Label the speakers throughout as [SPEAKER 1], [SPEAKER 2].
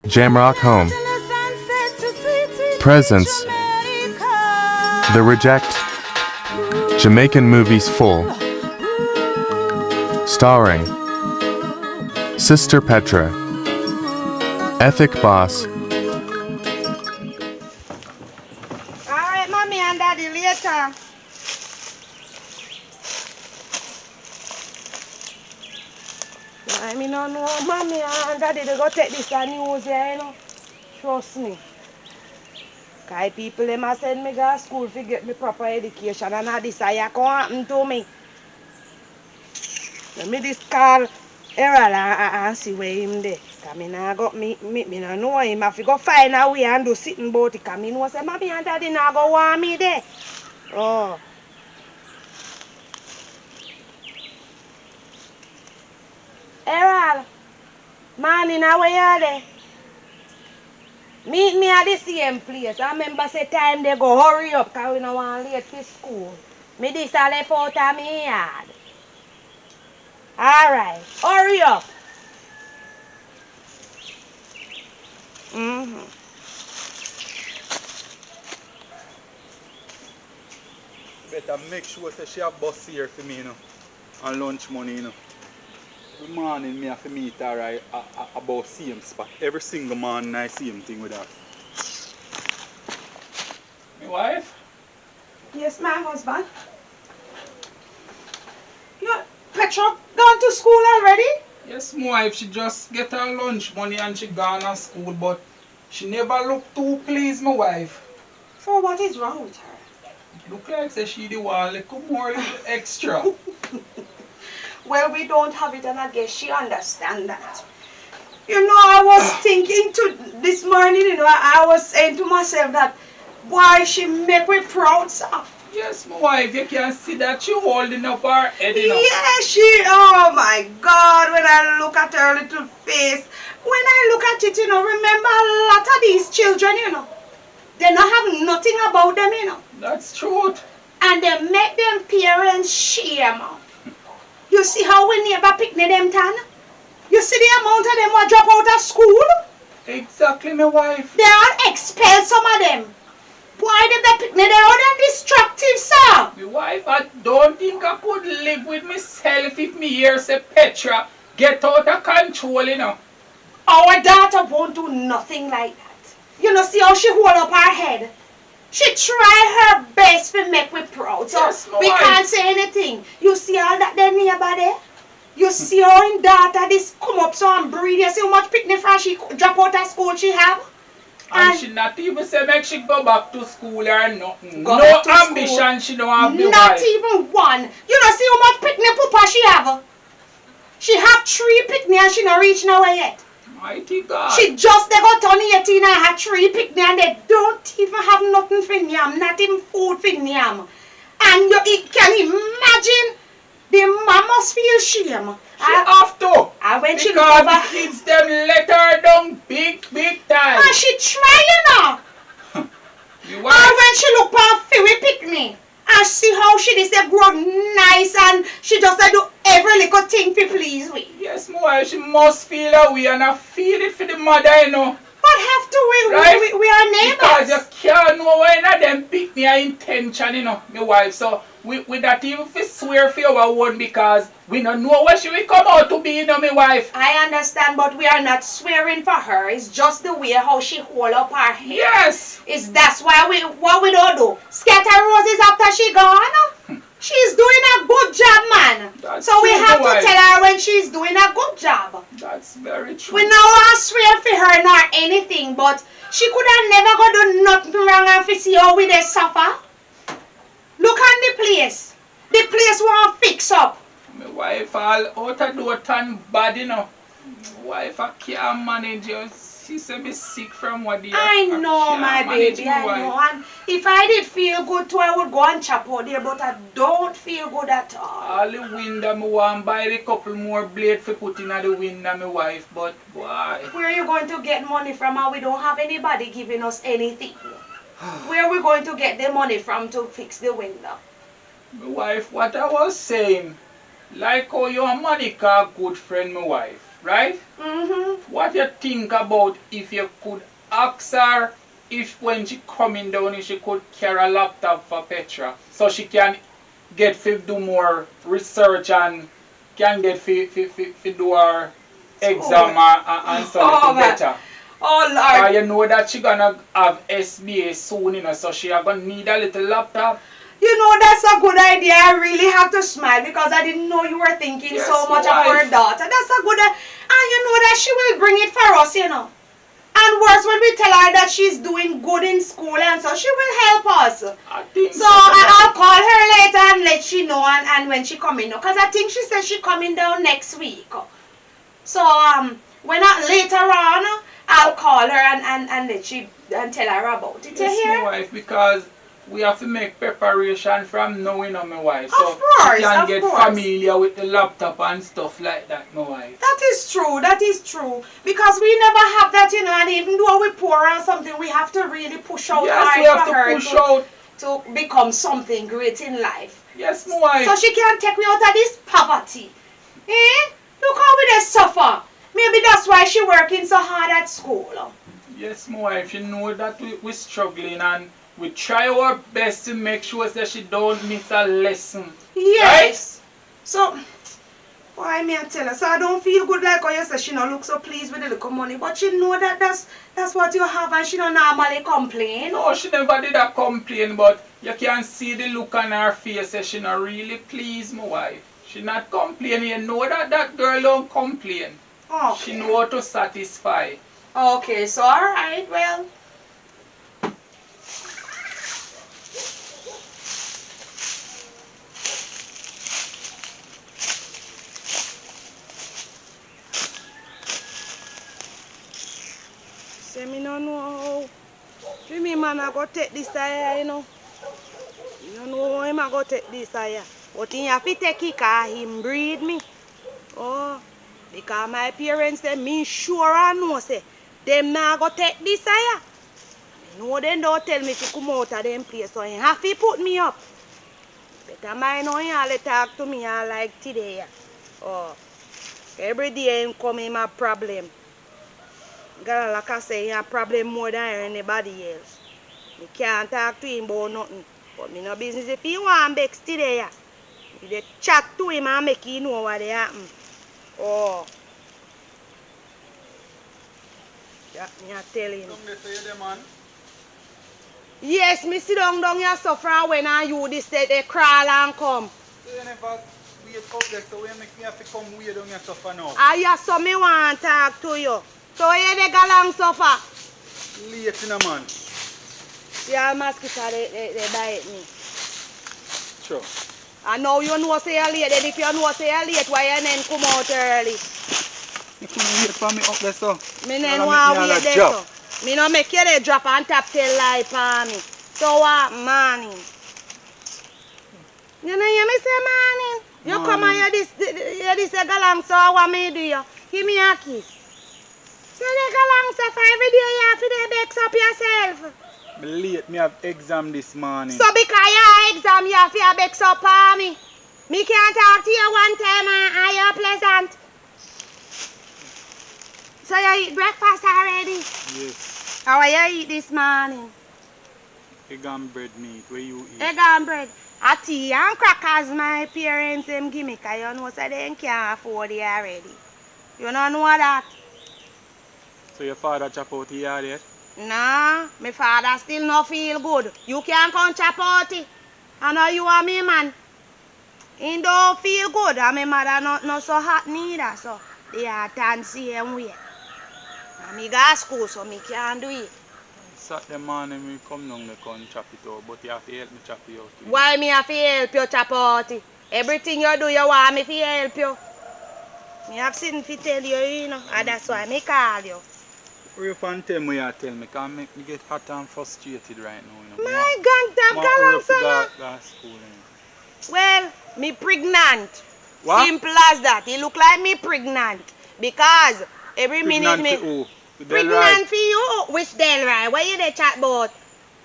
[SPEAKER 1] Jamrock Home. Presents. The Reject. Jamaican movies full. Starring Sister Petra, Ethic Boss.
[SPEAKER 2] Alright, mommy and daddy, later. I mean, no, mommy and daddy, they go take this news here, you know. Trust me. Because people, they must send me to school to get me proper education, and now this can't happen to me. Let me just call Errol and see where him there. Because I got me don't know him. I have to go find a way and do sitting about it. Because I know say mommy and daddy not go want me there. Oh. Errol, morning, how are you there? Meet me at the same place. I remember say time they go hurry up because we don't want late for school. Me this a left out of me yard. Alright, hurry up.
[SPEAKER 3] Better make sure that she have bus here for me, you know, and lunch money, you know. Every morning me have to meet her about same spot. Every single morning I see him thing with her. My wife?
[SPEAKER 2] Yes, my husband. Petra gone to school already?
[SPEAKER 3] Yes, my wife, she just get her lunch money and she gone to school, but she never look too pleased, my wife.
[SPEAKER 2] So what is wrong with her?
[SPEAKER 3] Look like say she the one little more little extra.
[SPEAKER 2] Well, we don't have it, and I guess she understands that. You know, I was thinking this morning, you know, I was saying to myself that, why she make me proud, sir.
[SPEAKER 3] Yes, my wife, you can see that she holding up her head, you know.
[SPEAKER 2] Yeah, oh my God, when I look at her little face, when I look at it, you know, remember a lot of these children, you know, they don't have nothing about them, you know.
[SPEAKER 3] That's true.
[SPEAKER 2] And they make them parents shame. You see how we never picnic them tan? You see the amount of them who drop out of school?
[SPEAKER 3] Exactly, my wife.
[SPEAKER 2] They all expel some of them. Why did they picnic? They're all them destructive, sir.
[SPEAKER 3] My wife, I don't think I could live with myself if me hear say Petra get out of control, you know.
[SPEAKER 2] Our daughter won't do nothing like that. You know, see how she hold up her head? She try her best to make me proud, so
[SPEAKER 3] yes,
[SPEAKER 2] we can't say anything. You see all that there neighbor there? You see how in daughter this come up so and breathe. You see how much picnic from she drop out of school she have?
[SPEAKER 3] And she not even say make she go back to school or nothing. No ambition school. She don't have the
[SPEAKER 2] not
[SPEAKER 3] wife.
[SPEAKER 2] Even one. You know see how much picnic papa she have? She have 3 picnic and she not reach nowhere yet.
[SPEAKER 3] Mighty God.
[SPEAKER 2] She just they got on 18 and had 3 picnic and they don't even have nothing for yam, not even food for yam. And you can imagine the mom must feel shame.
[SPEAKER 3] She have to.
[SPEAKER 2] And when she
[SPEAKER 3] because
[SPEAKER 2] look over,
[SPEAKER 3] the kids them let her down big time.
[SPEAKER 2] and she try, you know. And when she look for Philly picnic and see how she is they grow nice and she just do every little thing to please me.
[SPEAKER 3] Yes, my wife, she must feel that way and I feel it for the mother, you know.
[SPEAKER 2] But have to we are neighbors.
[SPEAKER 3] Because you can't know when them pick me intention, you know, my wife. So we not even swear for our one because we don't know where she will come out to be, you know, my wife.
[SPEAKER 2] I understand, but we are not swearing for her. It's just the way how she hold up her head.
[SPEAKER 3] Yes.
[SPEAKER 2] That's why what we don't do. Scatter roses after she gone. She's doing a good job, man.
[SPEAKER 3] That's
[SPEAKER 2] so we
[SPEAKER 3] true,
[SPEAKER 2] have to tell her when she's doing a good job.
[SPEAKER 3] That's very true.
[SPEAKER 2] We don't want to swear for her nor anything, but she could have never go do nothing wrong and see how we they suffer. Look at the place. The place won't fix up.
[SPEAKER 3] My wife all out of door turn bad, you know. My wife I can't manage you. She said me sick from what the
[SPEAKER 2] I know, my baby, I know. And if I did feel good too, I would go and chop out there, but I don't feel good at all.
[SPEAKER 3] All the window me want buy a couple more blades for put in the window, my wife, but why?
[SPEAKER 2] Where are you going to get money from and we don't have anybody giving us anything? Where are we going to get the money from to fix the window?
[SPEAKER 3] My wife, what I was saying, like how your Monica good friend, my wife,
[SPEAKER 4] right?
[SPEAKER 2] Mm-hmm.
[SPEAKER 4] What you think about if you could ask her if when she coming down, if she could carry a laptop for Petra so she can get to do more research and can get to do her exam and so little better.
[SPEAKER 2] Oh Lord.
[SPEAKER 4] You know that she gonna have SBA soon, you know, so she are gonna need a little laptop.
[SPEAKER 2] You know, that's a good idea. I really have to smile because I didn't know you were thinking
[SPEAKER 4] Yes,
[SPEAKER 2] so much of
[SPEAKER 4] wife.
[SPEAKER 2] our daughter. That's a good idea. And you know that she will bring it for us, you know. And worse, when we tell her that she's doing good in school and so, she will help us.
[SPEAKER 4] I think
[SPEAKER 2] So I'll call her later and let she know and when she coming, because I think she said she coming down next week. So when later on, I'll call her and let she and tell her about it. You
[SPEAKER 4] Yes,
[SPEAKER 2] hear?
[SPEAKER 4] my wife, because we have to make preparation from now, you know, my wife.
[SPEAKER 2] Of
[SPEAKER 4] So
[SPEAKER 2] course,
[SPEAKER 4] she can
[SPEAKER 2] of
[SPEAKER 4] get
[SPEAKER 2] course.
[SPEAKER 4] familiar with the laptop and stuff like that, my wife.
[SPEAKER 2] That is true, that is true. Because we never have that, you know, and even though we pour on something, we have to really push out
[SPEAKER 4] Yes,
[SPEAKER 2] hard
[SPEAKER 4] we have
[SPEAKER 2] for
[SPEAKER 4] to
[SPEAKER 2] her
[SPEAKER 4] push out.
[SPEAKER 2] to become something great in life.
[SPEAKER 4] Yes, my wife.
[SPEAKER 2] So she can take me out of this poverty. Eh? Look how we just suffer. Maybe that's why she working so hard at school.
[SPEAKER 4] Yes, my wife, you know that we're struggling and we try our best to make sure that she don't miss a lesson.
[SPEAKER 2] Yes. So, why me I tell her? So I don't feel good like how you say she don't look so pleased with the little money. But she know that that's what you have and she don't normally complain.
[SPEAKER 4] No, she never did a complain, but you can see the look on her face that she not really pleased, my wife. She not complaining. You know that girl don't complain.
[SPEAKER 2] Okay.
[SPEAKER 4] She know how to satisfy.
[SPEAKER 2] Okay, so alright, well. Say me no know how me man I go take this higher, you know. You know how him I go take this higher. But he have to take it because him breed me. Oh, because my parents say me sure I know say them not go take this higher. No, they don't tell me to come out of them place, so he have to put me up. Better mind how he talk to me like today. Oh, every day him come him a problem. Girl, like I say, he a problem more than anybody else. Me can't talk to him about nothing. But me no business if he want vex today. You dey chat to him and make him know what they happen. Oh. That me a tell him. Yes, me sit down here suffer when you this they crawl and come.
[SPEAKER 3] So you never wait up there, so we make me have to come way down here suffer now.
[SPEAKER 2] Yeah, so me want to talk to you. So you dey go long suffer?
[SPEAKER 3] Late in a man.
[SPEAKER 2] Yeah, mosquito they bite me.
[SPEAKER 3] Sure.
[SPEAKER 2] And now you know say you're late, then if you know say you're late, why you then come out early?
[SPEAKER 3] You couldn't wait for me up there, so.
[SPEAKER 2] Me then want wait there, so. Me no make you dey drop and tap tail lie for me. So what, morning? You know hear me say morning? You come and you this go long, so what me do you? Give me a kiss. So you go long, so for every day you have to dey vex up yourself.
[SPEAKER 3] Me late, me have exam this morning.
[SPEAKER 2] So because you have exam, you have to vex up for me. Me can't talk to you one time and you're pleasant. So you eat breakfast already?
[SPEAKER 3] Yes.
[SPEAKER 2] How are you eat this morning?
[SPEAKER 3] Egg and bread meat, where you eat?
[SPEAKER 2] Egg and bread. A tea and crackers my parents them give me because you know so they can't afford it already. You don't know that?
[SPEAKER 3] So your father chop out the yard yet?
[SPEAKER 2] Nah, my father still not feel good. You can't come chop out it. I know you are me man. He don't feel good and my mother not so hot neither. So they are turn same way. And me go to school so me can't do it.
[SPEAKER 3] Saturday morning we come down and come chop it out, but you have to help me chop it out.
[SPEAKER 2] Why me have to help you chop out it? Everything you do you want me to help you. Me have something to tell you, you know, and that's why me call you.
[SPEAKER 3] Hurry up and tell me you tell me, because make me get hot and frustrated right now. You know.
[SPEAKER 2] My God, damn
[SPEAKER 3] hurry
[SPEAKER 2] galang
[SPEAKER 3] up to go to school. You know.
[SPEAKER 2] Well, me pregnant.
[SPEAKER 3] What?
[SPEAKER 2] Simple as that. It look like me pregnant. Because every minute me...
[SPEAKER 3] For who? With
[SPEAKER 2] Pregnant
[SPEAKER 3] Delroy?
[SPEAKER 2] for you? Which Delroy? What you dey chat about?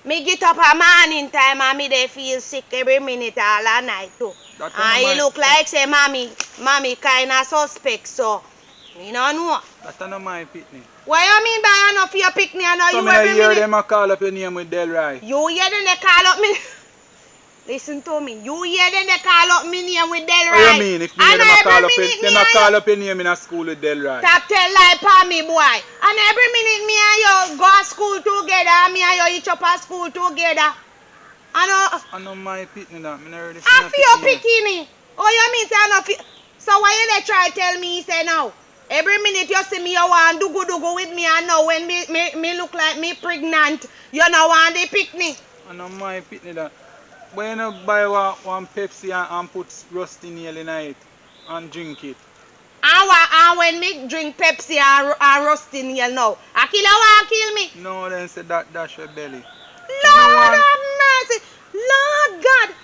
[SPEAKER 2] Me get up a morning time and me dey feel sick every minute all the night too.
[SPEAKER 3] That
[SPEAKER 2] And it look like say mommy kinda suspect so. Me no know.
[SPEAKER 3] That's not my pitney.
[SPEAKER 2] What you mean by you not for your pick me? I know
[SPEAKER 3] So
[SPEAKER 2] you
[SPEAKER 3] me
[SPEAKER 2] every
[SPEAKER 3] hear
[SPEAKER 2] minute.
[SPEAKER 3] them a call up your name with Delroy.
[SPEAKER 2] You hear them they call up me. Listen to me. You hear them they call up me name with Delroy.
[SPEAKER 3] What you mean? If me hear
[SPEAKER 2] And
[SPEAKER 3] them a call
[SPEAKER 2] every
[SPEAKER 3] up,
[SPEAKER 2] minute
[SPEAKER 3] them
[SPEAKER 2] me
[SPEAKER 3] a
[SPEAKER 2] and
[SPEAKER 3] call
[SPEAKER 2] you-
[SPEAKER 3] up your name in a school with Delroy.
[SPEAKER 2] Stop tell lie for me, boy. And every minute me and you go to school together, and me and you each up at school together. I know.
[SPEAKER 3] I know my pitney that. Me not ready
[SPEAKER 2] I feel
[SPEAKER 3] pitney.
[SPEAKER 2] picking. Oh, you mean say I not feel? So why you dey try tell me say now? Every minute you see me, you want do with me, and now when me look like me pregnant, you know want the picnic.
[SPEAKER 3] I know my pitney that. But you know buy one Pepsi and put rusty nail in it and drink it.
[SPEAKER 2] And when me drink Pepsi and rusty nail now, a killer want kill me.
[SPEAKER 3] No, then say that dash your belly.
[SPEAKER 2] Lord have mercy. Lord God.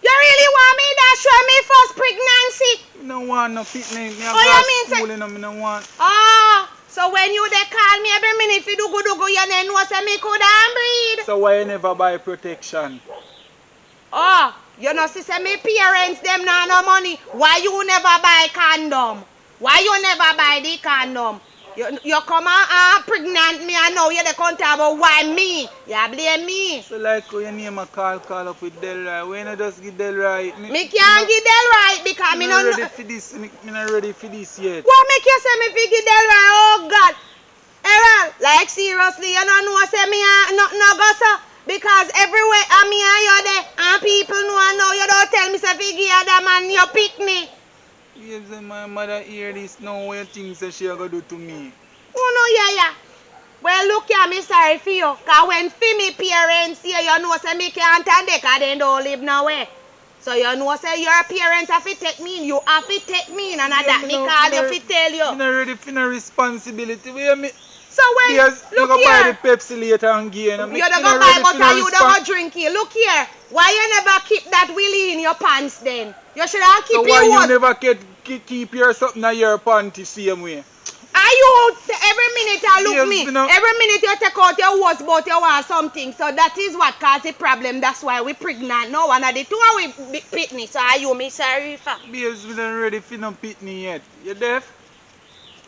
[SPEAKER 2] You really want me that show me first pregnancy?
[SPEAKER 3] Me no want no pitney. Me have
[SPEAKER 2] Oh, you
[SPEAKER 3] got
[SPEAKER 2] mean
[SPEAKER 3] school
[SPEAKER 2] say-
[SPEAKER 3] in me no want.
[SPEAKER 2] Ah, so when you dey call me every minute for do you then know say me coulda breed.
[SPEAKER 3] So why you never buy protection?
[SPEAKER 2] Oh, you know see say me parents them nah no money. Why you never buy condom? Why you never buy the condom? You come and pregnant me and now you dey come talk about why me? You blame me.
[SPEAKER 3] So like how your name a call up with Delroy. When you just give Delroy.
[SPEAKER 2] Me can't give Del right because me
[SPEAKER 3] not
[SPEAKER 2] no
[SPEAKER 3] ready for this. Me not ready for this yet.
[SPEAKER 2] What make you say me figure Del right? Oh God. Errol, like seriously, you don't know say me nothing no go so. Because everywhere me and you there and people know and now you don't tell me say figure that man you pick me.
[SPEAKER 3] Yes, my mother hear this now. What you think say she gonna do to me?
[SPEAKER 2] Oh no, yeah. Well, look here, me sorry for you. Because when for me parents here, you know say me can't take because they don't live nowhere. So you know say your parents have to take me in. You have to take me in and that me call you to tell you.
[SPEAKER 3] I'm not ready for no responsibility. Where me?
[SPEAKER 2] So when,
[SPEAKER 3] Yes, you
[SPEAKER 2] look
[SPEAKER 3] go buy
[SPEAKER 2] here.
[SPEAKER 3] the Pepsi later and gain.
[SPEAKER 2] You don't go buy butter, you don't go drink it. Look here. Why you never keep that willy in your pants then? You should have keep
[SPEAKER 3] So
[SPEAKER 2] it
[SPEAKER 3] why you
[SPEAKER 2] one.
[SPEAKER 3] never keep your something in your panty same way?
[SPEAKER 2] Are you every minute you look
[SPEAKER 3] Yes,
[SPEAKER 2] me?
[SPEAKER 3] you know.
[SPEAKER 2] Every minute you take out your words but you want something. So that is what cause the problem. That's why we pregnant now. One of the two we pitney. So are you me sorry for?
[SPEAKER 3] Babes, we not ready for no pitney yet. You deaf?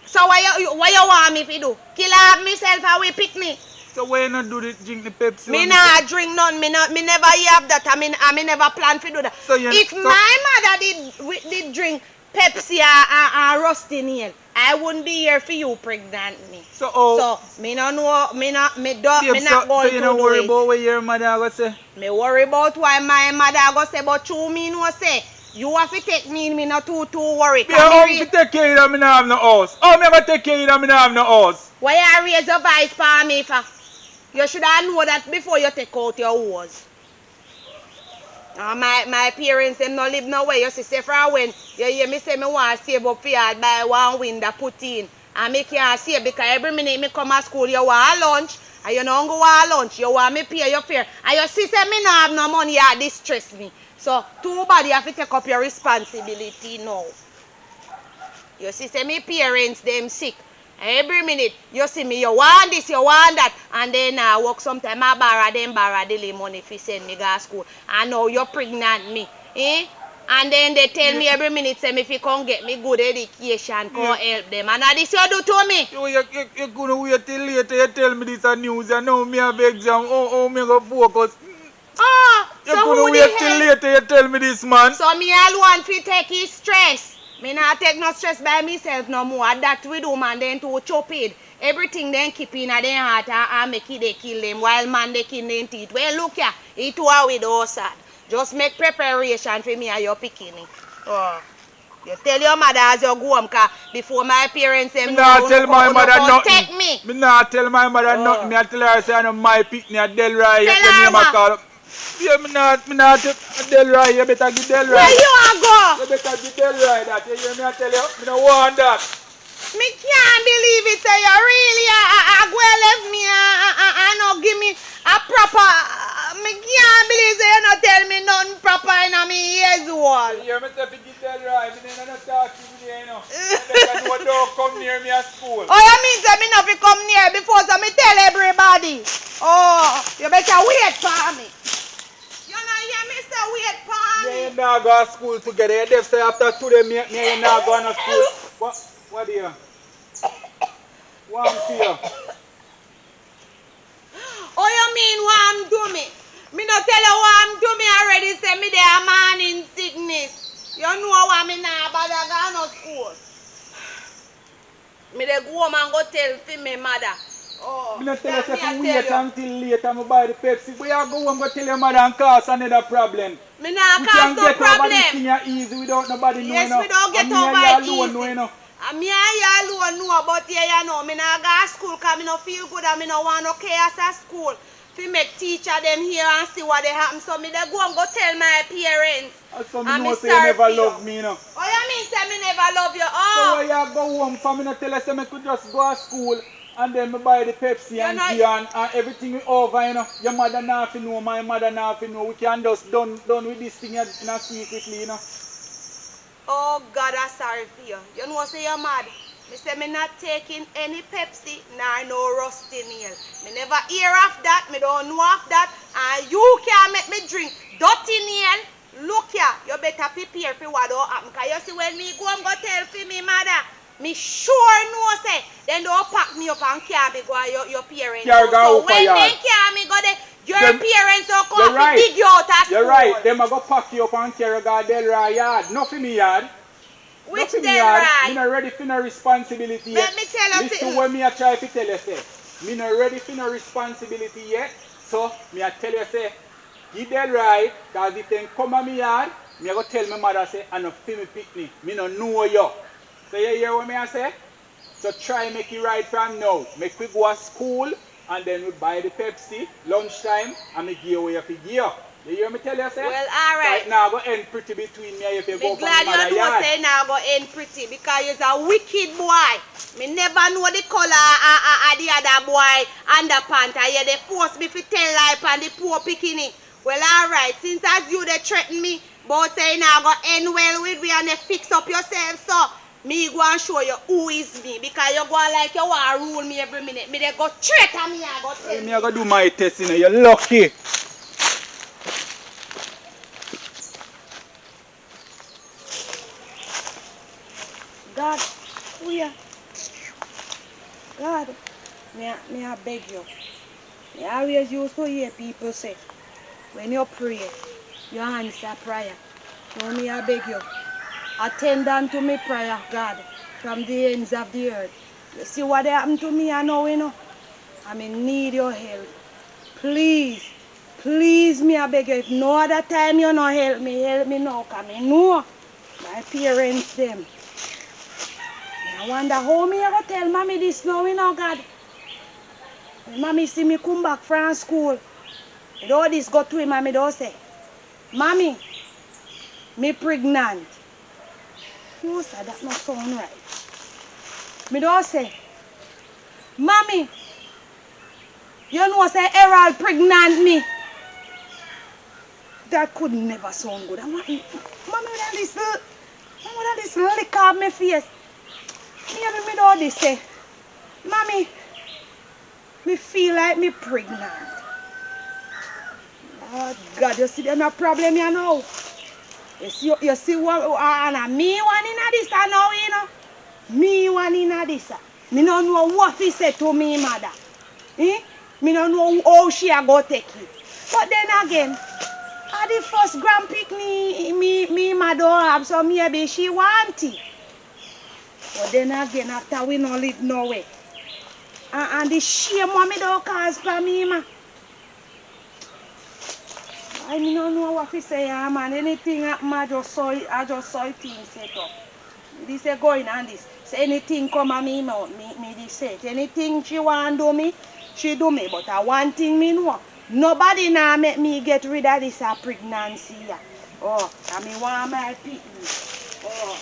[SPEAKER 2] So what you want me to do? Kill off myself and we picnic?
[SPEAKER 3] So why you not do the drink the Pepsi?
[SPEAKER 2] Me
[SPEAKER 3] when
[SPEAKER 2] not drink none. Me never have that. I me never plan to do that.
[SPEAKER 3] So you-
[SPEAKER 2] if
[SPEAKER 3] so-
[SPEAKER 2] my mother did drink Pepsi and rusty nail, I wouldn't be here for you pregnant me.
[SPEAKER 3] So oh,
[SPEAKER 2] So me no know. Me not
[SPEAKER 3] babes,
[SPEAKER 2] going
[SPEAKER 3] so you
[SPEAKER 2] to
[SPEAKER 3] not
[SPEAKER 2] do
[SPEAKER 3] worry
[SPEAKER 2] it.
[SPEAKER 3] about what your mother gonna say?
[SPEAKER 2] Me worry about why my mother go say, but you me no say. You have to take me not too worry.
[SPEAKER 3] Me have to take care of me now have no house. Oh, me have to take care of me now have no house.
[SPEAKER 2] Why you raise your voice for me for? You should have known that before you take out your words. My parents them no live nowhere. You see, say for when you hear me say me want to save up for you buy one window put in. And me can't save because every minute me come to school you want lunch. And you don't go want lunch. You want me pay your fare. And you see say me no have no money, you distress me. So too bad you have to take up your responsibility now. You see say me parents them sick. Every minute you see me, you want this, you want that, and then I work sometime I borrow the money if you send me to school. And now you're pregnant me. Eh? And then they tell me every minute, say me if you come get me good education, come help them. And now this you do to me.
[SPEAKER 3] You couldn't wait till later you tell me this a news and now me have exam. Oh, me go focus.
[SPEAKER 2] Oh,
[SPEAKER 3] You
[SPEAKER 2] so who
[SPEAKER 3] couldn't
[SPEAKER 2] the
[SPEAKER 3] wait till
[SPEAKER 2] hell?
[SPEAKER 3] later you tell me this, man.
[SPEAKER 2] So me alone fi take his stress. Me not take no stress by myself no more. That we do man then to chop it. Everything then keep in a their heart and make it they kill them while man they kill them teeth. Well look here, it was with us sad. Just make preparation for me and your picking. Oh. You tell your mother as you go home cause before my parents them
[SPEAKER 3] Me not tell my mother nothing.
[SPEAKER 2] take me.
[SPEAKER 3] Me not tell my mother nothing. Me I tell her say I know my picnic at Delroy.
[SPEAKER 2] Tell
[SPEAKER 3] Your
[SPEAKER 2] her
[SPEAKER 3] name a
[SPEAKER 2] what?
[SPEAKER 3] call up. Yeah, me not Delroy. You better give Delroy.
[SPEAKER 2] Where you are go?
[SPEAKER 3] You better give Delroy that. You hear me I tell you? Me no want that.
[SPEAKER 2] Me can't believe it. Say you really go and left me and not give me a proper. Me can't believe say you not tell me nothing proper in a me years old.
[SPEAKER 3] You hear me say give Delroy. Me then not talk to you, you know. You better know don't come near me at school.
[SPEAKER 2] Oh, you mean say me not fi come near before so me tell everybody. Oh, you better wait for me. You know hear me say wait for me.
[SPEAKER 3] You not go to school together. You def say after today me you not go to school. What? What do you? What I'm to you?
[SPEAKER 2] Oh, you mean what I'm doing me? Me no tell you what I'm doing me already. Say me there a man in sickness. You know what me now but I got no school. Me dey go home and go tell for me mother. Oh,
[SPEAKER 3] Me not tell you
[SPEAKER 2] that
[SPEAKER 3] if
[SPEAKER 2] me
[SPEAKER 3] you
[SPEAKER 2] a
[SPEAKER 3] wait
[SPEAKER 2] tell you.
[SPEAKER 3] until later and buy the Pepsi. But you go home go tell your mother and cause another problem.
[SPEAKER 2] Me not
[SPEAKER 3] We
[SPEAKER 2] cause
[SPEAKER 3] can
[SPEAKER 2] no
[SPEAKER 3] get over this
[SPEAKER 2] problem.
[SPEAKER 3] thing here easy without nobody
[SPEAKER 2] Yes,
[SPEAKER 3] knowing.
[SPEAKER 2] we don't get
[SPEAKER 3] And
[SPEAKER 2] over
[SPEAKER 3] me and
[SPEAKER 2] it
[SPEAKER 3] you alone
[SPEAKER 2] easy.
[SPEAKER 3] know, you know.
[SPEAKER 2] And me and you alone know, but yeah, you know, me not go to school because me no feel good and me no want no chaos at school. Fi make teacher them here and see what they happen. So me dey go and go tell my parents.
[SPEAKER 3] So me
[SPEAKER 2] And
[SPEAKER 3] know
[SPEAKER 2] me
[SPEAKER 3] say you
[SPEAKER 2] sorry
[SPEAKER 3] never
[SPEAKER 2] for you.
[SPEAKER 3] love me, you know.
[SPEAKER 2] Oh, you mean say me never love you?
[SPEAKER 3] So
[SPEAKER 2] Oh.
[SPEAKER 3] why you go home for me not tell us say me could just go to school and then me buy the Pepsi
[SPEAKER 2] You
[SPEAKER 3] and
[SPEAKER 2] know-
[SPEAKER 3] beer and everything is over, you know. Your mother not fi know, my mother not fi know. We can just done with this thing in a secretly, you know.
[SPEAKER 2] Oh God, I'm sorry for you. You know say you're mad. Me say me not taking any Pepsi nor no rusty nail. Me never hear of that. Me don't know of that. And you can't make me drink dirty nail. Look here, you better prepare for what don't happen. Cause you see when me go and go tell for me mother, me sure know say then don't pack me up and carry me go your parents.
[SPEAKER 3] Carry go
[SPEAKER 2] So
[SPEAKER 3] out for
[SPEAKER 2] when
[SPEAKER 3] yard.
[SPEAKER 2] they carry me go there, your
[SPEAKER 3] Them-
[SPEAKER 2] parents will come
[SPEAKER 3] You're
[SPEAKER 2] and
[SPEAKER 3] right.
[SPEAKER 2] dig you out of school.
[SPEAKER 3] You're right. Them a go pack you up and carry you to Delray yard. Not for me yard.
[SPEAKER 2] Which
[SPEAKER 3] Not for me
[SPEAKER 2] Delray?
[SPEAKER 3] yard. Me not ready for no responsibility
[SPEAKER 2] Let
[SPEAKER 3] yet.
[SPEAKER 2] me tell you
[SPEAKER 3] Listen
[SPEAKER 2] something.
[SPEAKER 3] what me a try to tell you say. Me not ready for no responsibility yet. So me a tell you say, give Delray, cause if they come on me yard, me a go tell my mother say, I no feel me picnic. Me no know you. So you hear what me a say? So try make it right from now. Make we go to school and then we buy the Pepsi, lunchtime, and me give away for you. You hear me tell you, say?
[SPEAKER 2] Well, all right.
[SPEAKER 3] Now go end pretty between me and you if you
[SPEAKER 2] Me
[SPEAKER 3] go from
[SPEAKER 2] glad
[SPEAKER 3] mother
[SPEAKER 2] you know
[SPEAKER 3] yard.
[SPEAKER 2] say now go end pretty because you're a wicked boy. Me never know the color of the other boy underpants. And you they force me to tell life and the poor bikini. Well, all right. Since as you they threaten me, but say now go end well with me and they fix up yourself, so me go and show you who is me because you go like you want to rule me every minute. Me they go straight at me and go tell
[SPEAKER 3] Me
[SPEAKER 2] me.
[SPEAKER 3] I go do my test, you know. You're lucky.
[SPEAKER 2] God, who ya? God, me I beg you. Me always used to hear people say, when you pray, you answer prayer. Now me I beg you, attend unto me prayer, God, from the ends of the earth. You see what happened to me I know, you know? I need your help. Please, please me I beg you, if no other time you no help me now, because I know my parents them. I wonder how me ever tell mommy this now, you know, God. When mommy see me come back from school, with all this go to him, mommy don't say, Mommy, me pregnant. You say that not sound right. Me don't say, Mommy, you know say Errol pregnant me. That could never sound good. Mommy, with this lick up my face. Me don't this say, Mommy, me feel like me pregnant. Oh God, you see there's no problem you know. You see what and me one in this now, you know. Me one in this. Me don't know what he said to me mother. Me don't know how she a go take it. But then again, at the first grand picnic me mother have, so maybe she want it. But then again, after we no live nowhere. And the shame mommy don't cause for me, ma. I don't know what to say, man. Anything I just saw it thing set up. This is going on this. So anything come at me mouth, me this say. Anything she want do me, she do me. But one thing me know, nobody now make me get rid of this pregnancy. Oh, and me want my picnic. Oh.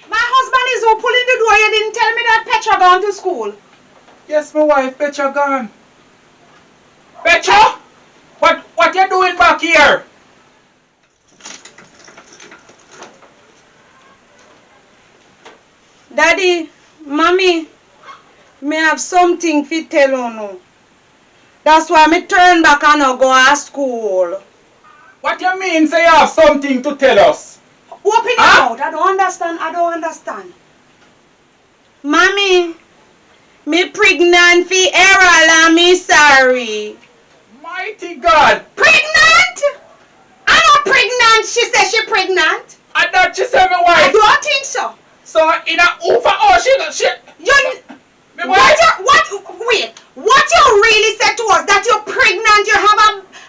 [SPEAKER 2] My husband is who pulling the door. You didn't tell me that Petra gone to school.
[SPEAKER 4] Yes, my wife, Petra gone. Petra? What you doing back here?
[SPEAKER 2] Daddy, Mommy, me have something to tell you now. That's why me turn back and I go to school.
[SPEAKER 3] What you mean say you have something to tell us?
[SPEAKER 2] Open your mouth. I don't understand. I don't understand. Mommy, me pregnant for Errol and me sorry.
[SPEAKER 4] Mighty God.
[SPEAKER 2] Pregnant? I'm not pregnant. She said she pregnant.
[SPEAKER 4] And that she said, my
[SPEAKER 2] I
[SPEAKER 4] wife.
[SPEAKER 2] don't think so.
[SPEAKER 4] So in a overall, she.
[SPEAKER 2] You,
[SPEAKER 4] My wife.
[SPEAKER 2] wait, what you really said to us, that you're pregnant, you have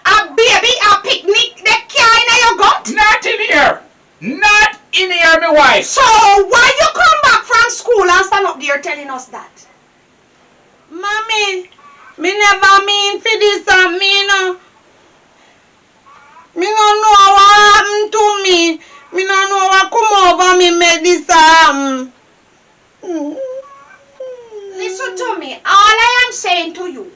[SPEAKER 2] a baby, a picnic, that carrying in your gut?
[SPEAKER 4] Not in here. Not in here, my wife.
[SPEAKER 2] So why you come back from school and stand up there telling us that? Mommy, me never mean for this and me no. Me no know what happened to me. Me no know what come over me make this happen. Listen to me. All I am saying to you,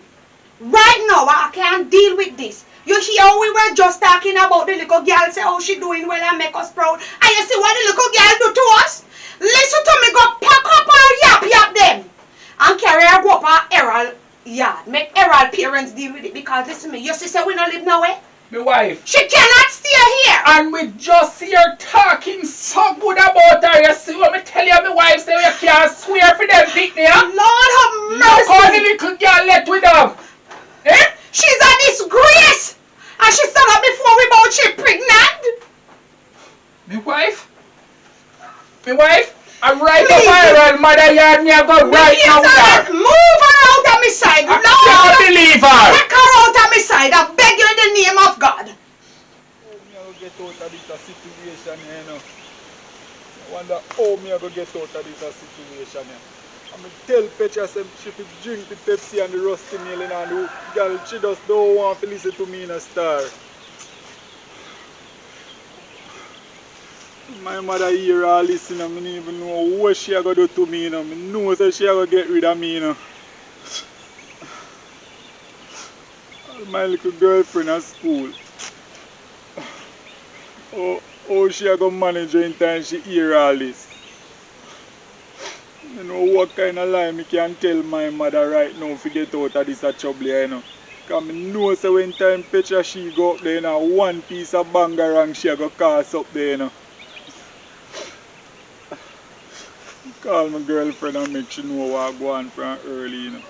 [SPEAKER 2] right now I can't deal with this. You hear we were just talking about the little girl say how she doing well and make us proud. And you see what the little girl do to us? Listen to me, go pack up her yap them and carry her go up her Errol yard. Make Errol parents deal with it because listen to me, your sister we don't live nowhere.
[SPEAKER 4] My wife.
[SPEAKER 2] She cannot stay here.
[SPEAKER 4] And we just here talking so good about her. You see what me tell you, my wife say you can't swear for them picnic.
[SPEAKER 2] Lord have
[SPEAKER 4] Look how the
[SPEAKER 2] mercy.
[SPEAKER 4] little girl let with them. Eh?
[SPEAKER 2] She's a disgrace. And she stand up before we about she pregnant.
[SPEAKER 4] My wife? My wife? I'm right
[SPEAKER 2] Please.
[SPEAKER 4] up here on mother yard. Me I go right now with her.
[SPEAKER 2] Move her out of my side.
[SPEAKER 4] I can't believe her.
[SPEAKER 2] Take her out of my side. I beg you in the name of God.
[SPEAKER 3] How me I go get out of this situation here, you know? I wonder how me I go get out of this situation here. I'm going to tell Petra say she should drink the Pepsi and the rusty nail and the girl, she just don't want to listen to me in a star. My mother here all listen and I don't even know what she going to do to me, you know. I know that she going to get rid of me, you know. My little girlfriend at school. Oh, she going to manage her in time she hear all this. You know what kind of lie me can tell my mother right now to get out of this trouble, you know. Because I know so when time Petra she go up there, you know, one piece of bangarang she go cast up there, you know. Call my girlfriend and make she know what I go on from early, you know.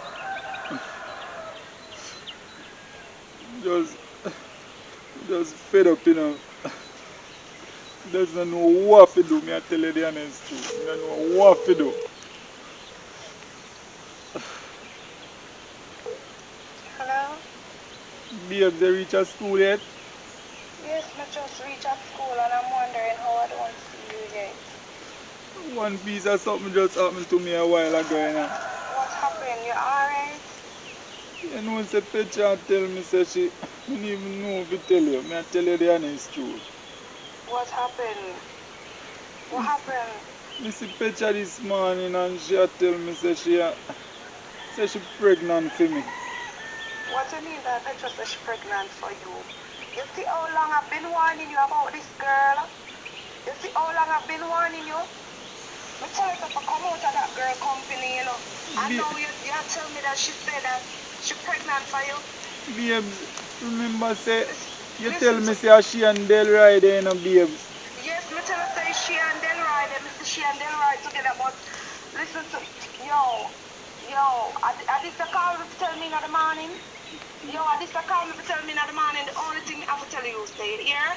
[SPEAKER 3] Just fed up, you know. Doesn't know what to do, me I tell you the honest truth. I don't know what to do.
[SPEAKER 5] Hello?
[SPEAKER 3] Babes, they reach at school yet?
[SPEAKER 5] Yes, I just reached at school and I'm wondering how I don't see you yet.
[SPEAKER 3] One piece of something just happened to me a while ago, you know.
[SPEAKER 5] What happened? You alright?
[SPEAKER 3] You know, say Petra tell me, say she don't even know if to tell you. Me I tell you the honest truth.
[SPEAKER 5] What happened? What happened?
[SPEAKER 3] Me see Petra this morning and she tell me, say she pregnant for me.
[SPEAKER 5] What do you mean that Petra said she's pregnant for you? You see how long I've been warning you about this girl? You see how long I've been warning you? Me tell you to come out of that girl company, you know. I know you tell me that she said that she's pregnant for you.
[SPEAKER 3] Babes, remember say, you tell me say she and Del ride, you know, babes.
[SPEAKER 5] Yes, me tell her say she and Del ride, and me say she and Del ride together, but listen to I just call me to tell me in the morning. I just call me to tell me in the morning. The only thing I have to tell you is stay here.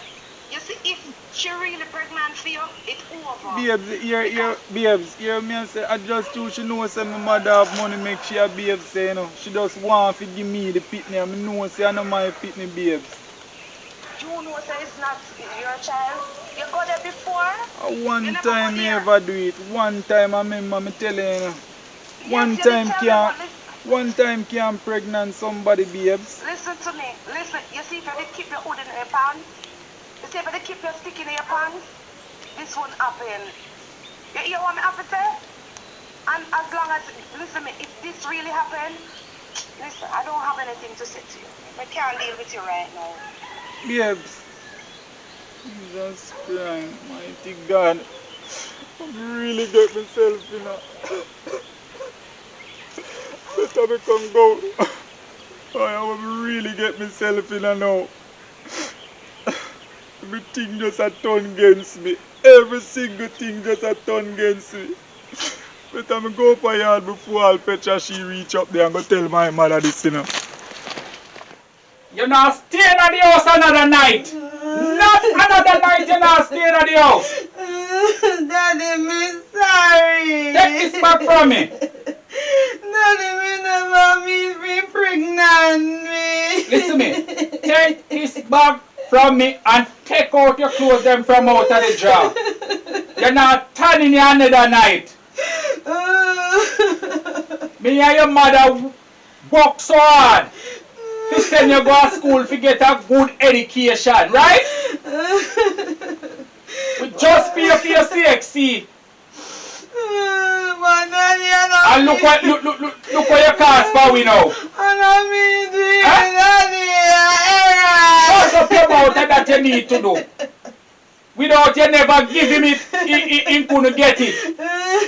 [SPEAKER 5] You see, if she really pregnant for you, it's over.
[SPEAKER 3] Babes, hear me and say, I just too, she knows say my mother have money make she a babes, say, you know. She just want to give me the pitney, and I know say I know my pitney babes.
[SPEAKER 5] You know say it's not your child. You got there before?
[SPEAKER 3] One time me ever do it. One time I remember me tell you, One time can't pregnant somebody, babes.
[SPEAKER 5] Listen to me. Listen, you see if you keep your hood in your pants, you see if you keep your stick in your pants, this won't happen. You hear what me have to say? And as long as, listen to me, if this really happened, listen, I don't have anything to say to you. I can't deal with you right now.
[SPEAKER 3] Babes, Jesus Christ, mighty God, I really get myself, you know. Better become go. I will really get myself in now. Everything just a turn against me. Every single thing just a turn against me. But I'm go up a yard before all Petra she reach up there and go tell my mother this, you know.
[SPEAKER 4] You're not staying at the house another night. Not another night you're not staying at the house.
[SPEAKER 2] Daddy, me sorry.
[SPEAKER 4] Take this back from me.
[SPEAKER 2] Daddy, me never mean me pregnant me.
[SPEAKER 4] Listen to me. Take this back from me and take out your clothes them from out of the drawer. You're not turning you another night. Me and your mother work so hard to send you go to school to get a good education, right? We just pay for your CXC. And look what your cost for we now. Shut up your mouth that you need to do. Without you never give him it, he couldn't get it.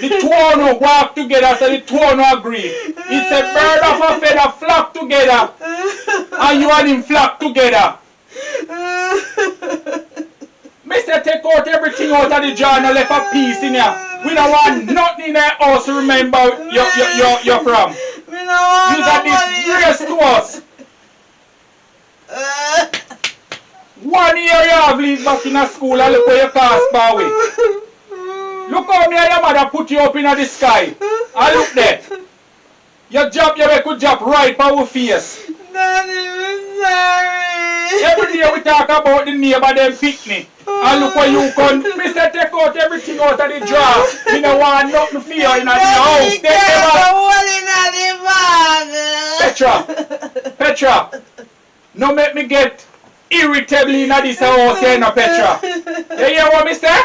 [SPEAKER 4] The two of them walk together, so the two of them agree. It's a bird of a feather flock together, and you and him flock together. Mister, take out everything out of the jar and left a piece in here. We don't want nothing in the house to remember you're from. You got disgrace to us. 1 year you have leave back in a school and look where your cast by way. Look how me and your mother put you up in the sky. And look there. Your job, you could drop right by our face.
[SPEAKER 2] Daddy, I'm sorry.
[SPEAKER 4] Every day we talk about the neighbor them picnic. And look where you come. Mister, take out everything out of the jar. You don't want nothing for you in the house. Petra, no make me get irritably in this house here, no Petra. You hear what me say?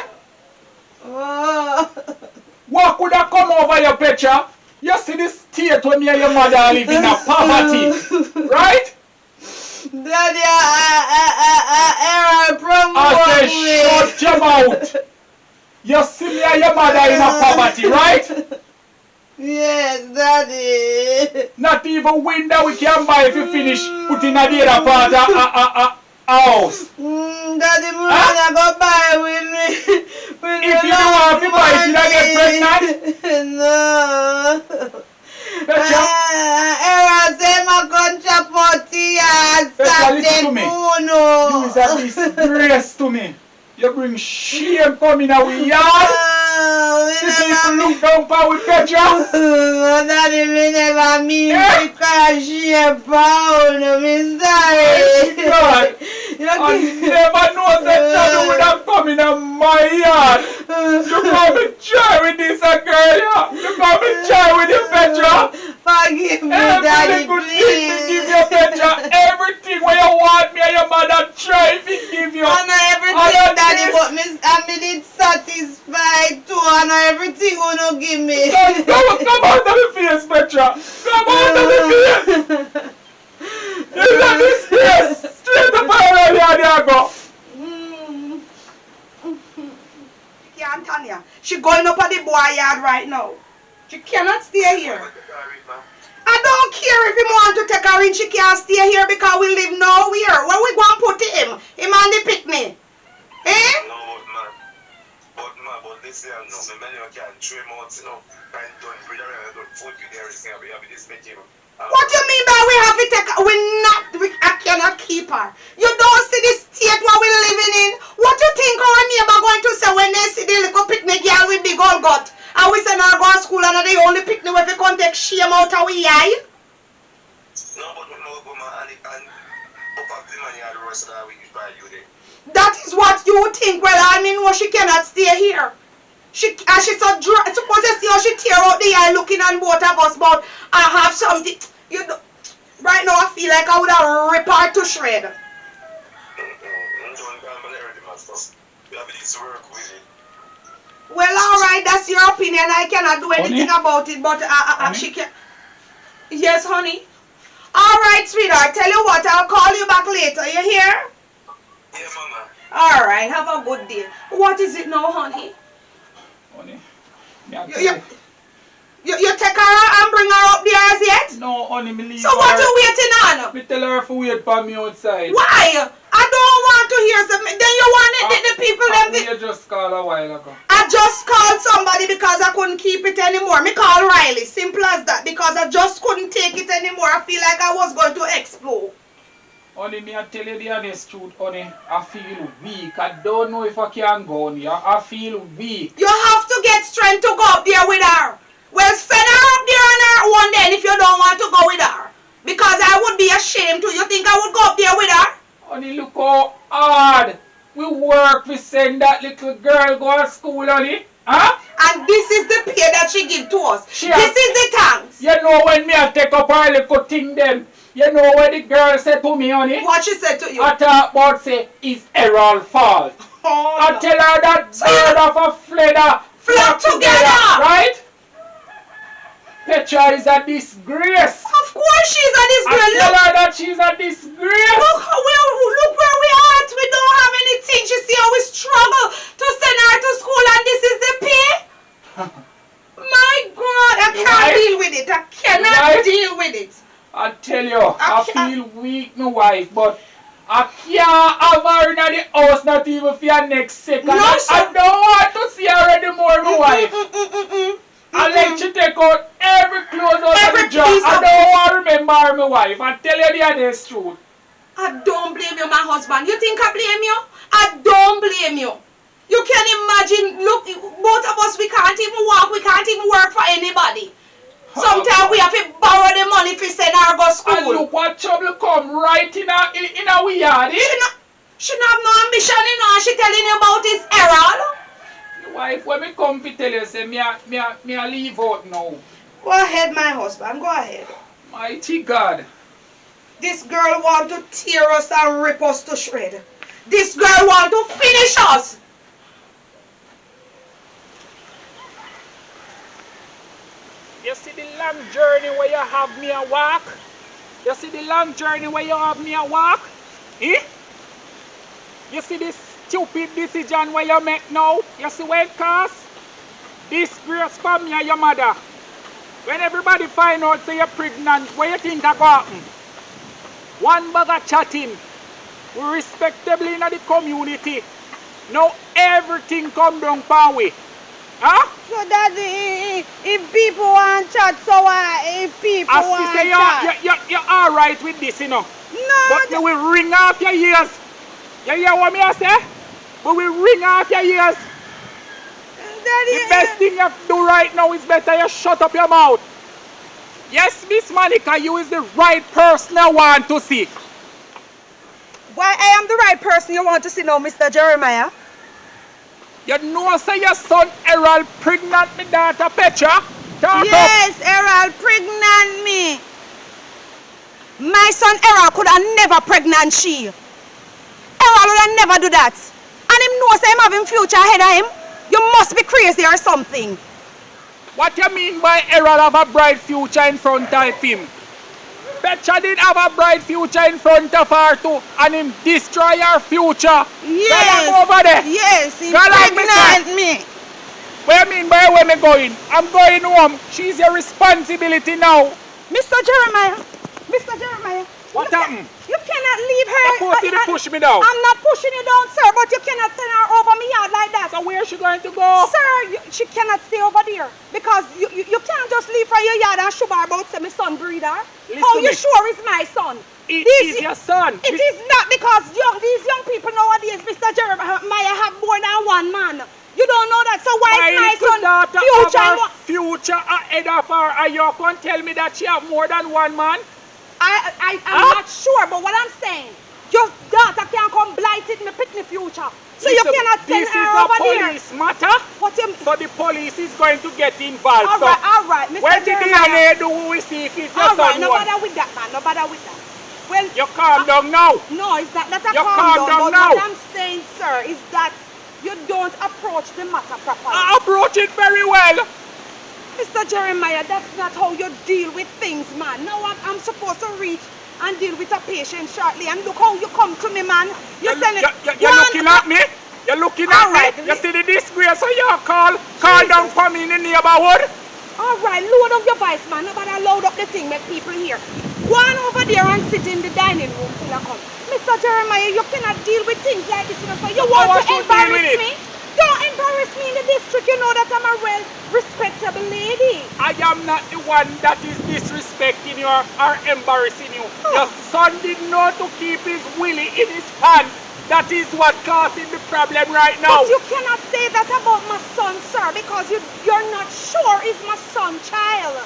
[SPEAKER 4] What could have come over your Petra? You see the state when me and your mother live in a poverty, right?
[SPEAKER 2] Daddy, Errol promote
[SPEAKER 4] I say shut your mouth. You see me and your mother in a poverty, right?
[SPEAKER 2] Yes, Daddy.
[SPEAKER 4] Not even window we can buy if you finish putting a the other part of house.
[SPEAKER 2] Daddy, I'm go buy with me.
[SPEAKER 4] If you don't want to buy it, you get pregnant?
[SPEAKER 2] No.
[SPEAKER 4] Petra,
[SPEAKER 2] Errol say my contract 40 years.
[SPEAKER 4] Petra, listen to me. You is a disgrace to me. You bring shame coming out with yard. This people look down for with Petra.
[SPEAKER 2] Daddy, me never mean because she a pound. I'm sorry.
[SPEAKER 4] God, I never know that Shadow would have come in my yard. You come and try with this girl, yeah. You come and try with your Petra.
[SPEAKER 2] Forgive me, Daddy,
[SPEAKER 4] Every good thing to give you, Petra. Everything where you want me and your mother try to give you.
[SPEAKER 2] I know everything, Daddy, but I did satisfied too. I know everything you no give me.
[SPEAKER 4] Come out of the face, Petra. Come out of the face. It's a disgrace. Straight up around here, there go.
[SPEAKER 2] Can't Tanya. She going up at the boy yard right now. She cannot stay here. I don't care if he want to take her in. She can't stay here because we live nowhere. Where we going to put him? Him on the picnic. Eh?
[SPEAKER 6] No, but this year, no, the menu can 3 months, you know, and don't breed around, don't food you there, it's going to be this making.
[SPEAKER 2] What do you mean by we have to take her? I cannot keep her. You don't see the state where we're living in? What do you think our neighbor going to say when they see the little picnic girl with big old gut? And we send her go to school and they only picnic where we can take shame out of we eye?
[SPEAKER 6] No, but we know go man and up the money and the rest of that we buy you there.
[SPEAKER 2] That is what you think. Well, I mean, well, she cannot stay here. She's so dry. Suppose you see how she tear out the eye looking on both of us, but I have something. You know, right now I feel like I would have ripped her to shred. Well, alright, that's your opinion. I cannot do anything about it, but she can. Yes, honey. Alright, sweetheart. Tell you what, I'll call you back later. You hear?
[SPEAKER 6] Yeah, mama.
[SPEAKER 2] Alright, have a good day. What is it now, honey?
[SPEAKER 4] Honey,
[SPEAKER 2] you take her and bring her up the as yet?
[SPEAKER 4] no, honey, me leave
[SPEAKER 2] So what you waiting on?
[SPEAKER 4] Me tell her to wait for me outside.
[SPEAKER 2] Why? I don't want to hear something, then you want it, the people them.
[SPEAKER 4] You just called a while ago.
[SPEAKER 2] I just called somebody because I couldn't keep it anymore. Me call Riley, simple as that, because I just couldn't take it anymore. I feel like I was going to explode.
[SPEAKER 4] Honey, me I tell you the honest truth, honey. I feel weak. I don't know if I can go on here. I feel weak.
[SPEAKER 2] You have to get strength to go up there with her. Well, send her up there on her one day if you don't want to go with her. Because I would be ashamed to. You think I would go up there with her?
[SPEAKER 4] Honey, look how hard we work. We send that little girl go to school, honey. Huh?
[SPEAKER 2] And this is the pay that she give to us. This is the thanks.
[SPEAKER 4] You know when me I take up her little thing then. You know what the girl said to me, honey?
[SPEAKER 2] What she said to you?
[SPEAKER 4] I talk about say, it's Errol's fault.
[SPEAKER 2] Oh,
[SPEAKER 4] I tell her that bird of a feather
[SPEAKER 2] flock together.
[SPEAKER 4] Right? Petra is a disgrace.
[SPEAKER 2] Of course she's a disgrace.
[SPEAKER 4] I tell her that she's a disgrace.
[SPEAKER 2] Look where we are at. We don't have anything. She see how we struggle to send her to school and this is the pay? My God, I can't deal with it. I cannot deal with it.
[SPEAKER 4] I tell you, I feel weak, my wife, but I can't have her in the house, not even for your next second.
[SPEAKER 2] No,
[SPEAKER 4] I don't want to see her anymore, my wife. I let you take out every clothes out of the jar. I don't want to remember her, my wife. I tell you the honest truth.
[SPEAKER 2] I don't blame you, my husband. You think I blame you? I don't blame you. You can imagine, look, both of us, we can't even walk, we can't even work for anybody. Sometimes we have to borrow the money to send her to school.
[SPEAKER 4] And look what trouble come right in our yard.
[SPEAKER 2] She not have no ambition, you know, and she telling you about his Errol.
[SPEAKER 4] Wife, when me come to tell you, say, me a leave out now.
[SPEAKER 2] Go ahead, my husband, go ahead.
[SPEAKER 4] Mighty God.
[SPEAKER 2] This girl want to tear us and rip us to shred. This girl want to finish us.
[SPEAKER 4] You see the long journey where you have me a walk? You see the long journey where you have me a walk? Eh? You see this stupid decision where you make now? You see where it costs? Disgrace for me and your mother. When everybody find out say you're pregnant, what you think that go happen? One bag of chatting. We respectably in the community. Now everything come down for we. Huh?
[SPEAKER 2] So daddy, if people want chat, so if people want chat.
[SPEAKER 4] You're alright with this, you know.
[SPEAKER 2] No.
[SPEAKER 4] But you will ring off your ears. You hear what me I say? But we ring off your ears.
[SPEAKER 2] Daddy,
[SPEAKER 4] the best thing you have to do right now is better you shut up your mouth. Yes, Miss Monica, you is the right person I want to see.
[SPEAKER 2] Why I am the right person you want to see now, Mr. Jeremiah?
[SPEAKER 4] You know say your son Errol pregnant me daughter Petra?
[SPEAKER 2] Yes, Errol pregnant me. My son Errol could have never pregnant she. Errol would have never do that. And him knows him having future ahead of him. You must be crazy or something.
[SPEAKER 4] What you mean by Errol have a bright future in front of him? Petra did have a bright future in front of her too, and him destroy her future.
[SPEAKER 2] Yes.
[SPEAKER 4] Girl, I'm over there.
[SPEAKER 2] Yes, he
[SPEAKER 4] Girl,
[SPEAKER 2] pregnant me.
[SPEAKER 4] What you mean by where me going? I'm going home. She's your responsibility now.
[SPEAKER 2] Mr. Jeremiah. Mr. Jeremiah.
[SPEAKER 4] What happened?
[SPEAKER 2] You cannot leave her.
[SPEAKER 4] You push me down.
[SPEAKER 2] I'm not pushing you down, sir, but you cannot send her over me yard like that.
[SPEAKER 4] So where is she going to go?
[SPEAKER 2] Sir, she cannot stay over there. Because you can't just leave her your yard and show her about say my son breeder. How you sure is my son?
[SPEAKER 4] It is your son.
[SPEAKER 2] It is not because these young people nowadays, Mr. Jeremiah, have more than one man. You don't know that, so why is my son
[SPEAKER 4] future ahead of her, and you can tell me that she have more than one man?
[SPEAKER 2] I'm not sure, but what I'm saying, your daughter can't come blighted in the picnic future. So you cannot send her over there.
[SPEAKER 4] This is a police matter. So the police is going to get involved.
[SPEAKER 2] All right, Mr.
[SPEAKER 4] What did the DNA do? We see if it's your son.
[SPEAKER 2] All right, no bother with that, man. No bother with that. Well,
[SPEAKER 4] you calm down now.
[SPEAKER 2] No, it's not that I
[SPEAKER 4] calm down
[SPEAKER 2] but
[SPEAKER 4] now.
[SPEAKER 2] What I'm saying, sir, is that you don't approach the matter properly.
[SPEAKER 4] I approach it very well.
[SPEAKER 2] Mr. Jeremiah, that's not how you deal with things, man. Now I'm supposed to reach and deal with a patient shortly. And look how you come to me, man. You're
[SPEAKER 4] looking at me? You're looking at me? You see the disgrace so you call down for me in the neighborhood?
[SPEAKER 2] Alright, load up your voice, man. Nobody load up the thing, make people hear. Go on over there and sit in the dining room till I come. Mr. Jeremiah, you cannot deal with things like this. You want to embarrass me? Don't embarrass me in the district. You know that I'm a well respectable lady.
[SPEAKER 4] I am not the one that is disrespecting you or embarrassing you. Your son didn't know to keep his willy in his pants. That is what causing the problem right now.
[SPEAKER 2] But you cannot say that about my son, sir, because you're not sure is my son child.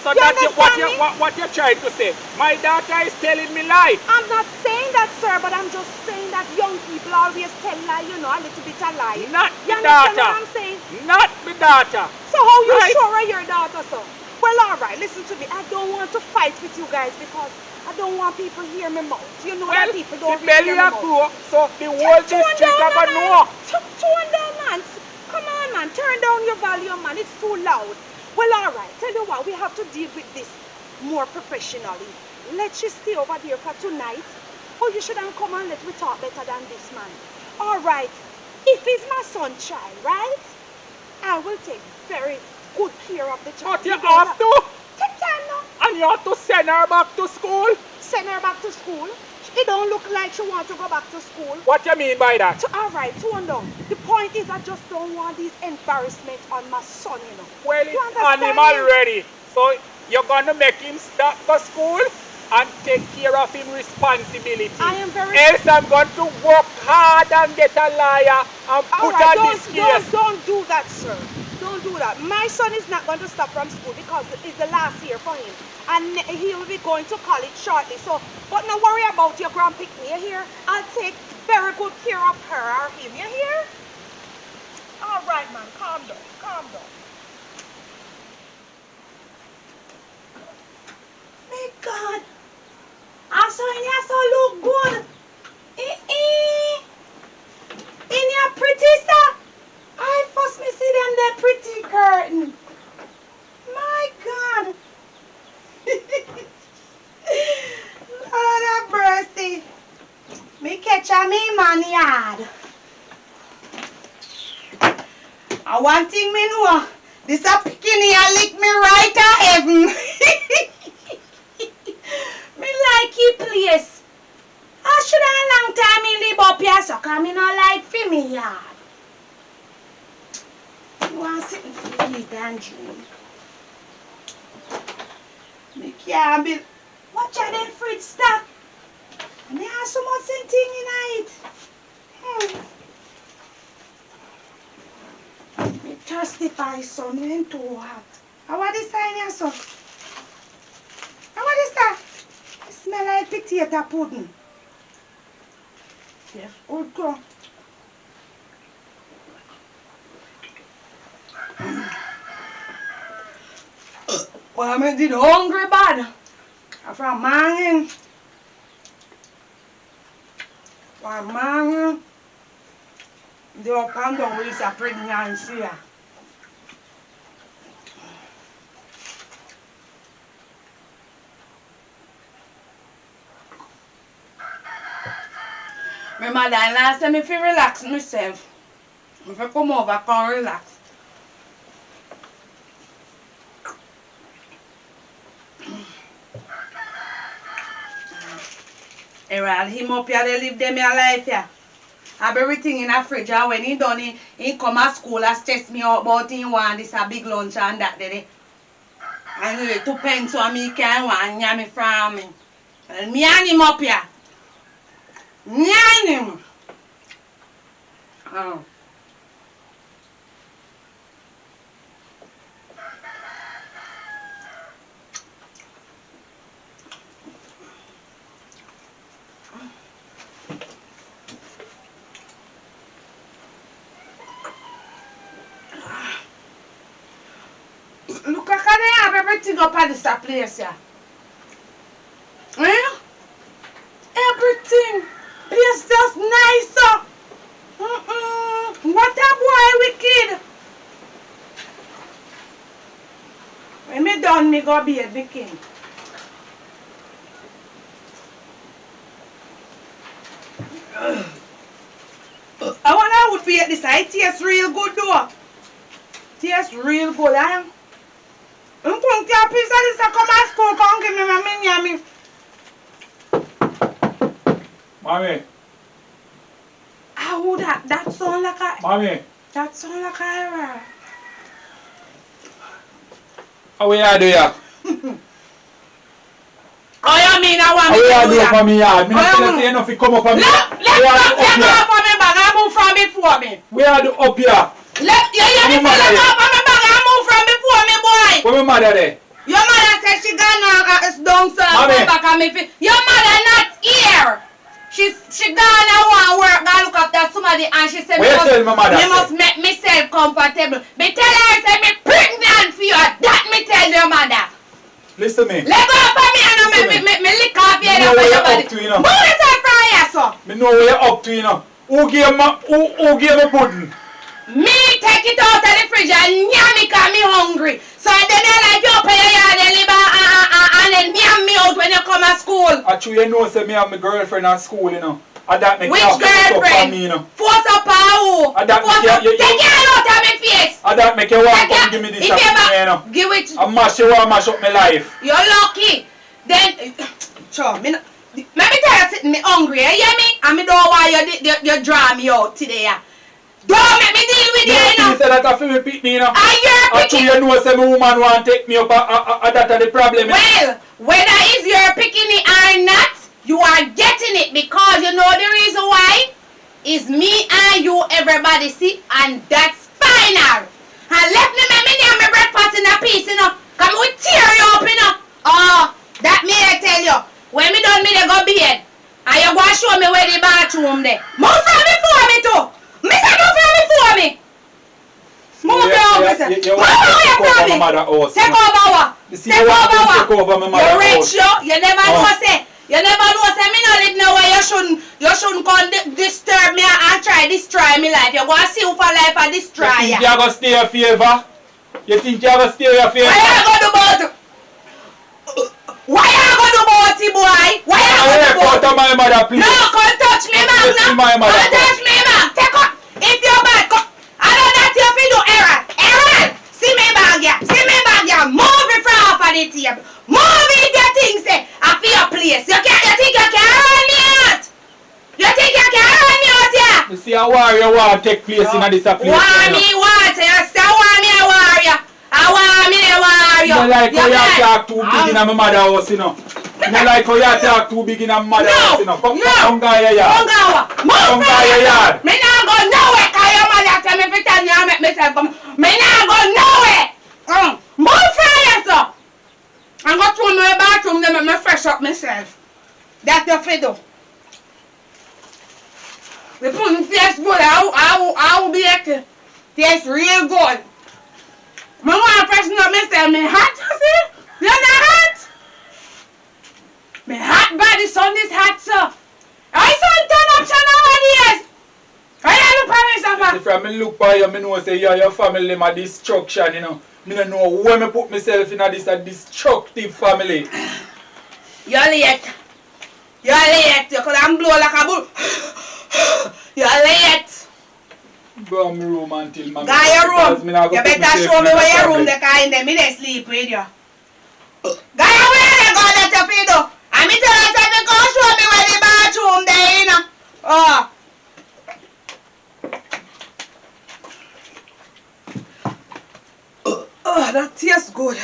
[SPEAKER 4] So that's what you're trying to say. My daughter is telling me lie.
[SPEAKER 2] I'm not saying that, sir, but I'm just saying that young people always tell lie, you know, a little bit of lie.
[SPEAKER 4] Not
[SPEAKER 2] you
[SPEAKER 4] the
[SPEAKER 2] understand
[SPEAKER 4] daughter.
[SPEAKER 2] what I'm saying?
[SPEAKER 4] Not the daughter.
[SPEAKER 2] So how you
[SPEAKER 4] Right.
[SPEAKER 2] sure are your daughter, sir? Well, alright, listen to me. I don't want to fight with you guys because I don't want people hear me mouth. You know that people don't
[SPEAKER 4] the
[SPEAKER 2] really
[SPEAKER 4] belly
[SPEAKER 2] hear me
[SPEAKER 4] are
[SPEAKER 2] mouth.
[SPEAKER 4] grow, so the whole district are going to know.
[SPEAKER 2] Tone down, man. Come on, man. Turn down your volume, man. It's too loud. Well, alright. Tell you what, we have to deal with this more professionally. Let's just stay over there for tonight. Oh, you shouldn't come and let me talk better than this, man. Alright. If he's my son child, right? I will take very good care of the child.
[SPEAKER 4] But you have to.
[SPEAKER 2] Take time now.
[SPEAKER 4] And you have to send her back to school.
[SPEAKER 2] Send her back to school. It don't look like she wants to go back to school.
[SPEAKER 4] What you mean by that?
[SPEAKER 2] Alright, tone down. The point is I just don't want these embarrassment on my son, you know.
[SPEAKER 4] Well,
[SPEAKER 2] You
[SPEAKER 4] it's on him
[SPEAKER 2] understand me?
[SPEAKER 4] already. So you're going to make him start for school and take care of his responsibility.
[SPEAKER 2] I am very...
[SPEAKER 4] Else I'm going to work hard and get a lawyer and put
[SPEAKER 2] Alright,
[SPEAKER 4] on this case.
[SPEAKER 2] don't do that, sir. Don't do that. My son is not going to stop from school because it's the last year for him. And he will be going to college shortly. So, but no worry about your grandpick me, you hear? I'll take very good care of her or him, you hear? Alright, man, calm down, calm down. My God. I saw in here so look good. In your pretty stuff. I first me see them the pretty curtain. My God. Lord have mercy. Me catch a me man yard. And one thing me know, this a picking here lick me right to heaven. Me like he place. I should have a long time me live up here, so come me no like for me yard. You want sitting for eat and drink. Me can't be. Watch out them fridge stock. And they have so much thing in it. Me thirsty for son, it ain't too hot. How what is that in here, son? How what is that? It smell like potato pudding. Yes, good girl. Well, I did hungry bad. From morning. From morning. They will come down with a pregnancy. My mother-in-law said me to relax myself. If I come over, come relax. Errol, him up here, they live them your life here. Have everything in a fridge, and when he done it, he come to school and stress me out about him want this a big lunch and that day. And 2 pence so me can want yummy from me. Well, me and him up here. Me and him. Oh. Look like they have everything up at this place here. Eh? Everything. Place just nicer. What a boy wicked. When me done, me go be a big king. I wonder how would be at this. It tastes real good though. Tastes real good, I'm going to piece of this come at school. Come give me my mini.
[SPEAKER 4] Mommy.
[SPEAKER 2] Oh, that sound like a...
[SPEAKER 4] Mommy.
[SPEAKER 2] That sound like a error.
[SPEAKER 4] How we are do ya?
[SPEAKER 2] Oh, you mean I want
[SPEAKER 4] How
[SPEAKER 2] me
[SPEAKER 4] we
[SPEAKER 2] to
[SPEAKER 4] are
[SPEAKER 2] do
[SPEAKER 4] do
[SPEAKER 2] that?
[SPEAKER 4] from me yard? Me
[SPEAKER 2] Oh,
[SPEAKER 4] not
[SPEAKER 2] you
[SPEAKER 4] tell you enough to come up on me.
[SPEAKER 2] Let me up on my bag and move from before me.
[SPEAKER 4] We are do up here.
[SPEAKER 2] Let me
[SPEAKER 4] Mama
[SPEAKER 2] pull
[SPEAKER 4] there.
[SPEAKER 2] up on my bag and move from before me, boy.
[SPEAKER 4] Where my mother there?
[SPEAKER 2] Your mother said she gone down so I
[SPEAKER 4] Mommy.
[SPEAKER 2] come back and me your mother not here. She gone and want to work and look after somebody and she said
[SPEAKER 4] What you tell my mother?
[SPEAKER 2] me must make myself comfortable. Me tell her say me pregnant for you. That me tell your mother.
[SPEAKER 4] Listen me.
[SPEAKER 2] Let go of me and me lick off your
[SPEAKER 4] Me know where you're up to, you know.
[SPEAKER 2] Move yourself from here, sir.
[SPEAKER 4] Me know where you're up to, you know. Who gave me pudding?
[SPEAKER 2] Me take it out of the fridge and yam it cause me hungry. So then you like you open your yard and live and then yam me out when you come to school.
[SPEAKER 4] Actually, you know, say me have my girlfriend at school, you know. And that make
[SPEAKER 2] Which
[SPEAKER 4] you have to look up for
[SPEAKER 2] girlfriend?
[SPEAKER 4] me, you know.
[SPEAKER 2] Force up on who?
[SPEAKER 4] And that
[SPEAKER 2] Force
[SPEAKER 4] make
[SPEAKER 2] up.
[SPEAKER 4] you-
[SPEAKER 2] Take your hand out of my face.
[SPEAKER 4] And that make you want
[SPEAKER 2] Take
[SPEAKER 4] to
[SPEAKER 2] your-
[SPEAKER 4] give me this
[SPEAKER 2] if
[SPEAKER 4] up
[SPEAKER 2] you
[SPEAKER 4] to me,
[SPEAKER 2] ever-
[SPEAKER 4] you know.
[SPEAKER 2] Give it.
[SPEAKER 4] And you want to mash up my life.
[SPEAKER 2] You're lucky. Then, sure, me let me tell you something, me hungry, you hear me? And me don't want you draw me out today. Don't make me deal with you, you know.
[SPEAKER 4] You say that I feel me pick me, you know.
[SPEAKER 2] And you're
[SPEAKER 4] Actually,
[SPEAKER 2] picking.
[SPEAKER 4] you know, say my woman want to take me up, that's the problem.
[SPEAKER 2] Well, whether it's you're picking it or not, you are getting it because you know the reason why is me and you, everybody see, and that's final. And let me make me name my breakfast in a piece, you know. Come we tear you up, you know. Oh, that me I tell you. When me done me they go bed. And you go and show me where the bathroom there. Move from before me too. Me say move from before me. Move down, me say.
[SPEAKER 4] You
[SPEAKER 2] Move
[SPEAKER 4] want to
[SPEAKER 2] away
[SPEAKER 4] take
[SPEAKER 2] from
[SPEAKER 4] over
[SPEAKER 2] me.
[SPEAKER 4] my mother house.
[SPEAKER 2] Take over what?
[SPEAKER 4] You see,
[SPEAKER 2] Take
[SPEAKER 4] you want
[SPEAKER 2] over
[SPEAKER 4] to
[SPEAKER 2] what?
[SPEAKER 4] take over my mother
[SPEAKER 2] You rich,
[SPEAKER 4] house.
[SPEAKER 2] you never know say. You never know say me no live nowhere. You shouldn't come disturb me and try destroy me life. You go and see who for life and destroy
[SPEAKER 4] You think
[SPEAKER 2] you.
[SPEAKER 4] you're going to stay your favor? You think you're going to stay your favor?
[SPEAKER 2] Why you go do about it? Why you go do about it, boy? Why you go do about it?
[SPEAKER 4] Out of my mother, please.
[SPEAKER 2] No, come touch me, man.
[SPEAKER 4] Touch
[SPEAKER 2] No,
[SPEAKER 4] my mother,
[SPEAKER 2] come touch me, man. Take up. If you're bad, come. I know that you feel do Errol. Errol, see me bag ya. See me bag ya. Move it from off of the table. Move it, your things there. I feel your place. You think you can run me out? You think you can run me out here?
[SPEAKER 4] You see a warrior want to take place in this place.
[SPEAKER 2] War me, what? You say war me a warrior. I want me a warrior.
[SPEAKER 4] You like how you talk too big in my mother house, you know. You like how you talk too big in my mother house, you know. Come go your yard. Come go your yard.
[SPEAKER 2] Me not go nowhere, cause your mother tell me to tell you and make myself come. Me not go nowhere. Move from here, sir. I'm going to throw my bathroom, then make me fresh up myself. That's the fiddle. The pudding tastes good. I will be able to taste real good. I want to freshen up myself. Me hot, you see? You're not hot? Me hot body, sun is hot, sir. I sun turn up to nowadays. I have a promise,
[SPEAKER 4] If I look by you, I know say you your family my destruction, you know. I don't know where I put myself in this a destructive family.
[SPEAKER 2] You're late. You're late. Because I'm blow like a bull. You're late.
[SPEAKER 4] Go in my room until my...
[SPEAKER 2] Go your room. You better show me where your room is, because in there, me they sleep with you. Go your where they go that you feed up. And me tell you, say, go show me where the bathroom there, you know. Oh. Oh, that tastes good.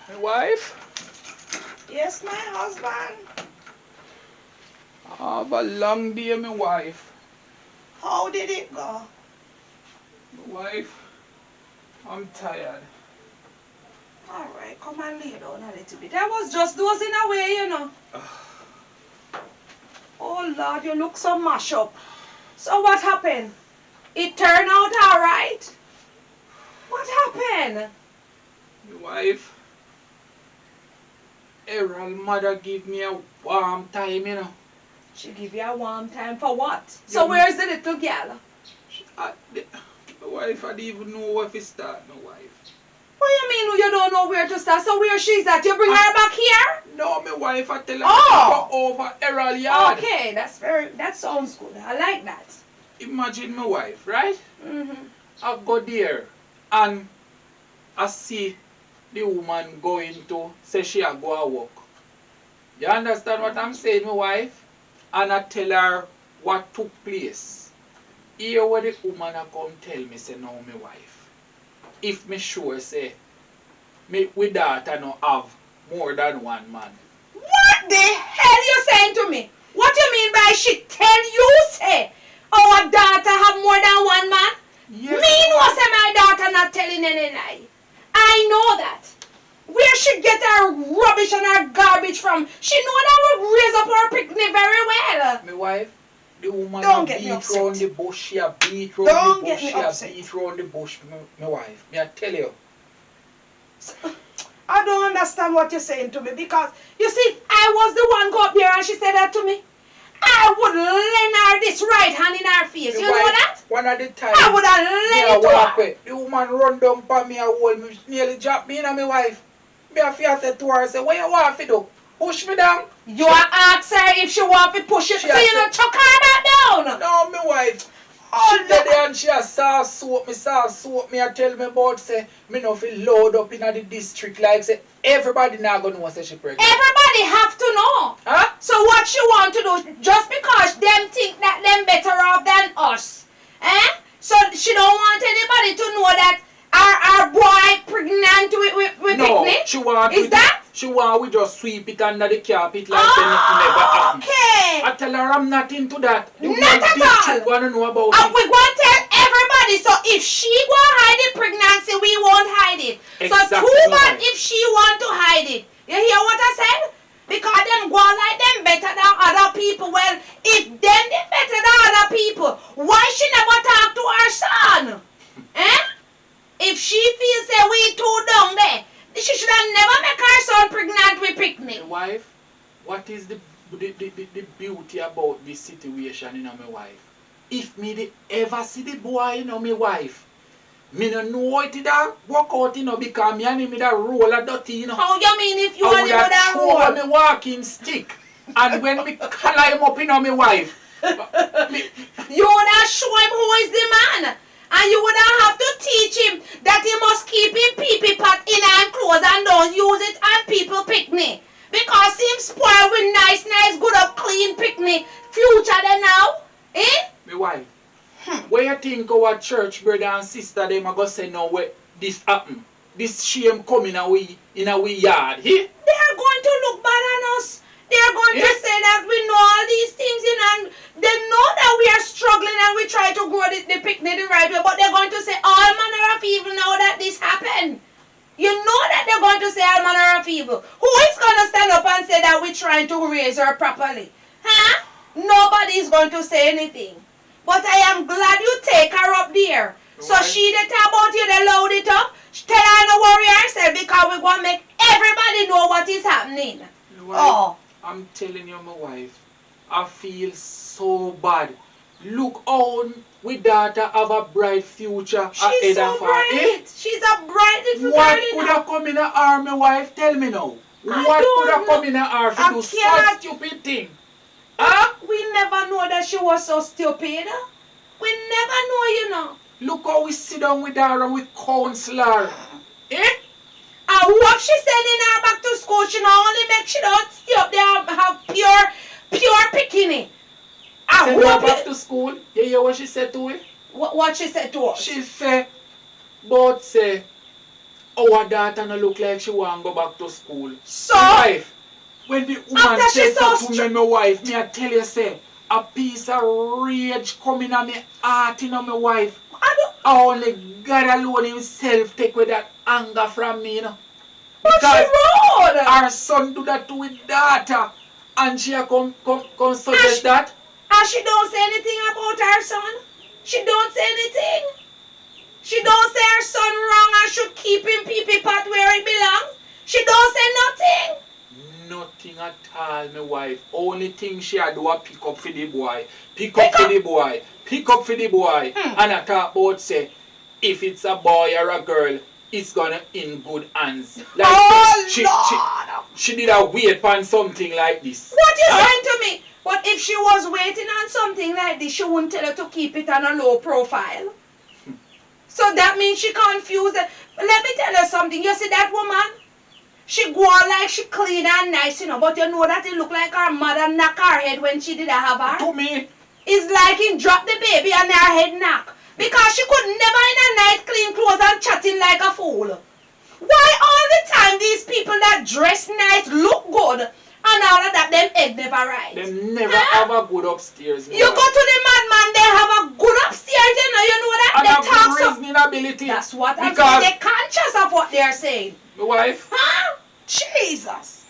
[SPEAKER 4] My wife?
[SPEAKER 2] Yes, my husband.
[SPEAKER 4] I have a long day, my wife.
[SPEAKER 2] How did it go?
[SPEAKER 4] My wife, I'm tired.
[SPEAKER 2] Alright, come and lay down a little bit. I was just dozing away, you know. Oh Lord, you look so mashed up. So what happened? It turned out alright? What happened?
[SPEAKER 4] My wife, Errol mother give me a warm time, you know.
[SPEAKER 2] She give you a warm time for what? So where's the little girl?
[SPEAKER 4] My wife, I don't even know where to start, my wife.
[SPEAKER 2] What do you mean you don't know where to start? So where she's at? You bring her back here?
[SPEAKER 4] No, my wife, I tell her
[SPEAKER 2] Oh.
[SPEAKER 4] to go over Errol yard.
[SPEAKER 2] Okay, that sounds good. I like that.
[SPEAKER 4] Imagine my wife, right?
[SPEAKER 2] Mm-hmm.
[SPEAKER 4] I go there and I see the woman going to say she a go a work. You understand what I'm saying, my wife? And I tell her what took place. Here where the woman a come tell me, say, no, my wife. If me sure say, me with daughter no have more than one man.
[SPEAKER 2] What the hell you saying to me? What you mean by she tell you say our daughter have more than one man?
[SPEAKER 4] Yes.
[SPEAKER 2] Me know say my daughter not telling any lie. I know that. Where she get her rubbish and her garbage from? She know that we raise up her picnic very well.
[SPEAKER 4] My wife, the woman
[SPEAKER 2] Don't
[SPEAKER 4] a
[SPEAKER 2] get me
[SPEAKER 4] beat
[SPEAKER 2] upset.
[SPEAKER 4] round the bush, she a beat round
[SPEAKER 2] Don't
[SPEAKER 4] the
[SPEAKER 2] get
[SPEAKER 4] bush,
[SPEAKER 2] me
[SPEAKER 4] she a
[SPEAKER 2] upset.
[SPEAKER 4] beat round the bush, my wife. Me I tell you.
[SPEAKER 2] I don't understand what you're saying to me because you see, I was the one go up there and she said that to me. I would lend her this right hand in her face.
[SPEAKER 4] My
[SPEAKER 2] You know
[SPEAKER 4] wife,
[SPEAKER 2] that?
[SPEAKER 4] One of the time,
[SPEAKER 2] I would have
[SPEAKER 4] me
[SPEAKER 2] lent
[SPEAKER 4] a
[SPEAKER 2] it to
[SPEAKER 4] walk
[SPEAKER 2] her.
[SPEAKER 4] away. The woman run down for me and hold me, nearly drop me in and my wife. Me a fear say to her, say, what you want to do? Push me down?
[SPEAKER 2] You ask her if she want to push it,
[SPEAKER 4] She
[SPEAKER 2] so
[SPEAKER 4] a
[SPEAKER 2] you
[SPEAKER 4] say-
[SPEAKER 2] not chuck her back down.
[SPEAKER 4] No, my wife.
[SPEAKER 2] Oh,
[SPEAKER 4] She dead there and she a saw soap me and tell me about say me no feel load up in the district like say everybody now gonna know say she pregnant.
[SPEAKER 2] Everybody have to know.
[SPEAKER 4] Huh?
[SPEAKER 2] So what she want to do, just because them think that them better off than us, eh? So she don't want anybody to know that our boy pregnant with
[SPEAKER 4] No,
[SPEAKER 2] picnic?
[SPEAKER 4] she want
[SPEAKER 2] Is
[SPEAKER 4] we
[SPEAKER 2] that?
[SPEAKER 4] she want we just sweep it under the carpet like say nothing never happened.
[SPEAKER 2] Okay.
[SPEAKER 4] I tell her I'm not into that. The
[SPEAKER 2] Not
[SPEAKER 4] whole
[SPEAKER 2] at
[SPEAKER 4] district
[SPEAKER 2] all.
[SPEAKER 4] wanna know about
[SPEAKER 2] And
[SPEAKER 4] it.
[SPEAKER 2] we going to tell everybody, so if she want hide the pregnancy, we won't hide it.
[SPEAKER 4] Exactly
[SPEAKER 2] So too bad
[SPEAKER 4] right.
[SPEAKER 2] if she want to hide it. You hear what I said? Because them go like them better than other people. Well, if them they better than other people, why she never talk to her son? Eh? If she feels that we too down there, she should have never make her son pregnant with picnic.
[SPEAKER 4] My wife, what is the beauty about this situation, my wife? If me dey ever see the boy, my wife, me no know it da work out, because me and him da roll a dirty,
[SPEAKER 2] How you mean if you
[SPEAKER 4] I
[SPEAKER 2] and
[SPEAKER 4] would
[SPEAKER 2] him would
[SPEAKER 4] have
[SPEAKER 2] have
[SPEAKER 4] throw
[SPEAKER 2] roll?
[SPEAKER 4] me walking stick, and when me climb up, my wife,
[SPEAKER 2] You would have show him who is the man. And you would have to teach him that he must keep him pee-pee pot in and clothes and don't use it on people picnic. Because him spoil with nice, good up, clean picnic future then now. Eh?
[SPEAKER 4] my wife, where you think our church brother and sister them are gonna say now where this happen? This shame come in our yard, eh?
[SPEAKER 2] They are going to look bad on us. They are going to
[SPEAKER 4] Yeah.
[SPEAKER 2] say that we know all these things and they know that we are struggling and we try to grow the picnic the right way, but they're going to say all manner of evil now that this happened. You know that they're going to say all manner of evil. Who is going to stand up and say that we're trying to raise her properly? Huh? Nobody is going to say anything. But I am glad you take her up there. So
[SPEAKER 4] Right.
[SPEAKER 2] she that talk about you, they load it up. Tell her no worry herself because we're going to make everybody know what is happening.
[SPEAKER 4] My wife,
[SPEAKER 2] Oh.
[SPEAKER 4] I'm telling you, my wife, I feel so bad. Look how we daughter have a bright future
[SPEAKER 2] She's
[SPEAKER 4] ahead
[SPEAKER 2] so
[SPEAKER 4] of her.
[SPEAKER 2] bright. She's a bright little
[SPEAKER 4] What
[SPEAKER 2] girl, you
[SPEAKER 4] could
[SPEAKER 2] know.
[SPEAKER 4] have come in her arm, my wife? Tell me now.
[SPEAKER 2] I
[SPEAKER 4] What
[SPEAKER 2] don't
[SPEAKER 4] could have
[SPEAKER 2] know.
[SPEAKER 4] come in her arm
[SPEAKER 2] I
[SPEAKER 4] to do
[SPEAKER 2] cannot-
[SPEAKER 4] such stupid thing? Huh?
[SPEAKER 2] We never know that she was so stupid. We never know, you know.
[SPEAKER 4] Look how we sit down with her and we counsel her. Eh?
[SPEAKER 2] And what she sending her back to school, she not only make she don't stay up there and have pure bikini. I
[SPEAKER 4] Send her
[SPEAKER 2] hope
[SPEAKER 4] back
[SPEAKER 2] it,
[SPEAKER 4] to school. You hear what she said to it?
[SPEAKER 2] what she said to us.
[SPEAKER 4] She say, but say, our daughter no look like she want to go back to school.
[SPEAKER 2] So,
[SPEAKER 4] My wife, when the woman
[SPEAKER 2] After she
[SPEAKER 4] said
[SPEAKER 2] saw
[SPEAKER 4] that to me, my wife, me I tell you say, a piece of rage coming on me heart, my wife.
[SPEAKER 2] I don't,
[SPEAKER 4] Only God alone himself take away that anger from me,
[SPEAKER 2] but she
[SPEAKER 4] Because
[SPEAKER 2] wrote.
[SPEAKER 4] our son do that to his daughter, and she a come suggest that.
[SPEAKER 2] And she don't say anything about her son. She don't say anything. She don't say her son wrong and should keep him pee-pee pot where it belongs. She don't say nothing.
[SPEAKER 4] Nothing at all, my wife. Only thing she a do a pick up for the boy. Pick up for the boy. Pick up for the boy. And I talk about say, if it's a boy or a girl, it's gonna in good hands. Like
[SPEAKER 2] Oh,
[SPEAKER 4] she,
[SPEAKER 2] Lord.
[SPEAKER 4] she did a wait on something like this.
[SPEAKER 2] What you
[SPEAKER 4] Huh?
[SPEAKER 2] saying to me? But if she was waiting on something like this, she wouldn't tell her to keep it on a low profile. So that means she confused. Let me tell you something. You see that woman? She go on like she clean and nice, you know, but you know that it look like her mother knock her head when she did have her.
[SPEAKER 4] To me,
[SPEAKER 2] It's like he dropped the baby and her head knock. Because she could never in a night clean clothes and chatting like a fool. Why all the time these people that dress nice look good and all of that, them head never right?
[SPEAKER 4] they never have a good upstairs.
[SPEAKER 2] You go to the madman, they have a good upstairs, you know that?
[SPEAKER 4] And
[SPEAKER 2] They
[SPEAKER 4] a
[SPEAKER 2] talk
[SPEAKER 4] good
[SPEAKER 2] so.
[SPEAKER 4] reasoning ability.
[SPEAKER 2] That's what I'm
[SPEAKER 4] Because
[SPEAKER 2] saying. They're conscious of what they're saying.
[SPEAKER 4] my wife,
[SPEAKER 2] Huh? Jesus.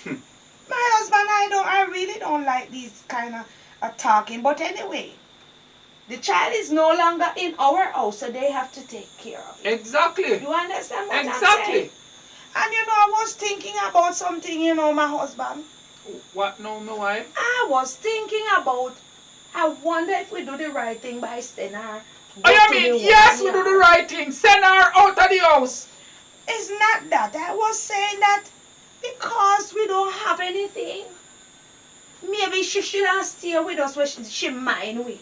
[SPEAKER 2] My husband, I really don't like these kind of talking. But anyway, the child is no longer in our house, so they have to take care of it.
[SPEAKER 4] exactly.
[SPEAKER 2] You understand what I'm saying?
[SPEAKER 4] Exactly.
[SPEAKER 2] And I was thinking about something, my husband.
[SPEAKER 4] What now, my wife?
[SPEAKER 2] I was thinking about, I wonder if we do the right thing by sending her.
[SPEAKER 4] Oh, you mean, yes, we do the right thing. Send her out of the house.
[SPEAKER 2] It's not that. I was saying that because we don't have anything, maybe she shouldn't stay with us where she mind we.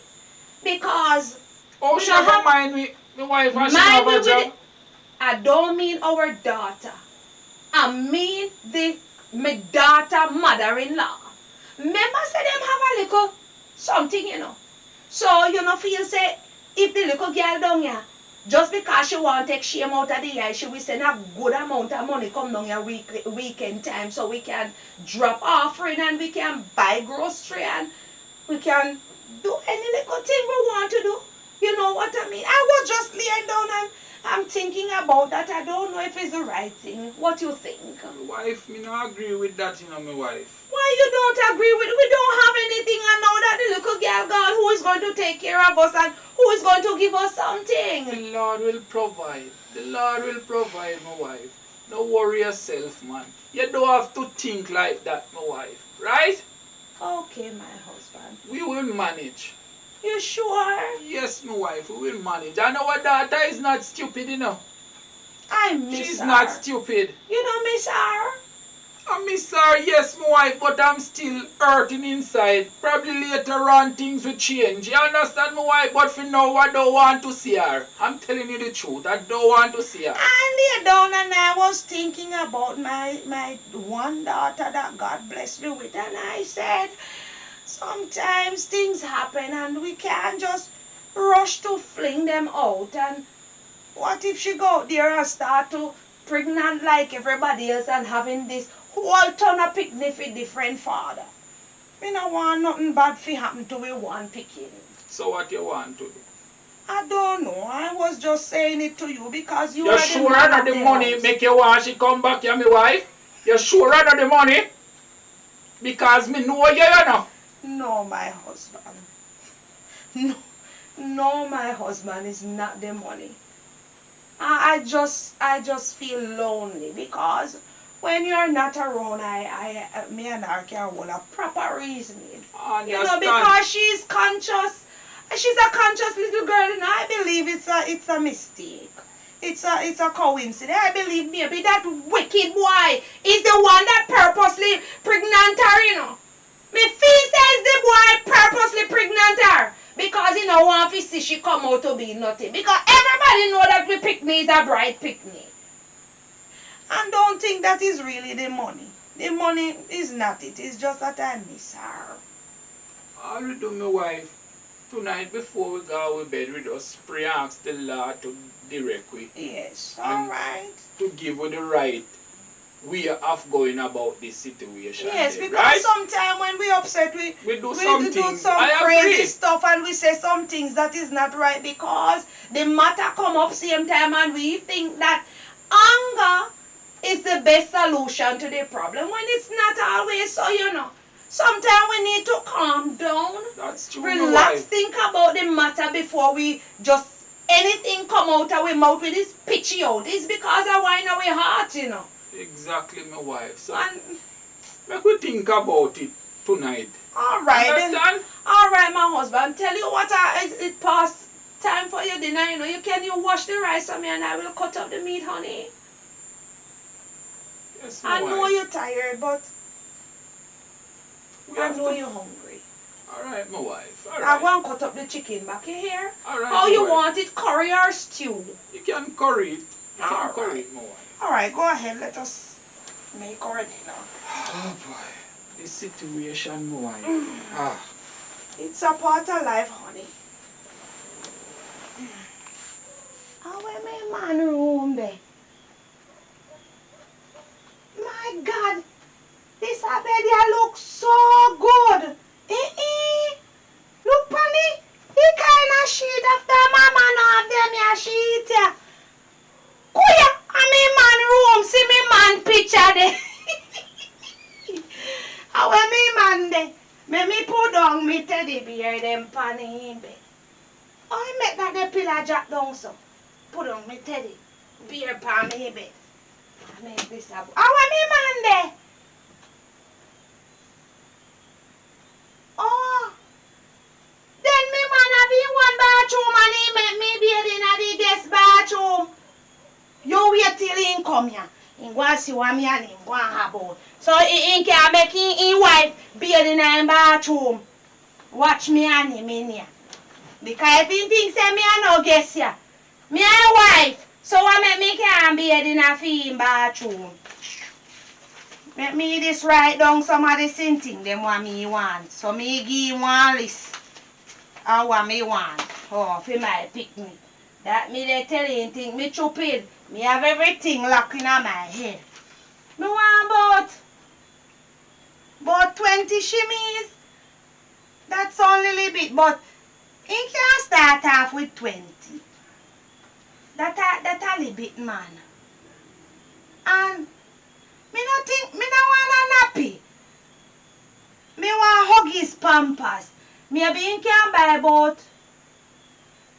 [SPEAKER 2] Because
[SPEAKER 4] Oh,
[SPEAKER 2] we
[SPEAKER 4] she
[SPEAKER 2] don't
[SPEAKER 4] have
[SPEAKER 2] have-
[SPEAKER 4] a mind with my wife and she
[SPEAKER 2] mind
[SPEAKER 4] have
[SPEAKER 2] we
[SPEAKER 4] a
[SPEAKER 2] with
[SPEAKER 4] job.
[SPEAKER 2] I don't mean our daughter. I mean my daughter mother-in-law. Remember say them have a little something, So feel say if the little girl down here, just because she want to take shame out of the eye, she will send a good amount of money come down here weekend time so we can drop offering and we can buy grocery and we can do any little thing we want to do. You know what I mean? I was just laying down and I'm thinking about that. I don't know if it's the right thing. What you think?
[SPEAKER 4] My wife, me not agree with that, my wife.
[SPEAKER 2] Why you don't agree with? We don't have anything, and now that the little girl gone, who is going to take care of us and who is going to give us something?
[SPEAKER 4] The Lord will provide. The Lord will provide, my wife. Don't worry yourself, man. You don't have to think like that, my wife. Right?
[SPEAKER 2] Okay, my husband.
[SPEAKER 4] We will manage.
[SPEAKER 2] You sure?
[SPEAKER 4] Yes, my wife, we will manage. And our daughter is not stupid,
[SPEAKER 2] I miss
[SPEAKER 4] She's
[SPEAKER 2] her.
[SPEAKER 4] not stupid.
[SPEAKER 2] You don't miss her?
[SPEAKER 4] I miss her, yes, my wife, but I'm still hurting inside. Probably later on things will change. You understand, my wife? But for now, I don't want to see her. I'm telling you the truth. I don't want to see her.
[SPEAKER 2] I lay down and I was thinking about my one daughter that God blessed me with, and I said, sometimes things happen and we can't just rush to fling them out. And what if she go out there and start to pregnant like everybody else and having this whole ton of picnic for different father? Me no want nothing bad to happen to we one picking.
[SPEAKER 4] So what you want to do?
[SPEAKER 2] I don't know. I was just saying it to you because you
[SPEAKER 4] You're
[SPEAKER 2] are
[SPEAKER 4] sure
[SPEAKER 2] the man
[SPEAKER 4] that
[SPEAKER 2] of
[SPEAKER 4] the
[SPEAKER 2] the
[SPEAKER 4] money
[SPEAKER 2] house.
[SPEAKER 4] make you want she come back here, my wife? You're sure that the money? Because me know you,
[SPEAKER 2] No, my husband. No, my husband is not the money. I just feel lonely because when you're not around, me and her can hold a proper reasoning.
[SPEAKER 4] Understand.
[SPEAKER 2] Because she's conscious. She's a conscious little girl, I believe it's a mistake. It's a coincidence. I believe maybe that wicked boy is the one that purposely pregnant her, Me feel says the boy purposely pregnant her because he don't want to see she come out to be nothing. Because everybody know that we picnic is a bright picnic. And don't think that is really the money. The money is not it. It's just that I miss her.
[SPEAKER 4] All we do, my wife, tonight before we go to bed, we just pray and ask the Lord to direct we.
[SPEAKER 2] Yes,
[SPEAKER 4] And
[SPEAKER 2] all right.
[SPEAKER 4] to give you the right way of going about this situation.
[SPEAKER 2] Yes,
[SPEAKER 4] there,
[SPEAKER 2] because
[SPEAKER 4] right?
[SPEAKER 2] sometimes when we upset, we
[SPEAKER 4] do
[SPEAKER 2] do
[SPEAKER 4] something.
[SPEAKER 2] some
[SPEAKER 4] I
[SPEAKER 2] crazy
[SPEAKER 4] agree.
[SPEAKER 2] stuff and we say some things that is not right because the matter come up same time and we think that anger is the best solution to the problem when it's not always so, Sometimes we need to calm down,
[SPEAKER 4] That's true,
[SPEAKER 2] relax,
[SPEAKER 4] my wife.
[SPEAKER 2] think about the matter before we just anything come out of our mouth with this pitchy out. It's because of why in our heart,
[SPEAKER 4] Exactly, my wife. So,
[SPEAKER 2] And
[SPEAKER 4] make we think about it tonight.
[SPEAKER 2] all right, then.
[SPEAKER 4] Understand?
[SPEAKER 2] All right, my husband. Tell you what, it past time for your dinner. You wash the rice for me, and I will cut up the meat, honey.
[SPEAKER 4] Yes, my
[SPEAKER 2] I
[SPEAKER 4] wife.
[SPEAKER 2] know you're tired, but
[SPEAKER 4] We
[SPEAKER 2] I
[SPEAKER 4] have
[SPEAKER 2] know
[SPEAKER 4] to-
[SPEAKER 2] you're hungry.
[SPEAKER 4] Alright, my wife.
[SPEAKER 2] I
[SPEAKER 4] Alright.
[SPEAKER 2] go and cut up the chicken back here.
[SPEAKER 4] Alright.
[SPEAKER 2] How you
[SPEAKER 4] wife.
[SPEAKER 2] want it, curry or stew?
[SPEAKER 4] You can curry it. You can
[SPEAKER 2] Alright.
[SPEAKER 4] curry it, my wife.
[SPEAKER 2] Alright, go ahead, let us make our dinner.
[SPEAKER 4] Oh boy. This situation, my wife. Ah.
[SPEAKER 2] It's a part of life, honey. How am my man room there? My God, this bed here looks so good. Look, Penny, the kind of sheet after mama now have them here sheet here. Kuya, I'm in man room, see me man picture there. How am me man there? Me put down me teddy bear them Penny in bed. I make that the pillow drop down so. Put on me teddy bear pan me bed. I make this up. How am me man there? Oh, then me man have in one bathroom and he make me bed in the guest bathroom. You wait till he come here. He go and see what me and him go and have out. So he can make his wife bed in the bathroom. Watch me and him in here. Because if he thinks that me and no guest here, me and wife, so what make me can bed in a film bathroom. Let me this write down some of the same thing them what me want. So me give one list of what me want. Oh, for my picnic. That me they tell you think me stupid. Me have everything locked in my head. Me want about 20 shimmies. That's only a little bit, but he can start off with 20. That a little bit, man. And me no think, me no want a nappy. Me want Huggies Pampers. Maybe you can buy about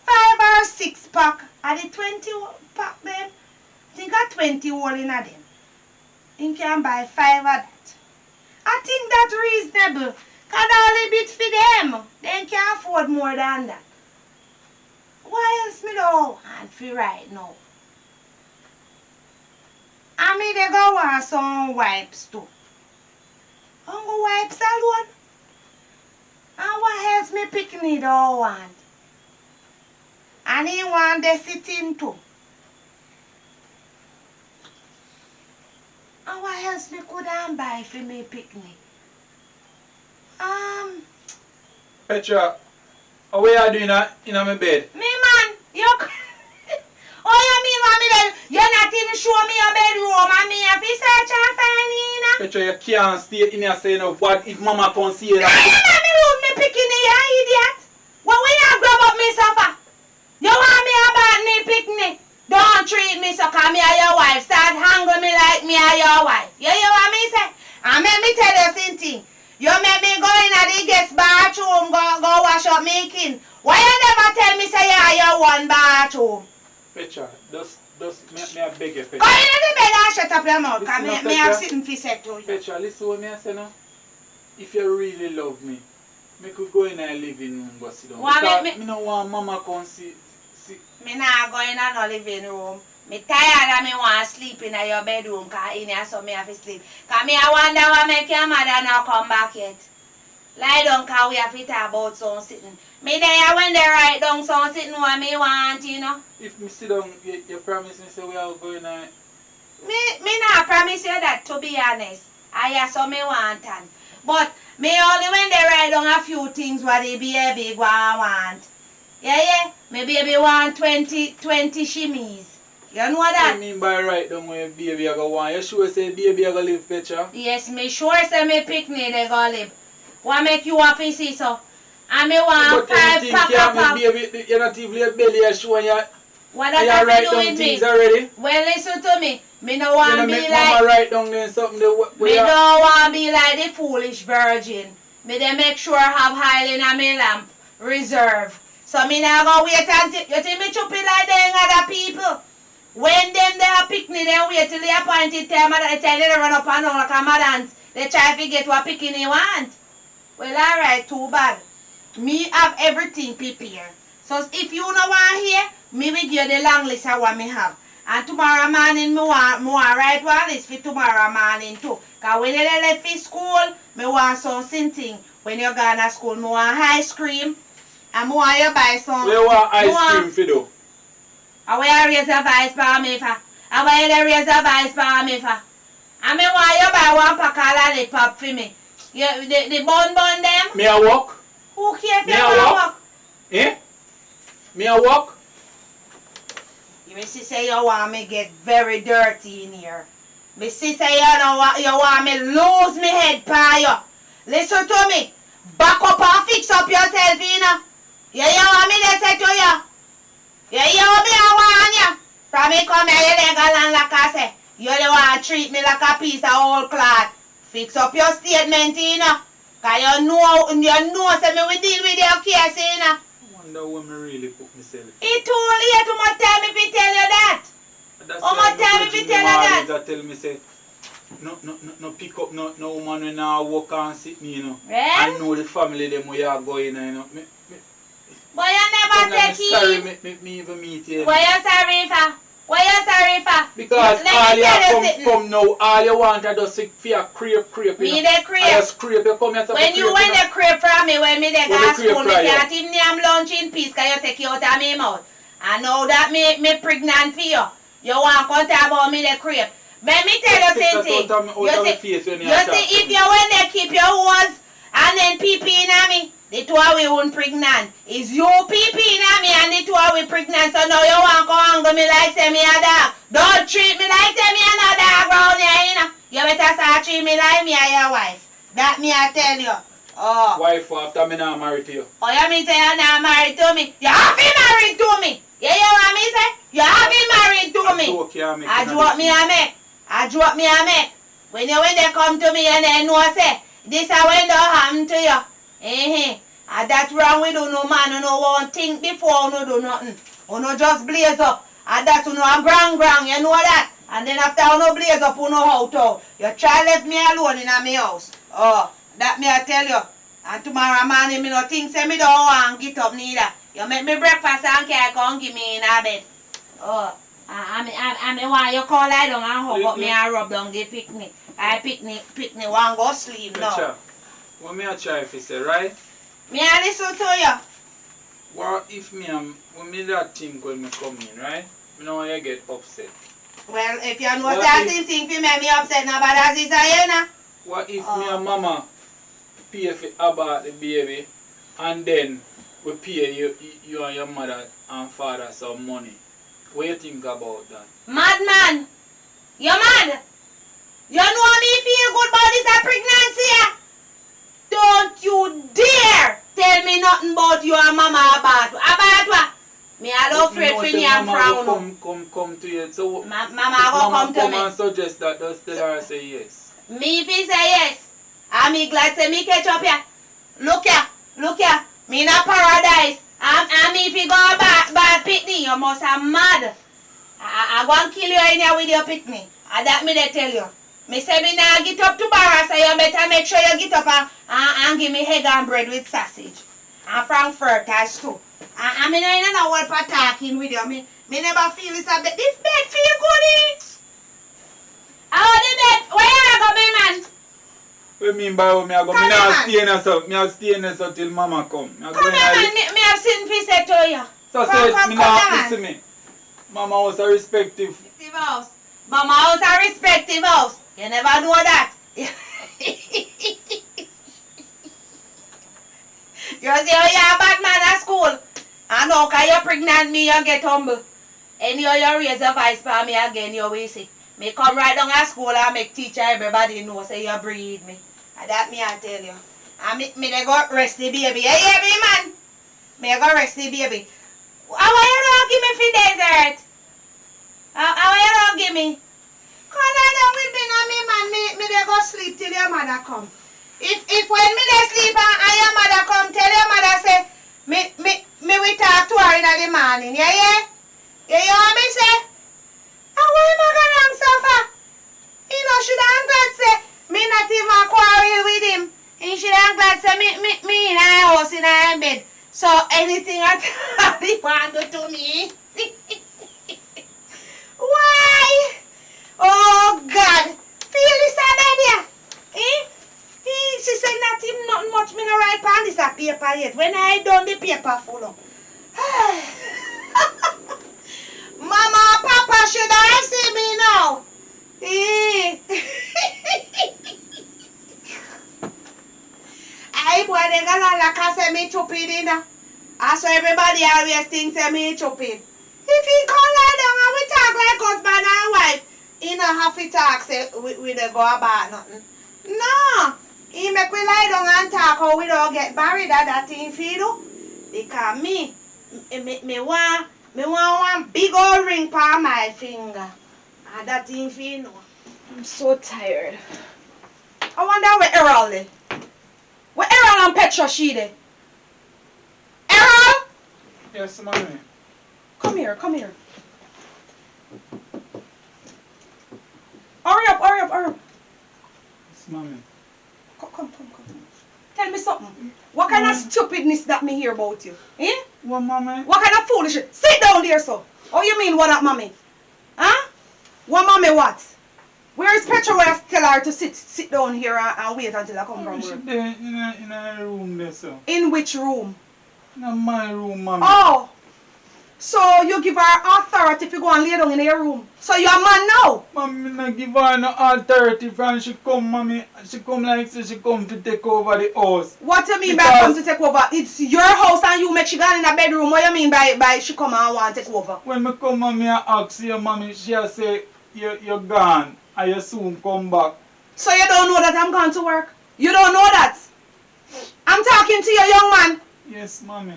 [SPEAKER 2] 5 or 6 pack. Are the 20 pack them? I think I 20 all in a them. You can buy 5 of that. I think that's reasonable. Cause all a bit for them. They can afford more than that. Why else me don't want for right now? I mean they go want some wipes too. Hungry wipes alone. And what else me picnic don't want? And he want the sitting too. And what else me could buy for me picnic?
[SPEAKER 4] Petra, what are you doing in my bed?
[SPEAKER 2] Me man, you oh you mean what me then? You're not even show me your bedroom and me have to search and find Nina.
[SPEAKER 4] Petra, you can't stay in here saying what if mama can see you.
[SPEAKER 2] Me room me picking you idiot. When we have grab up me sofa, you want me about me picnic? Don't treat me so cause me and your wife start hanging me like me and your wife. You what me say? And let me tell you something. You make me go in the guest bathroom, go wash up making. Why you never tell me say you have your one bathroom?
[SPEAKER 4] Petra, just me I beg you, Petra.
[SPEAKER 2] Go in the bed and shut up your mouth, cause
[SPEAKER 4] Listen,
[SPEAKER 2] me have
[SPEAKER 4] Petra.
[SPEAKER 2] sitting for set to you.
[SPEAKER 4] Petra, listen what me I say now. If you really love me, me could go in the living room go sit down.
[SPEAKER 2] What
[SPEAKER 4] Because
[SPEAKER 2] make
[SPEAKER 4] me no want mama come see.
[SPEAKER 2] Me nah go in no living room. Me tired and me want to sleep in your bedroom cause in here so me have to sleep. Cause me I wonder what make your mother not come back yet. Lie down cause we have to talk about some sitting. Me there when they write down some sitting what me want, you know.
[SPEAKER 4] If me sit down, you promise me say we are going to...
[SPEAKER 2] Me not promise you that, to be honest. I hear so me want and. But me only when they write down a few things what the baby want. Yeah. Me baby want 20 shimmies. You know
[SPEAKER 4] What
[SPEAKER 2] that?
[SPEAKER 4] do you mean by right down when baby I go want? You sure say baby I go live, Petra?
[SPEAKER 2] Yes, me sure say me picnic they go live. What make you happy see so? And me want
[SPEAKER 4] But
[SPEAKER 2] 5
[SPEAKER 4] you
[SPEAKER 2] pack
[SPEAKER 4] think
[SPEAKER 2] of pack.
[SPEAKER 4] baby, you're not even your belly, you're showing you...
[SPEAKER 2] What
[SPEAKER 4] You
[SPEAKER 2] that have
[SPEAKER 4] write
[SPEAKER 2] to do
[SPEAKER 4] down
[SPEAKER 2] with
[SPEAKER 4] things
[SPEAKER 2] me?
[SPEAKER 4] already?
[SPEAKER 2] Well, listen to me. Me no
[SPEAKER 4] You
[SPEAKER 2] want
[SPEAKER 4] know,
[SPEAKER 2] to be
[SPEAKER 4] make
[SPEAKER 2] like...
[SPEAKER 4] mama write down there something
[SPEAKER 2] Me don't want to be like the foolish virgin. Me they make sure I have oil in my lamp. Reserve. So me now go wait until... You think me stupid like them other people? When them they have picnic, they wait till the appointed time and they tell you to run up and down like a mad. They try to get what picking they want. Well, alright, too bad. Me have everything prepared. So if you don't want here, me will give you the long list of what me have. And tomorrow morning, me want write one list for tomorrow morning too. Because when they left for school, me want something when you go to school, I want ice cream. And I want you buy some.
[SPEAKER 4] Where you want ice cream for do?
[SPEAKER 2] I want you raise your voice for me for. I want you to raise your voice for me for. And I want you buy one pack of lollipop for me. The bun them.
[SPEAKER 4] Me a walk?
[SPEAKER 2] Who cares if
[SPEAKER 4] Me
[SPEAKER 2] you
[SPEAKER 4] a
[SPEAKER 2] want to
[SPEAKER 4] walk?
[SPEAKER 2] walk?
[SPEAKER 4] Eh? Me a walk?
[SPEAKER 2] You say you want me get very dirty in here. Me say you want me lose me head by you. Listen to me. Back up and fix up yourself, you know. You want me to say to you. You hear me I want you. From me come here, you legal and like I say. You don't want to treat me like a piece of old cloth. Fix up your statement, you know. Because you know say me will deal with your case, you know.
[SPEAKER 4] I wonder when me really put myself.
[SPEAKER 2] It's too late to my time if you tell you that.
[SPEAKER 4] That's
[SPEAKER 2] Oh, my time if you tell her that.
[SPEAKER 4] Tell me say, no pick up no woman when I walk and sit me, you know.
[SPEAKER 2] Well?
[SPEAKER 4] I know the family them where you are going, you know.
[SPEAKER 2] But you never take
[SPEAKER 4] sorry,
[SPEAKER 2] it.
[SPEAKER 4] me even meet you.
[SPEAKER 2] What you sorry for? What you sorry for?
[SPEAKER 4] Because
[SPEAKER 2] Let
[SPEAKER 4] all
[SPEAKER 2] me tell you
[SPEAKER 4] you come now, all you want is just for a crepe.
[SPEAKER 2] Me
[SPEAKER 4] you know.
[SPEAKER 2] the crepe.
[SPEAKER 4] I just crepe, you come here to
[SPEAKER 2] When you want the crepe from me, when me dey go
[SPEAKER 4] When
[SPEAKER 2] to
[SPEAKER 4] the
[SPEAKER 2] school, me
[SPEAKER 4] crepe fry
[SPEAKER 2] can't even name lunch in peace because you take it out of my mouth. I know that me pregnant for you. You want to come talk about me the crepe. Let me tell you something. You see, if you want to keep your hoes and then pee-pee in me, the two of we won't pregnant. It's you pee-pee in me and the two of we pregnant. So now you want to come hang me like say me a dog. Don't treat me like say me a no dog round here, you know. You better start treat me like me and your wife. That me I tell you. Oh.
[SPEAKER 4] Wife after me not married to you.
[SPEAKER 2] Oh, you mean say you're not married to me? You have been married to me. You hear what me say? You have been married to me. I drop me a make. I drop me a make. When they come to me and they know say, this is when don't happen to you. And that's wrong with you, no man. You know one think before you do nothing. You know just blaze up. And that's you know a grand, you know that. And then after you know blaze up, you know how to. You try left me alone in my house. Oh, that me I tell you. And tomorrow morning me no think say me don't want to get up neither. You make me breakfast and can't come give me in a bed. Oh, I want you call I down and hug up me and rub down the picnic. I picnic want go sleep now.
[SPEAKER 4] Petra, what me I try if you say, right?
[SPEAKER 2] Me I listen to you.
[SPEAKER 4] What if when me that think when me come in, right? Me know you get upset.
[SPEAKER 2] Well, if you know that same thing for make me upset now, but as is you know.
[SPEAKER 4] What if me and mama pay for about the baby and then we pay you and your mother and father some money? What do you think about that?
[SPEAKER 2] Madman! You mad? You know me feel good about this pregnancy? Don't you dare tell me nothing about you and mama about what? Me I don't afraid for you and frown.
[SPEAKER 4] Come to you. So
[SPEAKER 2] mama go come to me.
[SPEAKER 4] And suggest that does tell her say yes.
[SPEAKER 2] Me if he say yes. I'm glad say me catch up here. Look here. Me in a paradise. And me if you go bad picnic, you must have mad. I go kill you in here with your picnic. And that me they tell you. Me say me now get up to bar, so you better make sure you get up and give me egg and bread with sausage. And Frankfurt as too. And me no know what for talking with you. Me never feel this a bed. This bed feel good. How the bed? Where you go, me man?
[SPEAKER 4] What you mean by what me I go? Me now stay in there so. Me I stay in there so till mama come.
[SPEAKER 2] Come here man, me have seen fi say to you.
[SPEAKER 4] So say me now listen me. Mama was a respective
[SPEAKER 2] house. Mama house a respective house. You never know that. You see how you a bad man at school. And now because you're pregnant me, you get humble. And you raise a voice for me again, you will see. Me come right down at school and make teacher everybody know say you breed me. And that me I tell you. And me they go rest the baby. You hear me man? Me go rest the baby. How you don't give me for dessert? How you don't give me? Come down with me now me man. Me they go sleep till your mother come. If when me they sleep and your mother come, tell your mother say me we talk to her in the morning. You hear? You hear what me say? And why am I going so far? You know, should I'm glad say me not even quarrel with him. And should I'm glad say me in our house in our bed. So anything at all he want to do to me. Why? Oh God. Feel this bed here. She said not even nothing much me no paper yet. When I done the paper full up. Mama, Papa, should I see me now? I boy, they gonna like I say me stupid, you know. I saw everybody always thinks that me stupid. If he come lie down and we talk like husband and wife, he not have to talk say we don't go about nothing. No. He make we lie down and talk how we don't get married at that thing for you. Because me want one big old ring for my finger. And that thing for you know. I'm so tired. I wonder where Errol is. Where Errol and Petra she there? Errol?
[SPEAKER 4] Yes, mommy.
[SPEAKER 2] Come here. Hurry up.
[SPEAKER 4] Yes, mommy.
[SPEAKER 2] Come. Tell me something. What kind of stupidness that me hear about you? Eh?
[SPEAKER 4] What, mommy?
[SPEAKER 2] What kind of foolishness? Sit down there, so. Oh, you mean what up, mommy? Huh? What, mommy, what? Where is Petra where I tell her to sit down here and wait until I come from
[SPEAKER 4] She
[SPEAKER 2] work?
[SPEAKER 4] there in a room there, so.
[SPEAKER 2] In which room?
[SPEAKER 4] In my room, mommy.
[SPEAKER 2] Oh. So you give her authority if you go and lay down in your room. So you're a man now?
[SPEAKER 4] Mommy, not give her no authority from she come, mommy. She come like say she come to take over the house.
[SPEAKER 2] What you mean by
[SPEAKER 4] Because
[SPEAKER 2] come to take over? It's your house and you make she go in a bedroom. What you mean by she come and want to take over?
[SPEAKER 4] When me come, mommy, I ask you, mommy, she a say you're gone and you soon come back.
[SPEAKER 2] So you don't know that I'm going to work? You don't know that? I'm talking to you, young man.
[SPEAKER 4] Yes, mommy.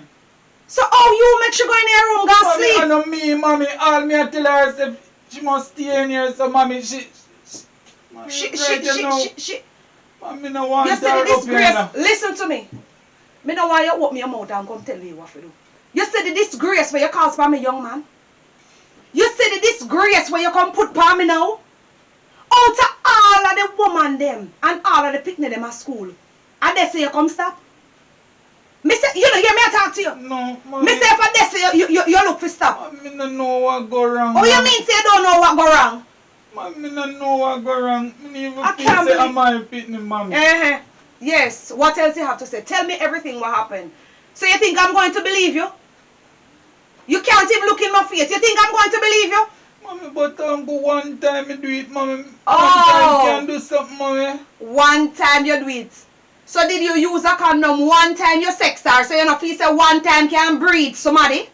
[SPEAKER 2] So how you make she go in your room, go
[SPEAKER 4] Mommy,
[SPEAKER 2] sleep?
[SPEAKER 4] I know me, mommy. All me I tell her is if she must stay in here, so mommy, mommy,
[SPEAKER 2] She.
[SPEAKER 4] mommy, no want
[SPEAKER 2] You
[SPEAKER 4] her
[SPEAKER 2] see the
[SPEAKER 4] up here
[SPEAKER 2] disgrace.
[SPEAKER 4] now.
[SPEAKER 2] Listen to me. Me know why you open your mouth and come tell me what to do. You see the disgrace where you cause for me, young man. You see the disgrace where you come put for me now. Out of all of the woman them and all of the picnic them at school, and they say you come stop. Me say, you know, hear me I talk to you.
[SPEAKER 4] No, mommy.
[SPEAKER 2] Me say if I say you look for stop.
[SPEAKER 4] Mommy, no know what go wrong.
[SPEAKER 2] Oh, you mean say you don't know what go wrong?
[SPEAKER 4] Mommy, no know what go wrong. Me even
[SPEAKER 2] I
[SPEAKER 4] feel
[SPEAKER 2] can't
[SPEAKER 4] say
[SPEAKER 2] believe-
[SPEAKER 4] I'm my picnic, mommy.
[SPEAKER 2] Yes. What else you have to say? Tell me everything what happened. So you think I'm going to believe you? You can't even look in my face. You think I'm going to believe you?
[SPEAKER 4] Mommy, but go one time me do it, mommy.
[SPEAKER 2] Oh.
[SPEAKER 4] One time can do something, mommy.
[SPEAKER 2] One time you do it. So did you use a condom one time you sex her so you know feel say one time can breed somebody?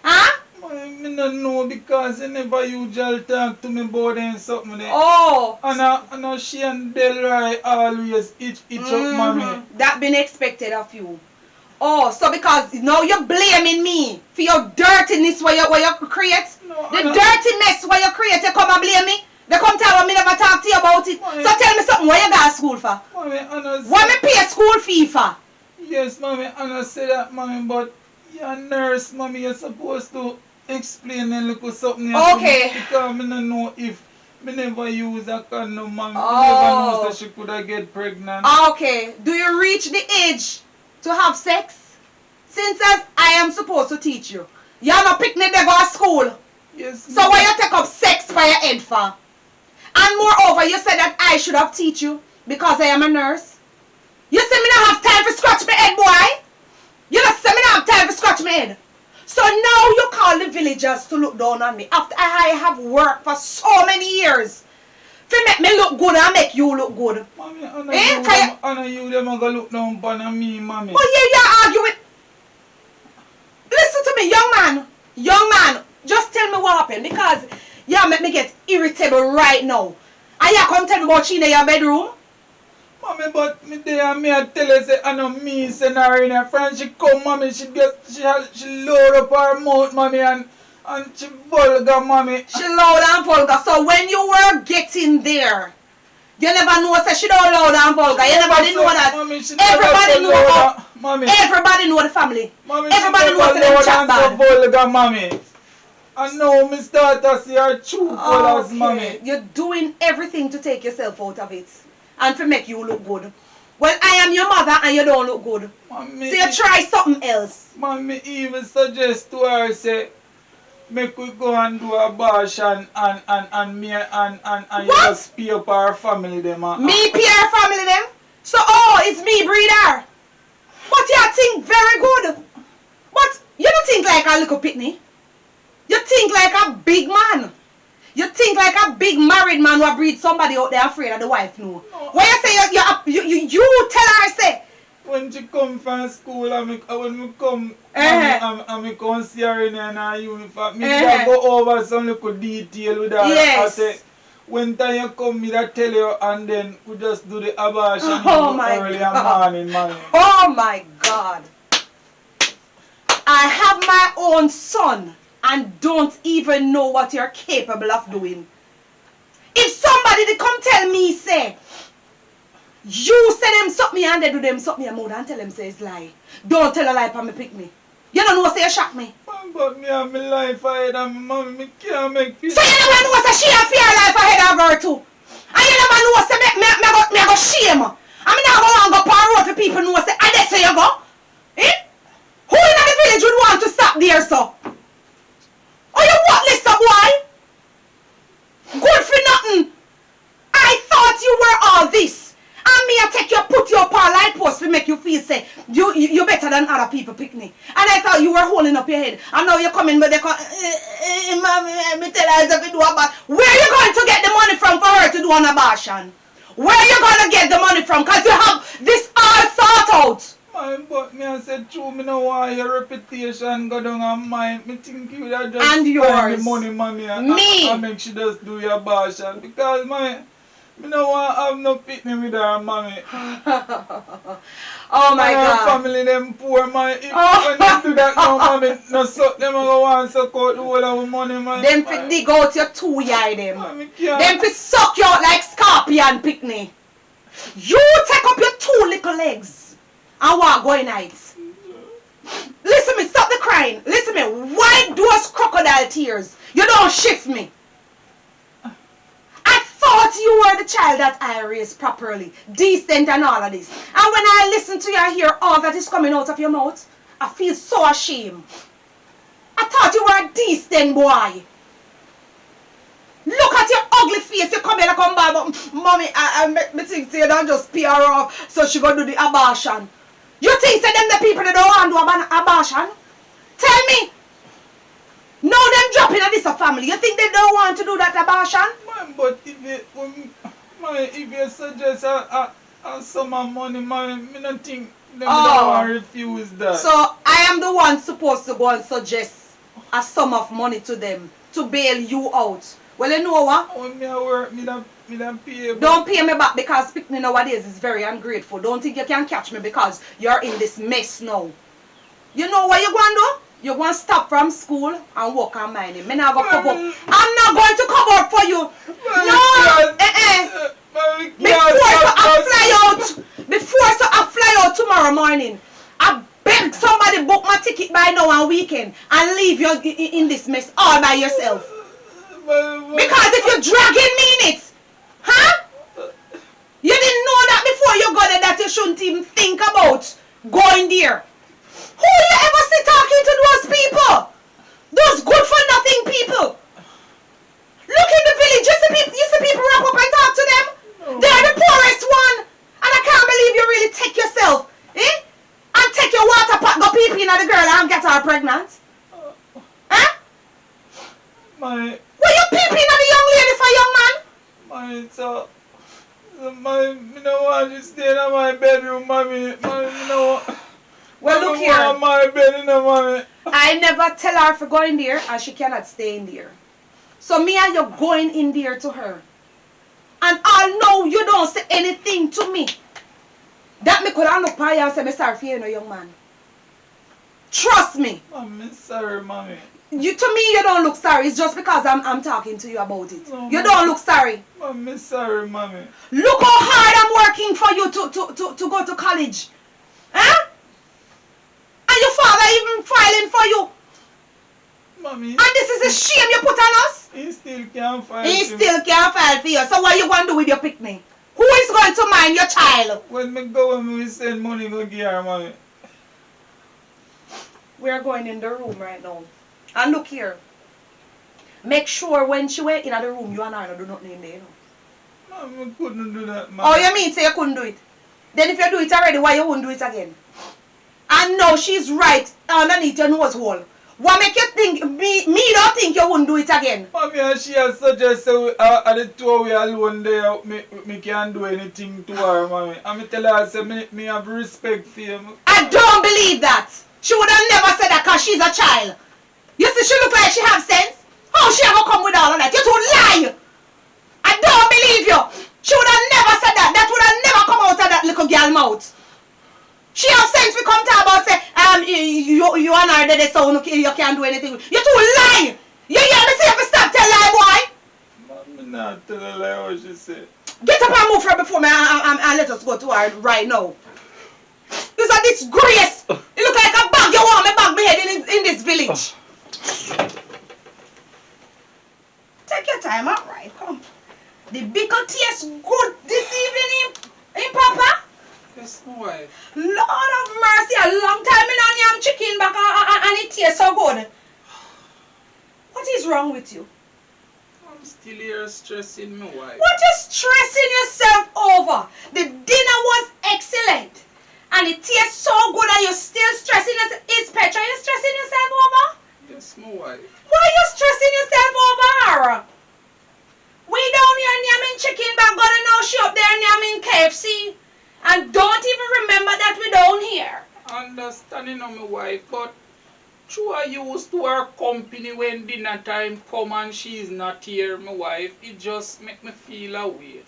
[SPEAKER 2] Huh?
[SPEAKER 4] Mommy, me no know because you never usually talk to me about them something there.
[SPEAKER 2] Oh.
[SPEAKER 4] And she and Delroy always itch up, mommy.
[SPEAKER 2] That been expected of you. Oh, so because now you're blaming me for your dirtiness where you create?
[SPEAKER 4] No,
[SPEAKER 2] The dirty mess where you create, you come and blame me? They come tell me never talk to you about it.
[SPEAKER 4] Mommy.
[SPEAKER 2] So tell me something, where you go to school for?
[SPEAKER 4] Mommy,
[SPEAKER 2] What me pay school fee for?
[SPEAKER 4] yes, mommy, and I say that, mommy, but you're a nurse, mommy, you're supposed to explain a little something here to
[SPEAKER 2] Okay.
[SPEAKER 4] me because I don't know if me never use a condom, mommy.
[SPEAKER 2] Oh.
[SPEAKER 4] Me never know that she could have get pregnant.
[SPEAKER 2] Okay, do you reach the age to have sex? Since as I am supposed to teach you. You're not picnic they go to school.
[SPEAKER 4] Yes,
[SPEAKER 2] So why you take up sex for your head for? And moreover, you said that I should have teach you because I am a nurse. You say me not have time to scratch my head, boy. You not say me not have time to scratch my head. So now you call the villagers to look down on me after I have worked for so many years. To make me look good and make you look good.
[SPEAKER 4] Mommy, I know you them are going to look down upon me, mommy.
[SPEAKER 2] Oh yeah, you're arguing. Listen to me, young man, just tell me what happened because you make me get irritable right now. And you come tell me about she in your bedroom?
[SPEAKER 4] Mommy, but me there and me I tell her say I know me send her in her friend. She come, mommy, she load up her mouth, mommy, and she vulgar, mommy.
[SPEAKER 2] She loud and vulgar. So when you were getting there, you never know that she don't loud and vulgar. You never didn't know that.
[SPEAKER 4] Mommy, she
[SPEAKER 2] Everybody know
[SPEAKER 4] that. Mommy,
[SPEAKER 2] everybody know the family.
[SPEAKER 4] mommy,
[SPEAKER 2] Everybody
[SPEAKER 4] she
[SPEAKER 2] knows
[SPEAKER 4] never
[SPEAKER 2] them
[SPEAKER 4] loud
[SPEAKER 2] chat
[SPEAKER 4] and so
[SPEAKER 2] bad.
[SPEAKER 4] vulgar, mommy. I know me start to see her true colors, mommy.
[SPEAKER 2] You're doing everything to take yourself out of it and to make you look good. Well, I am your mother and you don't look good.
[SPEAKER 4] Mommy,
[SPEAKER 2] So you try something else.
[SPEAKER 4] mommy even suggest to her say make we go and do a bash and me and you
[SPEAKER 2] What?
[SPEAKER 4] just pay up our family them.
[SPEAKER 2] Me pay her family them? So it's me breed her. But you think very good. But you don't think like a little pitney. You think like a big man. You think like a big married man who breed somebody out there afraid of the wife no. When you say you tell her say.
[SPEAKER 3] When she come from school and when me come and me come see her in her uniform, me just go over some little detail with her.
[SPEAKER 2] Yes.
[SPEAKER 3] I say, when time you come, me that tell you and then we just do the abortion early and morning, man.
[SPEAKER 2] Oh my God. I have my own son and don't even know what you're capable of doing. If somebody to come tell me, say, you say them suck me and they do them suck me a mouth and tell them say it's lie. Don't tell a lie for me pick me. You don't know say you shock me.
[SPEAKER 3] Man, but me have my life ahead of me, mommy, me can't make peace.
[SPEAKER 2] So you never know say she have fear life ahead of her too. And you never know say me go shame. I mean I go and go par road for people know say I dey say you go. Eh? Who in the village would want to stop there so? Oh you what list of boy? Good for nothing. I thought you were all this. And me I take you, put your power light post to make you feel say you better than other people picnic. And I thought you were holding up your head. And now you're coming but they come mommy, me tell her to do about. Where are you going to get the money from for her to do an abortion? Where are you going to get the money from? Because you have this all thought out.
[SPEAKER 3] Man, but me I said true, me no want your reputation go down on mine. Me think you would just
[SPEAKER 2] and
[SPEAKER 3] spend
[SPEAKER 2] yours.
[SPEAKER 3] the money, mommy, and make she just do your abortion. Because me no want to have no pitney with her, mommy.
[SPEAKER 2] Oh my God.
[SPEAKER 3] Her family them poor, man. If when they do that now, mommy, no suck them and go and suck out the whole of the money, man.
[SPEAKER 2] Them fi dig out your two eye them.
[SPEAKER 3] Mommy,
[SPEAKER 2] Them fi suck you out like scorpion picnic. You take up your two little legs and walk going nights. Listen me, stop the crying. Listen me, why those crocodile tears? You don't shift me. I thought you were the child that I raised properly, decent and all of this. And when I listen to you and hear all that is coming out of your mouth, I feel so ashamed. I thought you were a decent boy. Look at your ugly face. You come here and come back, but mommy, I make me think you don't just pay her off so she go do the abortion. You think say them the people that don't want to do an abortion? Tell me. No, them dropping at this family. You think they don't want to do that abortion?
[SPEAKER 3] Man, but if you suggest a sum of money, man, I don't think them don't want to refuse that.
[SPEAKER 2] So I am the one supposed to go and suggest a sum of money to them to bail you out. Well, you know what?
[SPEAKER 3] When me work, me don't pay.
[SPEAKER 2] Don't pay me back because picnic nowadays is very ungrateful. Don't think you can catch me because you're in this mess now. You know what you're going to do? You're going to stop from school and work on mining. I'm not going to cover up for you. Before I fly out tomorrow morning, I beg somebody book my ticket by now on weekend and leave you in this mess all by yourself. Because if you're dragging me in it, huh? You didn't know that before you got there that you shouldn't even think about going there. Who you ever see talking to those people? Those good for nothing people. Look in the village, you see people wrap up and talk to them? No. They're the poorest one. And I can't believe you really take yourself, and take your water pot, go pee in at the girl and get her pregnant. Huh? Were you peeping at the young lady for young man?
[SPEAKER 3] So me no want to stay in my bedroom, mommy.
[SPEAKER 2] Well, look here.
[SPEAKER 3] My bed, mommy.
[SPEAKER 2] I never tell her for going there and she cannot stay in there. So me and you going in there to her. And I know you don't say anything to me. That me could have looked at you and say, I'm sorry for you, young man. Trust me.
[SPEAKER 3] I'm sorry, mommy.
[SPEAKER 2] To me, you don't look sorry. It's just because I'm talking to you about it.
[SPEAKER 3] No,
[SPEAKER 2] you don't look sorry.
[SPEAKER 3] I'm sorry, mommy.
[SPEAKER 2] Look how hard I'm working for you to go to college. Huh? And your father even filing for you.
[SPEAKER 3] Mommy.
[SPEAKER 2] And this is a shame you put on us.
[SPEAKER 3] He still can't file.
[SPEAKER 2] He still can't file for you. So what you going to do with your picnic? Who is going to mind your child?
[SPEAKER 3] When me go and we send money go give her, mommy.
[SPEAKER 2] We're going in the room right now. And look here. Make sure when she went in the room, you and I don't do nothing in there. You know?
[SPEAKER 3] Mom, I couldn't do that, man.
[SPEAKER 2] Oh, you mean say you couldn't do it? Then if you do it already, why you wouldn't do it again? And now she's right underneath your nose hole. What make you think, me don't think you wouldn't do it again?
[SPEAKER 3] Mommy, and she has suggested at the two of we alone there, me can't do anything to her, mommy. And me tell her, say, me have respect for him.
[SPEAKER 2] I don't believe that. She would have never said that because she's a child. You see, she look like she have sense. How she ever come with all of that? You two lie. I don't believe you. She would have never said that. That would have never come out of that little girl mouth. She have sense we come to about say, you and her dead so you can't do anything. You two lie. You hear me say if you stop tell lie, boy?
[SPEAKER 3] Mommy not tell a lie what she said.
[SPEAKER 2] Get up and move her before me and let us go to her right now. This is a disgrace. You look like a bag you want me bag me head in this village. Take your time, alright, come. The bickle tastes good this evening, in Papa?
[SPEAKER 3] Yes, my wife.
[SPEAKER 2] Lord of mercy, a long time in on yam chicken back and it tastes so good. What is wrong with you?
[SPEAKER 3] I'm still here stressing my wife.
[SPEAKER 2] What you stressing yourself over? The dinner was excellent. And it tastes so good and you're still stressing yourself. Is Petra you stressing yourself over?
[SPEAKER 3] Yes, my wife.
[SPEAKER 2] Why are you stressing yourself over her? We down here yamming chicken back gonna now she up there yamming KFC. And don't even remember that we down here.
[SPEAKER 3] Understanding of my wife, but true I used to her company when dinner time come and she's not here, my wife. It just make me feel away.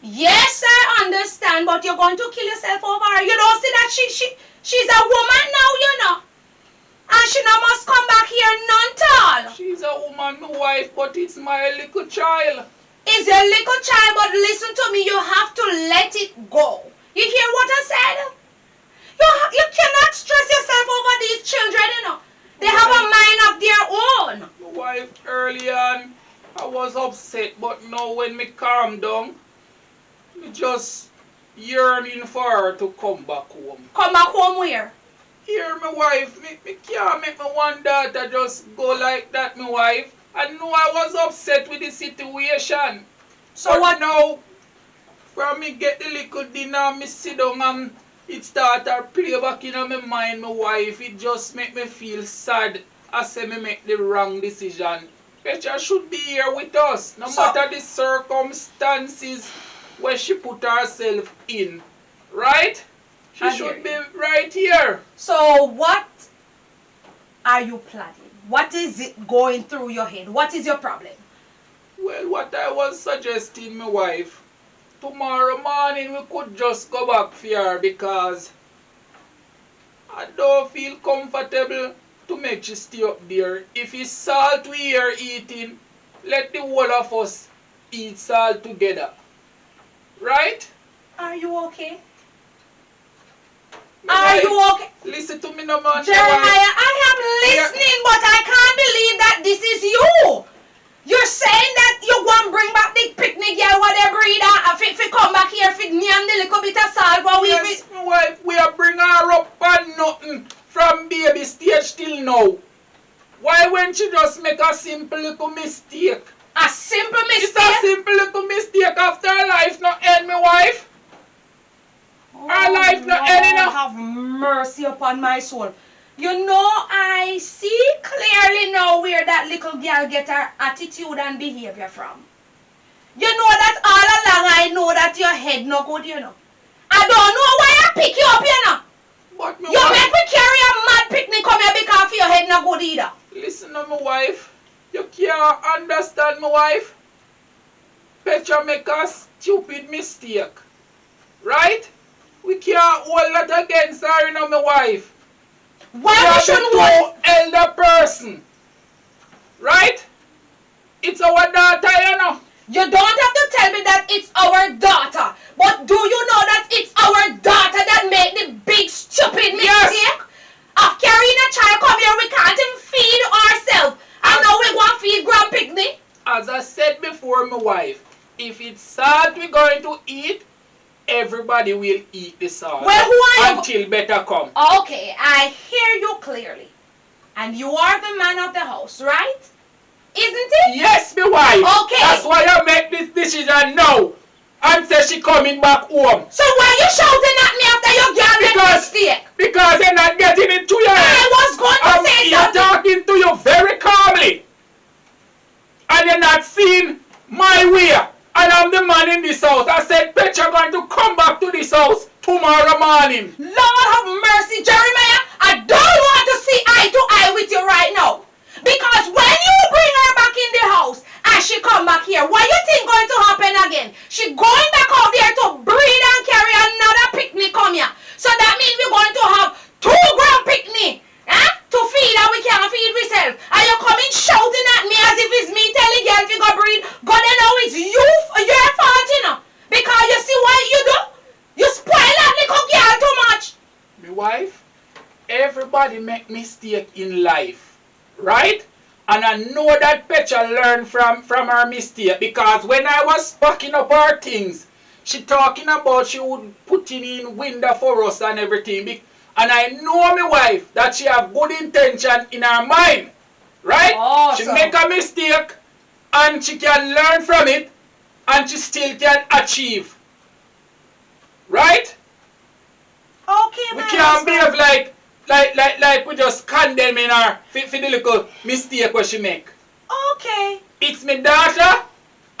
[SPEAKER 2] Yes, I understand, but you're going to kill yourself over her. You don't see that she's a woman now, you know. And she now must come back here none tall.
[SPEAKER 3] She's a woman, my wife, but it's my little child.
[SPEAKER 2] It's your little child, but listen to me, you have to let it go. You hear what I said? You cannot stress yourself over these children, you know. They have a mind of their own.
[SPEAKER 3] My wife, early on, I was upset, but now when me calm down, me just yearning for her to come back home.
[SPEAKER 2] Come back home where?
[SPEAKER 3] Here, my wife, me can't make my one daughter just go like that, my wife. I know I was upset with the situation.
[SPEAKER 2] So
[SPEAKER 3] but
[SPEAKER 2] what
[SPEAKER 3] now, from me get the little dinner, me sit down and it start to play back in my mind, my wife. It just make me feel sad. I say me make the wrong decision. Petra should be here with us, no matter the circumstances where she put herself in. Right? She should be right here.
[SPEAKER 2] So what are you planning? What is it going through your head? What is your problem?
[SPEAKER 3] Well, what I was suggesting, my wife, tomorrow morning we could just go back for her because I don't feel comfortable to make she stay up there. If it's salt we are eating, let the whole of us eat salt together. Right?
[SPEAKER 2] Are you okay?
[SPEAKER 3] My
[SPEAKER 2] Are
[SPEAKER 3] wife,
[SPEAKER 2] you okay?
[SPEAKER 3] listen to me no man.
[SPEAKER 2] Jeremiah, I am listening, but I can't believe that this is you. You're saying that you want to bring back the picnic girl, whatever it is, if you come back here, if you name the little bit of salt, what we...
[SPEAKER 3] Yes, my wife, we are bringing her up and nothing from baby stage till now. Why won't you just make a simple little mistake?
[SPEAKER 2] A simple mistake?
[SPEAKER 3] It's a simple little mistake after her life not end, my wife. Her life not end enough.
[SPEAKER 2] Have mercy upon my soul. You know, I see clearly now where that little girl get her attitude and behavior from. You know that all along I know that your head no good, you know. I don't know why I pick you up, you know.
[SPEAKER 3] But my
[SPEAKER 2] You
[SPEAKER 3] wife,
[SPEAKER 2] make me carry a mad picnic come here because your head no good either.
[SPEAKER 3] listen to my wife. You can't understand my wife. Petra make a stupid mistake. Right? We can't hold that against her, you know, my wife.
[SPEAKER 2] Why we shouldn't hold...
[SPEAKER 3] elder person. Right? It's our daughter, you know.
[SPEAKER 2] You don't have to tell me that it's our daughter. But do you know that it's our daughter that made the big stupid mistake? Of carrying a child come here, we can't even feed ourselves. And now we want to feed Grand Picnic.
[SPEAKER 3] As I said before, my wife, if it's salt we're going to eat, everybody will eat the salt.
[SPEAKER 2] Well, who are you?
[SPEAKER 3] Until better come.
[SPEAKER 2] Okay, I hear you clearly. And you are the man of the house, right? Isn't it?
[SPEAKER 3] Yes, my wife.
[SPEAKER 2] Okay.
[SPEAKER 3] That's why I make this decision now. And say she coming back home.
[SPEAKER 2] So why you shouting at me after your girl made a mistake?
[SPEAKER 3] Because you're not
[SPEAKER 4] come back to this house tomorrow morning.
[SPEAKER 2] Lord have mercy, Jeremiah. I don't want to see eye to eye with you right now. Because when you bring her back in the house and she come back here, what you think going to happen again? She going back out there to breed and carry another picnic come here. So that means we're going to have 2 grand picnic. To feed and we can't feed ourselves. And you coming shouting at me as if it's me telling girl if you go breed. God know it's your fault, you know. Because you see what you do? You spoil that little girl too much.
[SPEAKER 4] My wife, everybody make mistake in life, right? And I know that Petra learned from her mistake, because when I was packing up her things, she talking about she would put in window for us and everything. And I know my wife that she have good intention in her mind, right?
[SPEAKER 2] Awesome.
[SPEAKER 4] She make a mistake and she can learn from it and she still can achieve, right?
[SPEAKER 2] Okay,
[SPEAKER 4] We
[SPEAKER 2] my
[SPEAKER 4] can't
[SPEAKER 2] husband.
[SPEAKER 4] behave like we just condemning her for the little mistake what she make.
[SPEAKER 2] Okay.
[SPEAKER 4] It's my daughter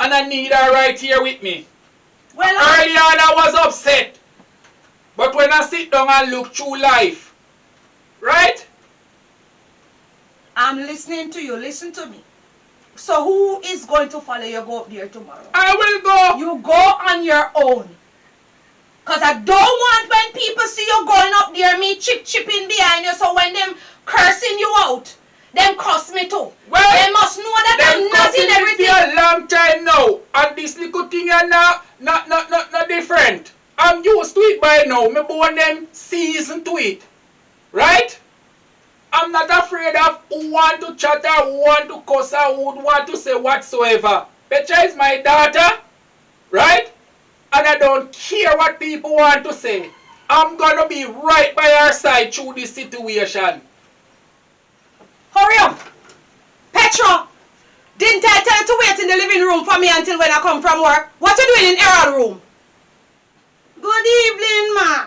[SPEAKER 4] and I need her right here with me.
[SPEAKER 2] Well,
[SPEAKER 4] Early on I was upset. But when I sit down and look through life, right?
[SPEAKER 2] I'm listening to you. Listen to me. So who is going to follow you go up there tomorrow?
[SPEAKER 4] I will go.
[SPEAKER 2] You go on your own. Because I don't want when people see you going up there, me chipping behind you. So when them cursing you out, them cuss me too.
[SPEAKER 4] Well,
[SPEAKER 2] they must know that I'm not in everything.
[SPEAKER 4] For a long time now. And this little thing is not different. I'm used to it by now. Me born them seasoned to it. Right? I'm not afraid of who want to chatter, who want to cuss, or who would want to say whatsoever. Petra is my daughter. Right? And I don't care what people want to say. I'm gonna be right by her side through this situation.
[SPEAKER 2] Hurry up. Petra, didn't I tell you to wait in the living room for me until when I come from work? What you doing in Errol room? Good evening, ma.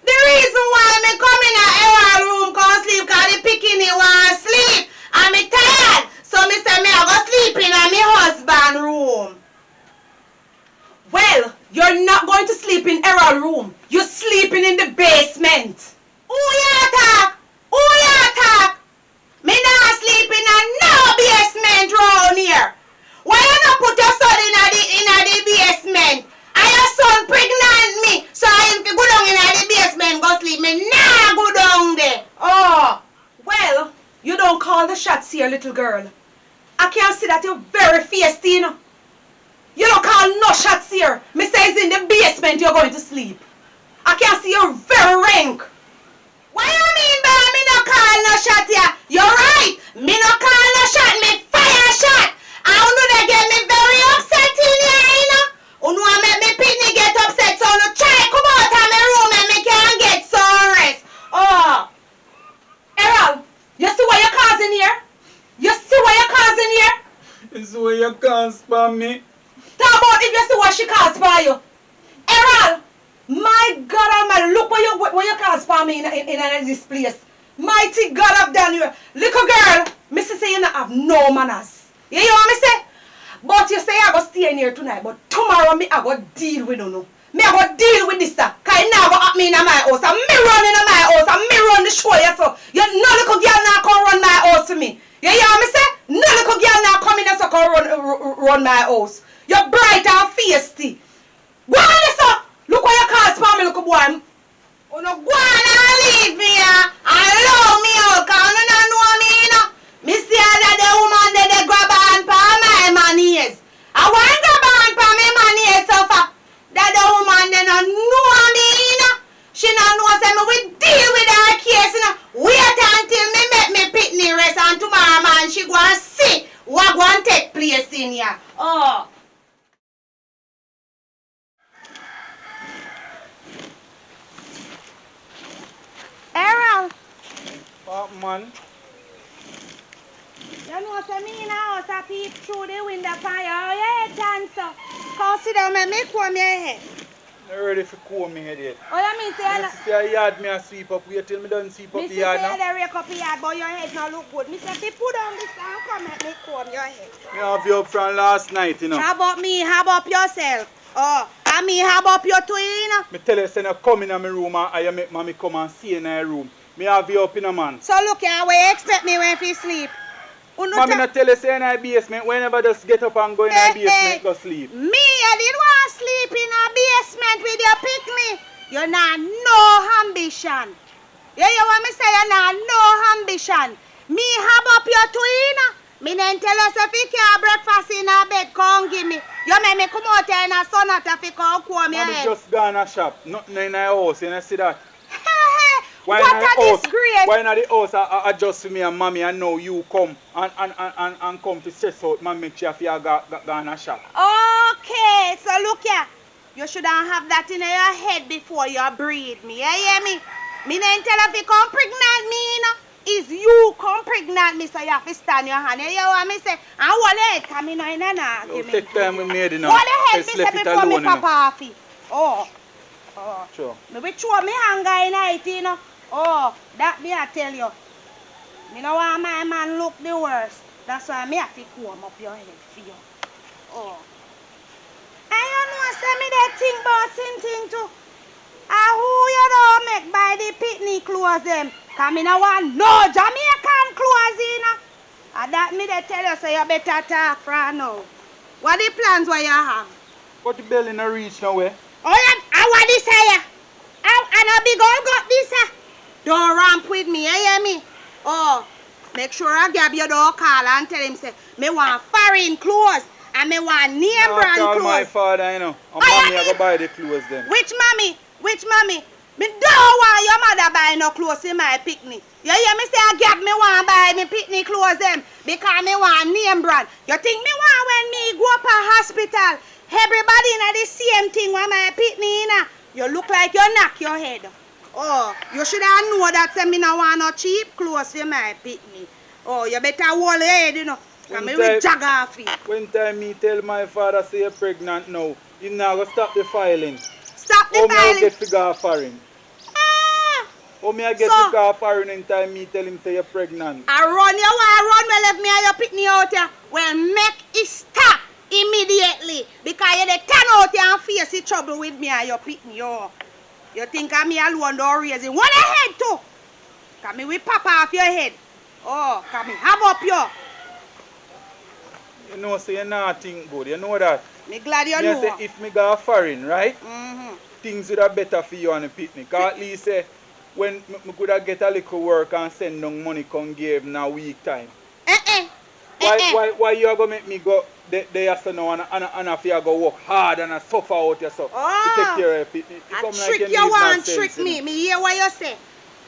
[SPEAKER 2] The reason why me come in a Errol room cause sleep cause the bikini want sleep and me tired. So me say me I go sleep in my husband room. Well, you're not going to sleep in Errol room. You're sleeping in the basement. Who you attack? Who you attack? Me not sleep in a no basement round here. Why you not put your son in the basement? And your son pregnant me, so I can go down in the basement go sleep. Me nah go down there. Oh, well, you don't call the shots here, little girl. I can see that you're very feisty, you know. You don't call no shots here. Me say it's in the basement you're going to sleep. I can see you're very rank. What you mean by me no call no shot here? You're right. Me no call no shot, me fire shot. I don't know they get me very upset in here, you know. You know I make me picnic get upset, so no try come out of my room and me can't get some rest. Oh. Errol, you see what you're causing here? You see what you're causing here?
[SPEAKER 3] This is where you can't spam me.
[SPEAKER 2] Talk about if you see what she caused for you. Errol, my God Almighty, look what you caused for me in this place. Mighty God of Daniel. Little girl, Missy say you not have no manners. You hear what me say? But you say I go stay in here tonight, but tomorrow me I go deal with you. Me I go deal with this stuff. Cause it now go at me in my house. And me run in my house. And me run the show you so. You no little girl now come run my house to me. You hear what me say? No little girl now come in and so come run my house. You're bright and feisty. Go on this up. Look what you call for me, little boy. Oh no, go on and leave me here. And allow me out. Cause you don't know me, you know. Me see that the woman they grab on for my money is. I want to grab on for my money is so far. That the woman they don't know me, you know. She don't know say me we deal with her case, you know. Wait until me make me picnic rest and tomorrow man she go and see what going to take place in here. Oh. Errol.
[SPEAKER 3] What man?
[SPEAKER 2] You know what I mean? I also peep through the window for your head, Chancer. Come sit down and make comb your head.
[SPEAKER 3] I'm ready for comb my head yet.
[SPEAKER 2] Oh, you mean say
[SPEAKER 3] Me say a yard me a sweep up. Wait till me done sweep up
[SPEAKER 2] me
[SPEAKER 3] the
[SPEAKER 2] say
[SPEAKER 3] yard
[SPEAKER 2] you
[SPEAKER 3] now.
[SPEAKER 2] rake up your head, but your head not look good. Me say if you put down this and come and make comb your head.
[SPEAKER 3] Me have you up from last night, you know.
[SPEAKER 2] How about me? How about yourself? Oh, Can me have up your twin?
[SPEAKER 3] Me tell you, say no come in my room and I make mommy come and see in her room. Me have you up in a man.
[SPEAKER 2] So look here, where you expect me when you sleep?
[SPEAKER 3] Mommy not tell you say in her basement. Whenever just get up and go in her basement, go sleep.
[SPEAKER 2] Me, I didn't want to sleep in a basement with your pick me. You not no ambition. You want me say you not no ambition. Me have up your twin. Me then tell us if you can't breakfast in a bed, come give me. You make me come out here in a sun at if you come me
[SPEAKER 3] Mommy
[SPEAKER 2] head.
[SPEAKER 3] just gone a shop. Nothing in her house. You know see that?
[SPEAKER 2] What a disgrace.
[SPEAKER 3] Why not the house I adjust for me and mommy and now you come and come to stress out man make sure you gone a shop.
[SPEAKER 2] Okay, so look here. You shouldn't have that in your head before you breed me. You hear me? Me then tell if you come pregnant me, you know. Is you come pregnant me, so you have to stand your hand. You hear what me say? And hold head, come in and argument.
[SPEAKER 3] Take time we made it now.
[SPEAKER 2] Hold head, me
[SPEAKER 3] Just
[SPEAKER 2] say
[SPEAKER 3] left it
[SPEAKER 2] before me
[SPEAKER 3] alone,
[SPEAKER 2] pop
[SPEAKER 3] you know.
[SPEAKER 2] off it. Oh.
[SPEAKER 3] Sure.
[SPEAKER 2] Me be throw me hanger in it, you know. Oh, that me I tell you. Me no want my man look the worst. That's why me have to comb up your head for you. Oh. And you know say me that think about thing too. And who you don't make buy the picnic clothes them? Cause me no want no Jamaican clothes, you know. And that me they tell you so you better talk from now. What the plans what you have?
[SPEAKER 3] But the belly no reach nowhere.
[SPEAKER 2] Oh, I want this here. And a big old got this here. Don't ramp with me, you hear me? Oh, make sure I grab your door call and tell him say, me want foreign clothes and me want name brand
[SPEAKER 3] call
[SPEAKER 2] clothes.
[SPEAKER 3] my father, you know. And
[SPEAKER 2] Oh,
[SPEAKER 3] mommy
[SPEAKER 2] yeah,
[SPEAKER 3] I go buy the clothes then.
[SPEAKER 2] Which mommy? Me don't want your mother buy no clothes in my picnic. You hear me say I grab me want buy me picnic clothes them because me want name brand. You think me want when me go up a hospital, everybody in the same thing when my picnic, you know? You look like you knock your head. Oh, you should have know that say me no want no cheap clothes for my picnic. Oh, you better hold your head, you know. Come me will jag off it.
[SPEAKER 3] When time me tell my father say you're pregnant now, he now go stop the filing.
[SPEAKER 2] Stop the
[SPEAKER 3] How me I
[SPEAKER 2] filing.
[SPEAKER 3] get figure foreign? How me I get
[SPEAKER 2] So-
[SPEAKER 3] figure foreign in time me tell him say you're pregnant?
[SPEAKER 2] I run you want run well left me and you pick me out here. Well make it stop immediately. Because you dey turn out here and face the trouble with me and you pick me up. You think I'm me alone don't raise it. One head too. Cause me will pop off your head. Oh, cause me have up you.
[SPEAKER 3] You know say you're not think good, you know that.
[SPEAKER 2] Me glad you
[SPEAKER 3] Me
[SPEAKER 2] know.
[SPEAKER 3] say if me go foreign, right?
[SPEAKER 2] Mm-hmm.
[SPEAKER 3] Things would have better for you on the picnic. Cause at least when me could have get a little work and send down money come give in a week time. Why you are gonna make me go there so now and I feel go work hard and I suffer out yourself to take care of your picnic? It
[SPEAKER 2] I
[SPEAKER 3] come
[SPEAKER 2] trick
[SPEAKER 3] like
[SPEAKER 2] you
[SPEAKER 3] need
[SPEAKER 2] want
[SPEAKER 3] no sense,
[SPEAKER 2] trick
[SPEAKER 3] you
[SPEAKER 2] me.
[SPEAKER 3] know.
[SPEAKER 2] Me hear what you say.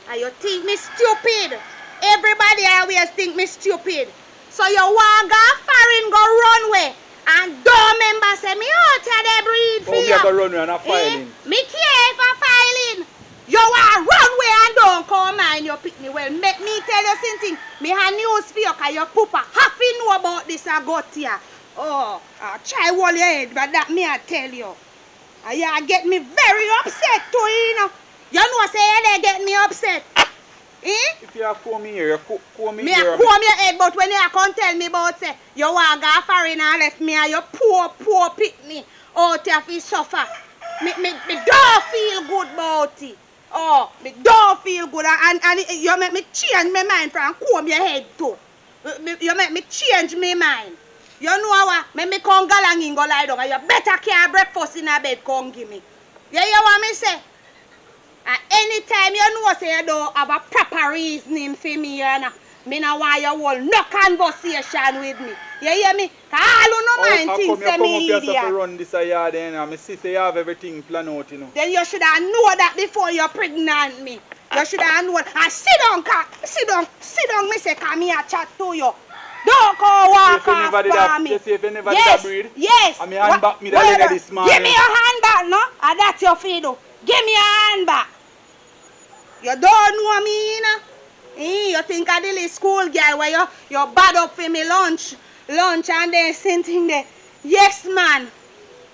[SPEAKER 2] And you think me stupid. Everybody always think me stupid. So you want go foreign go run way. And don't remember say me out here they breed for
[SPEAKER 3] Oh, me
[SPEAKER 2] you.
[SPEAKER 3] a go run and a filing.
[SPEAKER 2] Me care for filing. You want run way and don't come mind your picnic. Well, make me tell you something. Me have news for you because your papa have to know about this and got here. Oh, try hold your head, but that me I tell you. And you get me very upset too, you know. You know say you get me upset. Eh?
[SPEAKER 3] If you have comb me here, you comb me
[SPEAKER 2] Me
[SPEAKER 3] here.
[SPEAKER 2] a comb your head, but when you come tell me about say you want to go foreign and left me and your poor picnic out here fi suffer. Me don't feel good about it. Oh, me don't feel good and you make me change my mind from comb your head too. You make me change my mind. You know what? Make me come galang in go lie down and you better carry breakfast in a bed come give me. You hear what me say? And anytime you know say you don't have a proper reasoning for me, you know, me no want you hold no conversation with me. You hear me? Cause all you no mind things say me
[SPEAKER 3] Come up here to
[SPEAKER 2] idiot.
[SPEAKER 3] run this a yard and I see say you have everything planned out, you know.
[SPEAKER 2] Then you should have know that before you pregnant me. You should have known. And sit down, me say, come here chat to you. Don't go walk off for me.
[SPEAKER 3] You see if you never did a breed?
[SPEAKER 2] Yes.
[SPEAKER 3] And me hand back me the lady this morning.
[SPEAKER 2] Give me your hand back, no? And that's your feed. Give me your hand back. You don't know me, you know? You think I did a school girl where you bad up for me lunch and then something there. Yes, man.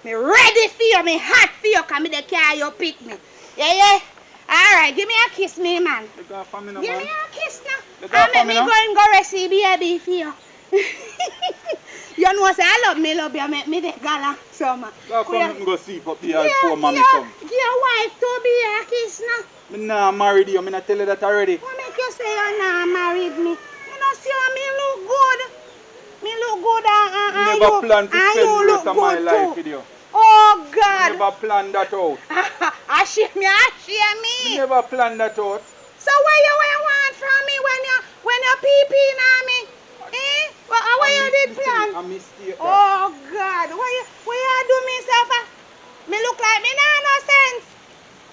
[SPEAKER 2] Me ready for you, me hot for you, cause me dey carry you pick me. Yeah. Alright, give me a kiss, me man.
[SPEAKER 3] You got for me now,
[SPEAKER 2] Give
[SPEAKER 3] man.
[SPEAKER 2] me a kiss now.
[SPEAKER 3] You got
[SPEAKER 2] And
[SPEAKER 3] for
[SPEAKER 2] make
[SPEAKER 3] me
[SPEAKER 2] me
[SPEAKER 3] now?
[SPEAKER 2] go and go receive baby for you. You know, say I love you, make me the gala summer.
[SPEAKER 3] Go come and go sleep up there before mommy
[SPEAKER 2] yeah,
[SPEAKER 3] come.
[SPEAKER 2] your wife to be a kiss now.
[SPEAKER 3] Me nah married you, me not tell you that already.
[SPEAKER 2] What make you say you not married me? You know, see how me look good. Me look good and
[SPEAKER 3] Never plan to
[SPEAKER 2] and
[SPEAKER 3] spend
[SPEAKER 2] you
[SPEAKER 3] the
[SPEAKER 2] look
[SPEAKER 3] rest of my
[SPEAKER 2] good
[SPEAKER 3] life
[SPEAKER 2] too.
[SPEAKER 3] with you.
[SPEAKER 2] Oh God.
[SPEAKER 3] Never plan that out.
[SPEAKER 2] I share me.
[SPEAKER 3] Never plan that out.
[SPEAKER 2] So what you want from me when you pee-pee on me? Eh? What you did plan?
[SPEAKER 3] I mistake that.
[SPEAKER 2] Oh God, what you do me suffer? Me look like me nah no sense.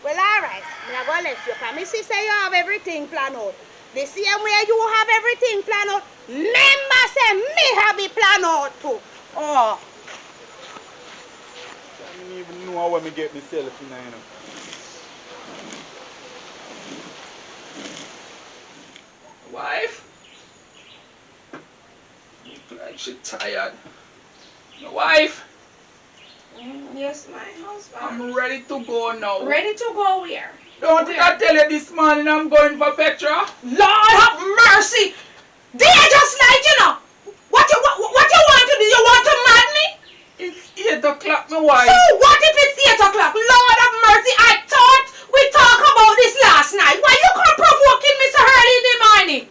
[SPEAKER 2] Well alright, me a go let you come. Me see say you have everything planned out. The same way you have everything planned out, remember say me have it planned out too. Oh.
[SPEAKER 3] I don't even know how me get myself in there, you know.
[SPEAKER 4] Wife? Look like she tired. My wife,
[SPEAKER 2] Yes, my husband.
[SPEAKER 4] I'm ready to go now.
[SPEAKER 2] Ready to go where?
[SPEAKER 4] Don't I tell you this morning I'm going for Petra?
[SPEAKER 2] Lord have mercy! They just like you know. What you want to do? You want to mad me?
[SPEAKER 4] It's 8 o'clock, my wife.
[SPEAKER 2] So what if it's 8 o'clock? Lord have mercy! I thought we talked about this last night. Why you come provoking me so early in the morning?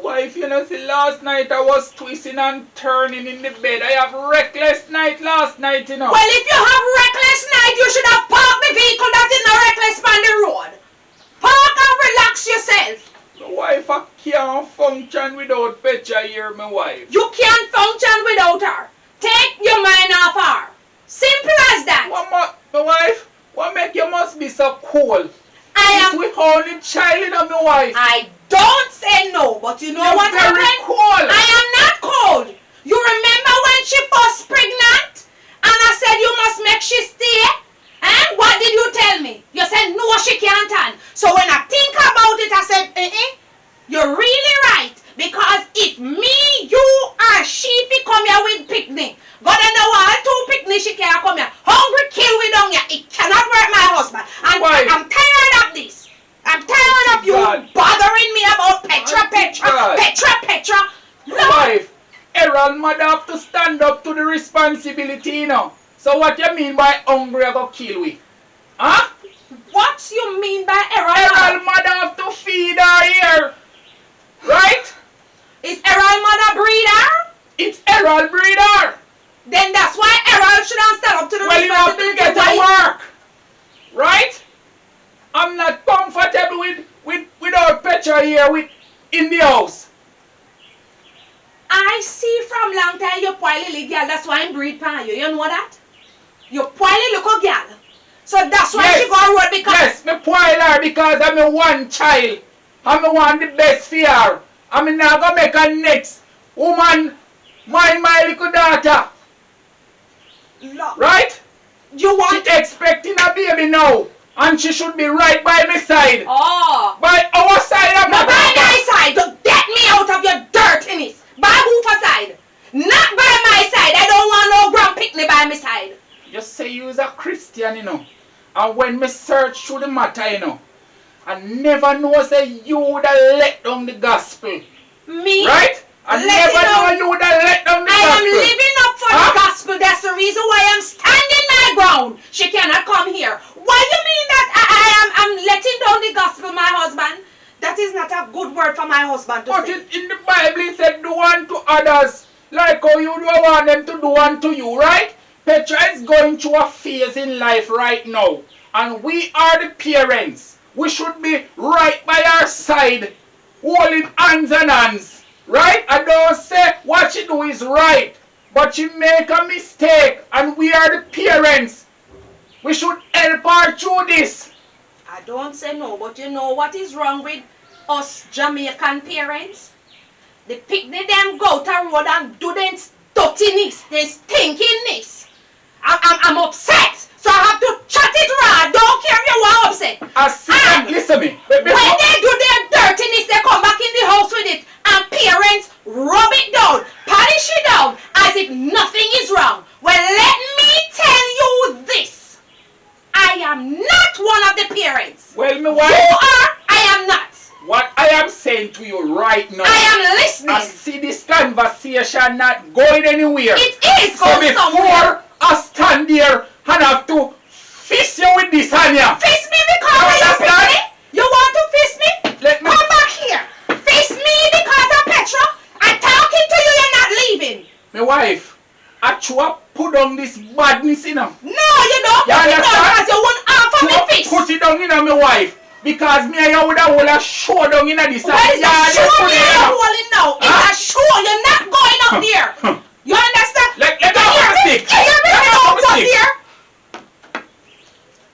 [SPEAKER 4] Wife, you know, see, last night I was twisting and turning in the bed. I have reckless night last night, you know.
[SPEAKER 2] Well, if you have reckless night, you should have parked the vehicle that is not reckless on the road. Park and relax yourself.
[SPEAKER 4] My wife, I can't function without Petra here, my wife.
[SPEAKER 2] You can't function without her. Take your mind off her. Simple as that.
[SPEAKER 4] My wife, what make you must be so cool?
[SPEAKER 2] I am.
[SPEAKER 4] We only child, you know, my wife.
[SPEAKER 2] I don't say no, but you know
[SPEAKER 4] You're
[SPEAKER 2] what
[SPEAKER 4] very
[SPEAKER 2] happened?
[SPEAKER 4] cool.
[SPEAKER 2] I am not cold. You remember when she first pregnant? And I said you must make she stay? And what did you tell me? You said no, she can't hand. So when I think about it, I said, you're really right. Because if me, you, and she come here with picnic, God and know all 2 picnic she can't come here. Hungry kill we down here. It cannot work, my husband. And
[SPEAKER 4] Why?
[SPEAKER 2] I'm tired of this. I'm tired of you
[SPEAKER 4] God.
[SPEAKER 2] bothering me about Petra.
[SPEAKER 4] God. Wife, Errol mother have to stand up to the responsibility, you know. So what you mean by hungry I go kill we? Huh?
[SPEAKER 2] What you mean by Errol?
[SPEAKER 4] Errol mother have to feed her here. Right?
[SPEAKER 2] Is Errol mother breeder?
[SPEAKER 4] It's Errol breeder.
[SPEAKER 2] Then that's why Errol shouldn't stand up to the
[SPEAKER 4] Well, you have to
[SPEAKER 2] responsibility.
[SPEAKER 4] get to work. Right? I'm not comfortable without Petra here in the house.
[SPEAKER 2] I see from long time you poor little girl. That's why I'm breed pan you. You know that? You poor little girl. So that's why she go on road because...
[SPEAKER 4] Yes, me spoil her because I'm a one child. I'm a one the best for her. I'm not going to make a next woman mind my little daughter.
[SPEAKER 2] Look,
[SPEAKER 4] Right?
[SPEAKER 2] you want...
[SPEAKER 4] She expecting a baby now. And she should be right by my side.
[SPEAKER 2] Oh.
[SPEAKER 4] By our side of
[SPEAKER 2] Not by my side. To get me out of your dirtiness. By who for side? Not by my side. I don't want no grand picnic by my side.
[SPEAKER 4] You say you is a Christian, you know. And when me search through the matter, you know, I never know say you would have let down the gospel.
[SPEAKER 2] Me?
[SPEAKER 4] Right? I never know you would have let down the
[SPEAKER 2] I
[SPEAKER 4] gospel.
[SPEAKER 2] am living up for the gospel. That's the reason why I'm standing my ground. She cannot come here. Why you mean that I'm letting down the gospel, my husband? That is not a good word for my husband to
[SPEAKER 4] But
[SPEAKER 2] say.
[SPEAKER 4] in the Bible it said do unto others like how you don't want them to do unto you, right? Petra is going through a phase in life right now. And we are the parents. We should be right by our side, holding hands and hands. Right? I don't say what she do is right. But she make a mistake and we are the parents. We should help her through this.
[SPEAKER 2] I don't say no, but you know what is wrong with us Jamaican parents? The picnic them go to road and do them dirtiness, they stinkingness. I'm upset, so I have to chat it raw. Don't care if you are upset.
[SPEAKER 4] Listen to me.
[SPEAKER 2] When they do their dirtiness, they come back in the house with it, and parents rub it down, polish it down, as if nothing is wrong. Well, let me tell you this. I am not one of the parents.
[SPEAKER 4] Well, me
[SPEAKER 2] You
[SPEAKER 4] wife.
[SPEAKER 2] are, I am not.
[SPEAKER 4] What I am saying to you right now,
[SPEAKER 2] I am listening.
[SPEAKER 4] I see this conversation not going anywhere.
[SPEAKER 2] It is
[SPEAKER 4] So
[SPEAKER 2] going somewhere.
[SPEAKER 4] before I stand there and have to fist you with this hand here.
[SPEAKER 2] Fist me because you fist me? You want to fist me?
[SPEAKER 4] Let me
[SPEAKER 2] Come back here. Fist me because of Petra. I'm talking to you, you're not leaving.
[SPEAKER 4] my wife, I try put down this badness in her.
[SPEAKER 2] No, you don't
[SPEAKER 4] You
[SPEAKER 2] put it down
[SPEAKER 4] understand?
[SPEAKER 2] because you won't offer me fist.
[SPEAKER 4] Put it down in her, my wife. Because me and you would have hold a show down in this.
[SPEAKER 2] What is that show you're holding now? It's
[SPEAKER 4] Huh?
[SPEAKER 2] a show. You're not going up there. You understand?
[SPEAKER 4] Let me
[SPEAKER 2] You
[SPEAKER 4] have
[SPEAKER 2] hear
[SPEAKER 4] a
[SPEAKER 2] me?
[SPEAKER 4] stick.
[SPEAKER 2] You hear me?
[SPEAKER 4] Let me
[SPEAKER 2] You
[SPEAKER 4] have
[SPEAKER 2] don't
[SPEAKER 4] a
[SPEAKER 2] go
[SPEAKER 4] stick.
[SPEAKER 2] there.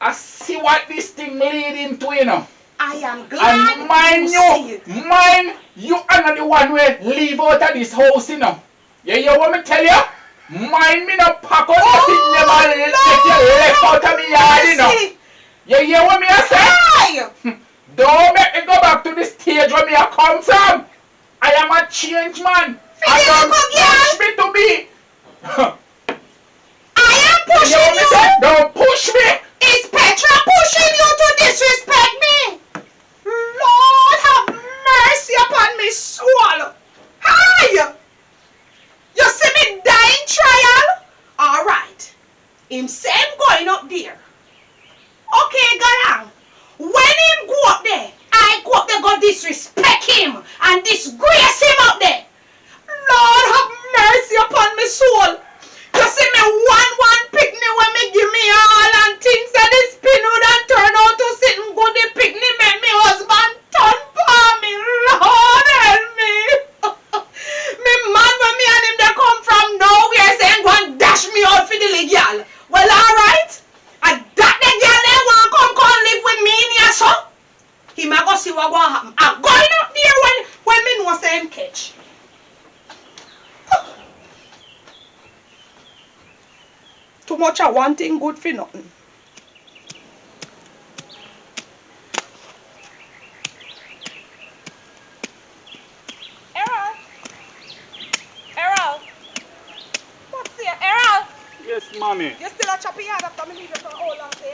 [SPEAKER 4] I see what this thing leading to, you know.
[SPEAKER 2] I am glad
[SPEAKER 4] And mind
[SPEAKER 2] see it.
[SPEAKER 4] you are not the one who leave out of this house, you know. You hear what me tell you? Mind me not pack out the thing never take you left out of me yard, you know.
[SPEAKER 2] Mercy.
[SPEAKER 4] You hear what me I say?
[SPEAKER 2] Hey!
[SPEAKER 4] Don't make me go back to the stage where me I come from. I am a change man.
[SPEAKER 2] Figure
[SPEAKER 4] And
[SPEAKER 2] it out,
[SPEAKER 4] don't push me to be.
[SPEAKER 2] I am
[SPEAKER 4] You
[SPEAKER 2] pushing
[SPEAKER 4] hear what me
[SPEAKER 2] you.
[SPEAKER 4] say? Don't push me.
[SPEAKER 2] Is Petra pushing you to disrespect me? Lord have mercy upon me soul. Hi! You see me dying trial? Alright. Him say him going up there. Okay, go on. When him go up there, I go up there go disrespect him and disgrace him up there. Lord have mercy upon me soul. You see me one picnic when me give me all and things that the spin would and turn out to sit and go the picnic make me husband turn for me. Lord help me. Me man when me and him they come from nowhere saying go and dash me out for the little girl. Well alright. And that the girl they want come live with me in here so. He might go see what gonna happen. I'm going up there when me know say him catch. Too much of one thing good for nothing. Errol. What's here? Errol.
[SPEAKER 3] Yes, mommy.
[SPEAKER 2] You still a choppy yard after me leave you for how long? So you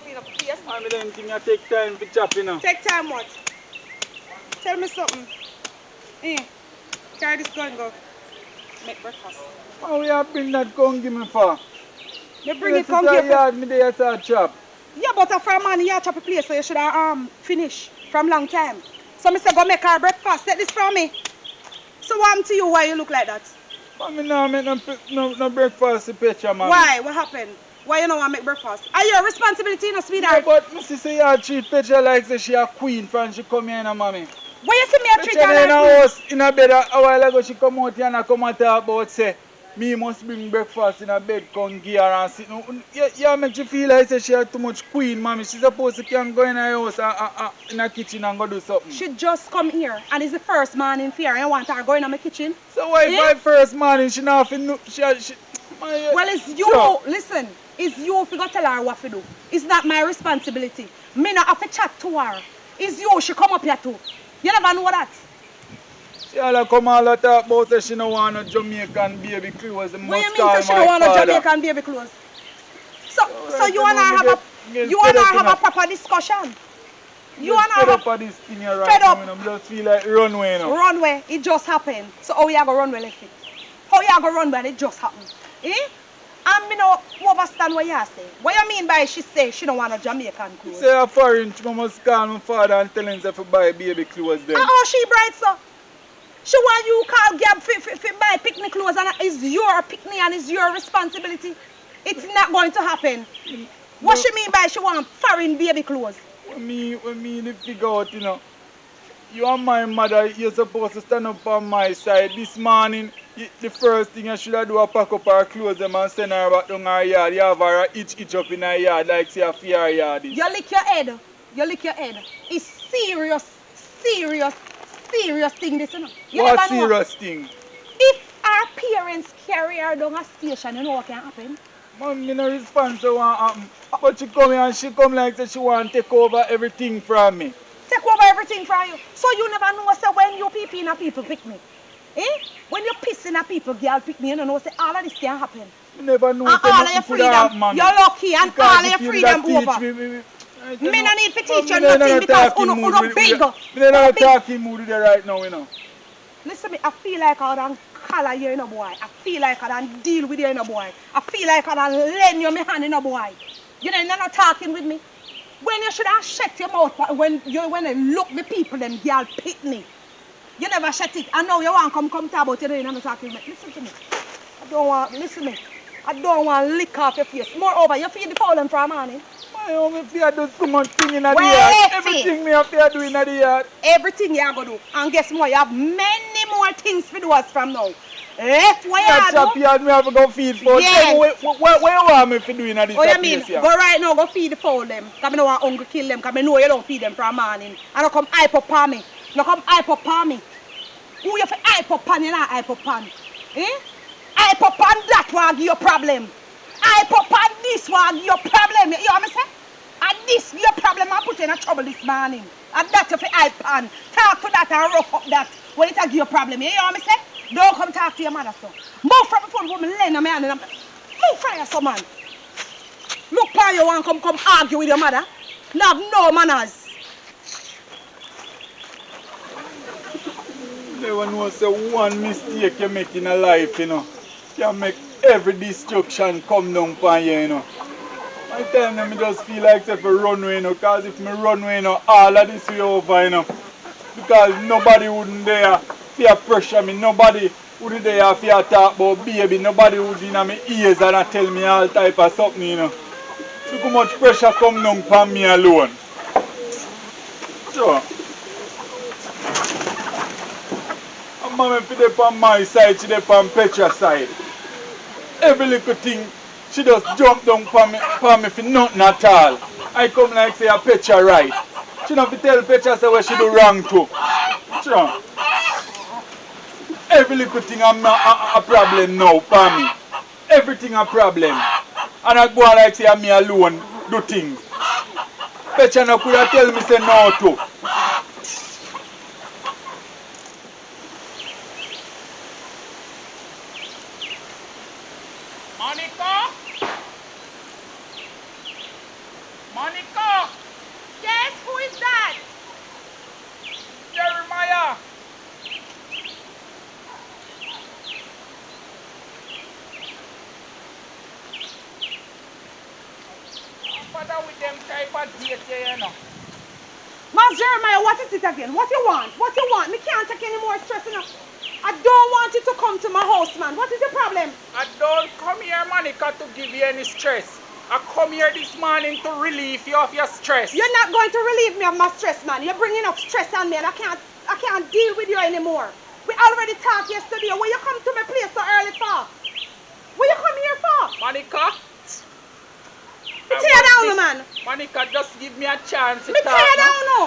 [SPEAKER 2] clean up the place.
[SPEAKER 3] Mommy, don't think I take time for chopping now.
[SPEAKER 2] Take time what? Tell me something. Carry this gun go. Make breakfast.
[SPEAKER 3] How you bring that gun give me for?
[SPEAKER 2] Me bring it come
[SPEAKER 3] Yes,
[SPEAKER 2] here.
[SPEAKER 3] it's a yard, me there to chop.
[SPEAKER 2] Yeah, but for a man, you chop a place, so you should have finish from long time. So me say go make her breakfast. Take this from me. So what happened to you? Why you look like that?
[SPEAKER 3] Mommy, now make no breakfast to Petra, mommy.
[SPEAKER 2] Why? What happened? Why you don't want to make breakfast? Are your responsibility, no
[SPEAKER 3] Yeah,
[SPEAKER 2] sweetheart?
[SPEAKER 3] but me say you treat Petra like say she a queen from she come here, mommy.
[SPEAKER 2] Why you see me a treat
[SPEAKER 3] Petra
[SPEAKER 2] her
[SPEAKER 3] in a
[SPEAKER 2] like this?
[SPEAKER 3] house in a bed a while ago she come out here and come and talk about say me must bring breakfast in a bed come give her and sit. Yeah, make you feel like say she a too much queen, mommy. She supposed to can go in her house and in a kitchen and go do something.
[SPEAKER 2] She just come here and it's the first morning for her and you want her going in my kitchen?
[SPEAKER 3] So why
[SPEAKER 2] Yeah?
[SPEAKER 3] my first morning she not fin she
[SPEAKER 2] Well, it's you.
[SPEAKER 3] So,
[SPEAKER 2] Listen, it's you if you go tell her what to do. It's not my responsibility. Me not have to chat to her. It's you. She come up here too. You never know that.
[SPEAKER 3] she all come all a talk about say she no want no Jamaican baby clothes.
[SPEAKER 2] What you mean that she don't want no Jamaican baby clothes? So you and I have a proper discussion. You and I
[SPEAKER 3] fed
[SPEAKER 2] have
[SPEAKER 3] up of this thing here right
[SPEAKER 2] fed
[SPEAKER 3] now,
[SPEAKER 2] up.
[SPEAKER 3] you know, I just feel like runway now.
[SPEAKER 2] runway. It just happened. So how you gonna run well if it? How you gonna run well it just happened? And me no understand what you say. What you mean by she say she don't want no Jamaican clothes?
[SPEAKER 3] Say a foreign, I must call my father and tell him to buy baby clothes then.
[SPEAKER 2] Oh, she bright so. She want you call Gab for buy picnic clothes and it's your picnic and it's your responsibility. It's not going to happen. What she mean by she want foreign baby clothes?
[SPEAKER 3] When me the figure out, you know, you are my mother, you're supposed to stand up on my side. This morning, the first thing I should have do is pack up her clothes them and send her back down her yard. You have her itch up in her yard like say a fear yard is.
[SPEAKER 2] You lick your head. You lick your head. It's serious thing this, you know. You
[SPEAKER 3] What
[SPEAKER 2] never know.
[SPEAKER 3] serious thing?
[SPEAKER 2] If our parents carry her down a station, you know what can happen?
[SPEAKER 3] Mom, me no response to what happen. But she come here and she come like say she want to take over everything from me.
[SPEAKER 2] Take over everything from you. So you never know say when you pee in a people pick me. When you piss in a people girl pick me, you don't know say all of this can happen.
[SPEAKER 3] You never know
[SPEAKER 2] And
[SPEAKER 3] say
[SPEAKER 2] all of
[SPEAKER 3] nothing
[SPEAKER 2] your
[SPEAKER 3] could happen,
[SPEAKER 2] freedom,
[SPEAKER 3] mommy.
[SPEAKER 2] you're lucky and
[SPEAKER 3] Because
[SPEAKER 2] all of
[SPEAKER 3] if
[SPEAKER 2] your
[SPEAKER 3] you
[SPEAKER 2] freedom
[SPEAKER 3] that teach
[SPEAKER 2] over.
[SPEAKER 3] me
[SPEAKER 2] Me no need to teach you nothing because uno big.
[SPEAKER 3] Me not talking mood with you right now, you know.
[SPEAKER 2] Listen me, I feel like I done collar you, you know, boy. I feel like I done deal with you, you know, boy. I feel like I done lend you my hand, you know, boy. You know, you're not talking with me. When you should have shut your mouth when you look the people, them girl pit me. You never shut it. I know you want to come talk about you, you're not talking with me. Listen to me. Listen to me. I don't want to lick off your face. Moreover, you feel the falling from morning.
[SPEAKER 3] My own fear do so much thing in the yard. Everything me have to do in the yard.
[SPEAKER 2] Everything you have to do. And guess what? You have many more things to do as from now. Left where you
[SPEAKER 3] do. Yard me have to go feed for.
[SPEAKER 2] Yes.
[SPEAKER 3] Where you want me to do in this
[SPEAKER 2] place? You mean? Go right now, go feed the fowl them. Because I don't want hungry kill them. Because I know you don't feed them from morning. And don't come hype up on me. Don't come hype up on me. Who you for hype up on? You not hype up on. Eh? Hype up on that will give you a problem. Hype up on this will give you a problem. You hear me say? And this your problem I put you in a trouble this morning. And that you for hype on. Talk to that and rough up that. When it will give you a problem. You hear me say? Don't come talk to your mother so. Move from the phone for me lend a man and move from your son man. Look how you want to come argue with your mother. You have no manners.
[SPEAKER 3] Never know say one mistake you make in a life, you know, can make every destruction come down upon you, you know. I tell them I just feel like if I run away, you know, because if I run away, you know, all of this way over, you know. Because nobody wouldn't dare fear pressure me, nobody wouldn't dare fear talk about baby, nobody would in my ears and tell me all type of something, you know. Look how much pressure come down upon me alone. Sure. Mama fi dey on my side, she dey on Petra's side. Every little thing, she just jump down for me for nothing at all. I come like say a Petra right. She don't fi tell Petra say what she do wrong too. Sure. Every little thing a problem now for me. Everything a problem. And I go on like say me alone do things. Petra no could tell me say no too.
[SPEAKER 4] Monica!
[SPEAKER 2] Yes, who is that?
[SPEAKER 4] Jeremiah! Father with them type of date here, you know.
[SPEAKER 2] Mas Jeremiah, what is it again? What you want? What you want? Me can't take any more stress enough. I don't want you to come to my house, man. What is your problem?
[SPEAKER 4] I don't come here, Monica, to give you any stress. I come here this morning to relieve you of your stress.
[SPEAKER 2] You're not going to relieve me of my stress, man. You're bringing up stress on me and I can't deal with you anymore. We already talked yesterday. Will you come to my place so early for? Will you come here for?
[SPEAKER 4] Monica?
[SPEAKER 2] Me tear down, man.
[SPEAKER 4] Monica, just give me a chance to
[SPEAKER 2] me
[SPEAKER 4] talk.
[SPEAKER 2] Me tear down, no.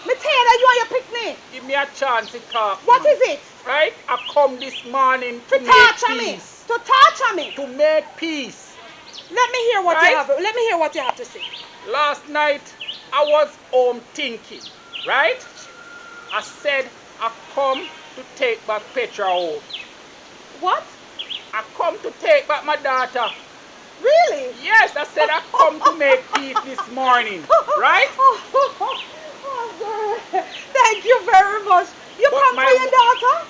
[SPEAKER 2] Me tear down, you and your picnic.
[SPEAKER 4] Give me a chance to talk.
[SPEAKER 2] What is it?
[SPEAKER 4] Right? I come this morning to make
[SPEAKER 2] torture
[SPEAKER 4] peace.
[SPEAKER 2] Me. To torture me.
[SPEAKER 4] To make peace.
[SPEAKER 2] Let me hear what you have. Let me hear what you have to say.
[SPEAKER 4] Last night I was home thinking, right? I said I come to take back Petra home.
[SPEAKER 2] What?
[SPEAKER 4] I come to take back my daughter.
[SPEAKER 2] Really?
[SPEAKER 4] Yes, I said I come to make peace this morning, right?
[SPEAKER 2] Oh, girl. Thank you very much. You but come for your daughter?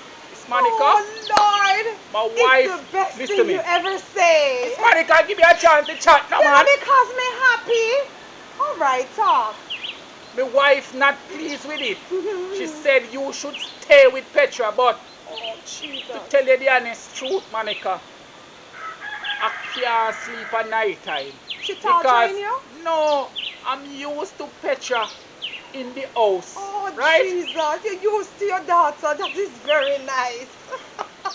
[SPEAKER 4] Monica,
[SPEAKER 2] oh Lord,
[SPEAKER 4] my wife,
[SPEAKER 2] it's the best thing you ever say.
[SPEAKER 4] Miss Monica, give me a chance to chat now, man.
[SPEAKER 2] Because me happy. All right, talk.
[SPEAKER 4] My wife not pleased with it. She said you should stay with Petra, but to tell you the honest truth, Monica, I can't sleep at night time.
[SPEAKER 2] She torturing you?
[SPEAKER 4] No, I'm used to Petra in the house.
[SPEAKER 2] Oh,
[SPEAKER 4] right?
[SPEAKER 2] Jesus, you're used to your daughter. That is very nice.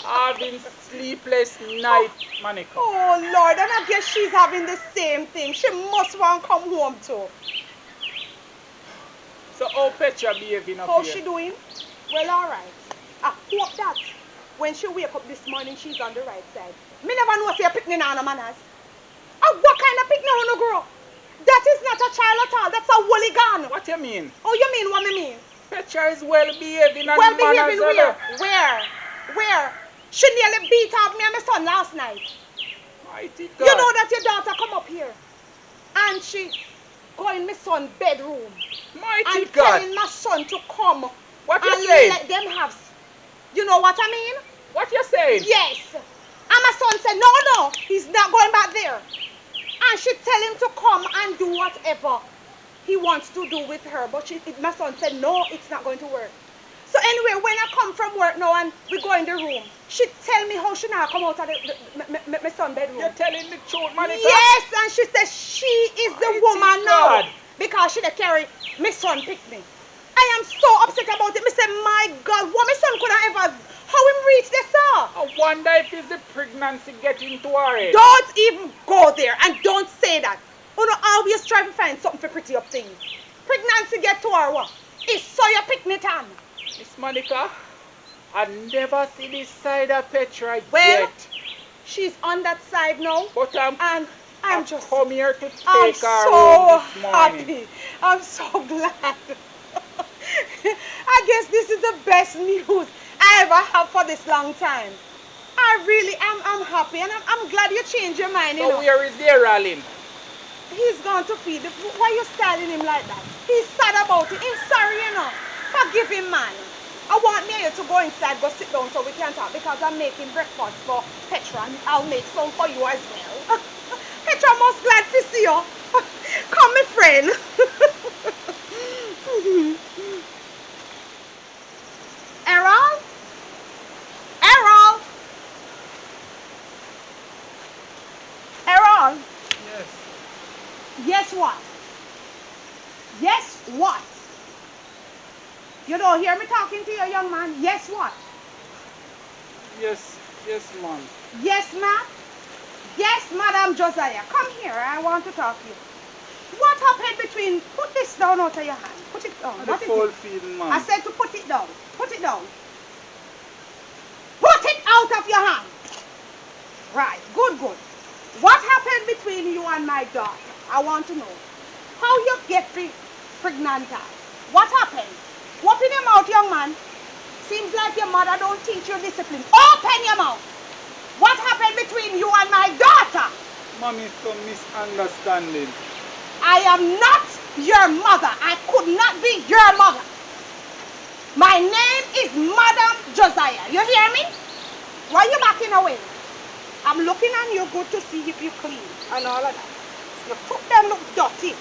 [SPEAKER 4] I've been sleepless night, Monica.
[SPEAKER 2] Oh, Lord, and I guess she's having the same thing. She must want to come home too.
[SPEAKER 4] So how Petra behaving up
[SPEAKER 2] How's
[SPEAKER 4] here?
[SPEAKER 2] she doing? Well, all right. I hope that when she wake up this morning, she's on the right side. Me never know if you're picking on her manners. What kind of picking on a girl? That is not a child at all. That's a hooligan.
[SPEAKER 4] What you mean?
[SPEAKER 2] Oh, you mean what me mean?
[SPEAKER 4] Petra is well behaving and
[SPEAKER 2] well behaving where? Where? She nearly beat up me and my son last night.
[SPEAKER 4] Mighty God.
[SPEAKER 2] You know that your daughter come up here and she go go in my son's bedroom
[SPEAKER 4] Mighty
[SPEAKER 2] and
[SPEAKER 4] God.
[SPEAKER 2] telling my son to come
[SPEAKER 4] What you
[SPEAKER 2] and
[SPEAKER 4] saying?
[SPEAKER 2] let them have. You know what I mean?
[SPEAKER 4] What you saying?
[SPEAKER 2] Yes. And my son said, no, he's not going back there. And she tell him to come and do whatever he wants to do with her. But my son said, no, it's not going to work. So anyway, when I come from work now and we go in the room, she tell me how she now come out of my son's bedroom.
[SPEAKER 4] You're telling the truth, Monica?
[SPEAKER 2] Yes, and she said she is the
[SPEAKER 4] Mighty
[SPEAKER 2] woman
[SPEAKER 4] God.
[SPEAKER 2] now. Because she dey carry my son pick me. I am so upset about it. I say, my God, what my son could have ever, how him reach this far?
[SPEAKER 4] I wonder if it's the pregnancy getting to her head.
[SPEAKER 2] Don't even go there and don't say that. You know, always try to find something for pretty up things. Pregnancy get to her what? It's so you pick me tan.
[SPEAKER 4] Miss Monica, I never see this side of Petra
[SPEAKER 2] Well,
[SPEAKER 4] yet.
[SPEAKER 2] she's on that side now.
[SPEAKER 4] But
[SPEAKER 2] And I'm just
[SPEAKER 4] come here to take
[SPEAKER 2] I'm
[SPEAKER 4] her
[SPEAKER 2] so
[SPEAKER 4] home this morning.
[SPEAKER 2] happy. I'm so glad. I guess this is the best news I ever have for this long time. I really am. I'm happy, and I'm glad you changed your mind. You
[SPEAKER 4] So
[SPEAKER 2] know,
[SPEAKER 4] where is the Errol?
[SPEAKER 2] he's gone to feed. Why you styling him like that? He's sad about it. He's sorry, you know. Forgive him, man. I want me to go inside, go sit down so we can talk because I'm making breakfast for Petra, and I'll make some for you as well. Petra, most glad to see you. Come, my friend. Errol? Errol? Errol?
[SPEAKER 4] Yes.
[SPEAKER 2] Yes, what? Yes, what? You don't hear me talking to you, young man? Yes, what?
[SPEAKER 4] Yes, ma'am.
[SPEAKER 2] Yes, ma'am? Yes, Madam Josiah. Come here. I want to talk to you. What happened between... Put this down out of your hand. Put it down.
[SPEAKER 4] The
[SPEAKER 2] What is
[SPEAKER 4] full
[SPEAKER 2] it?
[SPEAKER 4] feeding, ma'am.
[SPEAKER 2] I said to put it down. Put it down. Put it out of your hand. Right. Good, good. What happened between you and my daughter? I want to know. How you get pregnant? What happened? Open your mouth, young man. Seems like your mother don't teach you discipline. Open your mouth. What happened between you and my daughter?
[SPEAKER 4] Mommy, some misunderstanding.
[SPEAKER 2] I am not your mother. I could not be your mother. My name is Madam Josiah. You hear me? Why are you backing away? I'm looking on you good to see if you clean and all of that. Your foot them look dirty.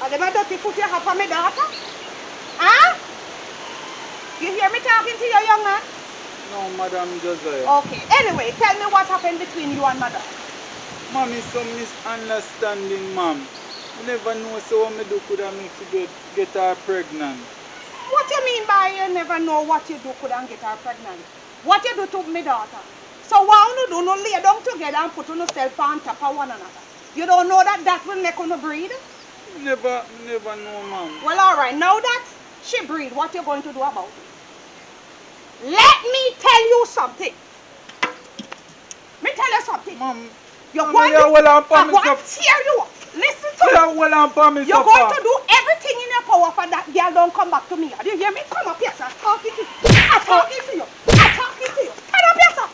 [SPEAKER 2] Are them a dirty foot you have for my daughter? Huh? You hear me talking to you, young man?
[SPEAKER 4] No, Madam Josiah.
[SPEAKER 2] Okay. Anyway, tell me what happened between you and my daughter.
[SPEAKER 4] Mommy, some misunderstanding, ma'am. I never know so what me do could have make to get her pregnant.
[SPEAKER 2] What you mean by you never know what you do could and get her pregnant? What you do to my daughter? So why you do no lay down together and put yourself on top of one another? You don't know that will make you breed?
[SPEAKER 4] Never know, ma'am.
[SPEAKER 2] Well, all right. Now that she breed, what you going to do about it? Let me tell you something. Me tell you something.
[SPEAKER 4] Ma'am,
[SPEAKER 2] You're
[SPEAKER 4] ma'am,
[SPEAKER 2] going
[SPEAKER 4] you're well and
[SPEAKER 2] I'm
[SPEAKER 4] promise
[SPEAKER 2] going
[SPEAKER 4] up.
[SPEAKER 2] to tear you up. Listen to me.
[SPEAKER 4] You're well and promise
[SPEAKER 2] You're
[SPEAKER 4] up,
[SPEAKER 2] going
[SPEAKER 4] ma'am.
[SPEAKER 2] to do everything in your power for that girl don't come back to me. Do you hear me? Come up here, sir. I'm talking to you. I'm talking to you. I'm talking to you. Come up here, sir.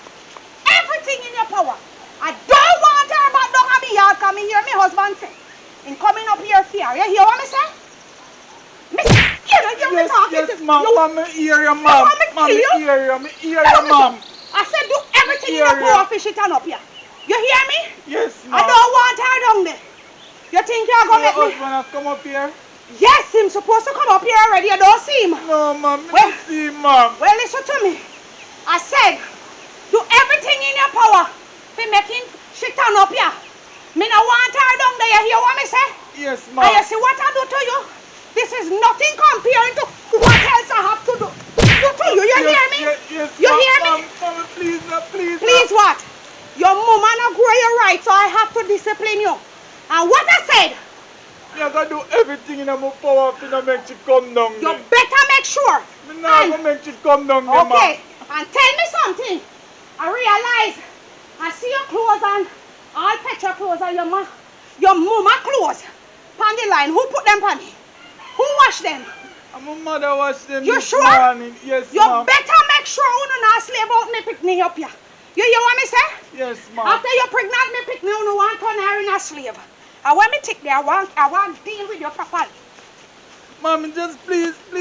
[SPEAKER 2] Everything in your power. I don't want her back down on me yard because me hear me husband say. In coming up here fear. You hear what me say? Me say, you know, you're
[SPEAKER 4] Yes,
[SPEAKER 2] talking
[SPEAKER 4] yes,
[SPEAKER 2] to
[SPEAKER 4] ma'am.
[SPEAKER 2] you.
[SPEAKER 4] Ma'am, me hear you, ma'am.
[SPEAKER 2] want me to
[SPEAKER 4] Ma'am,
[SPEAKER 2] kill you?
[SPEAKER 4] me hear you. Me hear you, ma'am.
[SPEAKER 2] I said do everything in your
[SPEAKER 4] Hear
[SPEAKER 2] power
[SPEAKER 4] you.
[SPEAKER 2] for she turn up here. You hear me?
[SPEAKER 4] Yes,
[SPEAKER 2] I
[SPEAKER 4] ma'am.
[SPEAKER 2] don't want her down there. You think you're
[SPEAKER 4] Your
[SPEAKER 2] going to make me?
[SPEAKER 4] husband has come up here?
[SPEAKER 2] Yes, him supposed to come up here already. You don't see him.
[SPEAKER 4] No, ma'am. Me
[SPEAKER 2] Well-
[SPEAKER 4] don't see, ma'am.
[SPEAKER 2] Well, listen to me. I said, do everything in your power for making she turn up here. Me no want her down there. You hear what me say?
[SPEAKER 4] Yes,
[SPEAKER 2] And
[SPEAKER 4] ma'am.
[SPEAKER 2] you see what I do to you? This is nothing comparing to what else I have to do to you. You hear me?
[SPEAKER 4] Yes,
[SPEAKER 2] You
[SPEAKER 4] ma'am,
[SPEAKER 2] hear me?
[SPEAKER 4] Ma'am, please, please.
[SPEAKER 2] Please what? Your mama not grow you right, so I have to discipline you. And what I said,
[SPEAKER 4] You gotta do everything in my power to not make you come down
[SPEAKER 2] you
[SPEAKER 4] there.
[SPEAKER 2] better make sure.
[SPEAKER 4] Me not
[SPEAKER 2] And-
[SPEAKER 4] gonna make you come down there, ma'am.
[SPEAKER 2] Okay, and tell me something. I realize I see your clothes and all Petra clothes and your mama clothes on the line. Who put them on? Who washed them?
[SPEAKER 4] And my mother washed them
[SPEAKER 2] You
[SPEAKER 4] this
[SPEAKER 2] sure?
[SPEAKER 4] morning. Yes,
[SPEAKER 2] You
[SPEAKER 4] ma'am.
[SPEAKER 2] better make sure you not slave out me picnic up here. You hear what me say?
[SPEAKER 4] Yes, ma'am.
[SPEAKER 2] After you're pregnant, me picnic, you want to turn her in a slave. I want me take there. I want deal with your properly.
[SPEAKER 3] Mom, just please.
[SPEAKER 2] I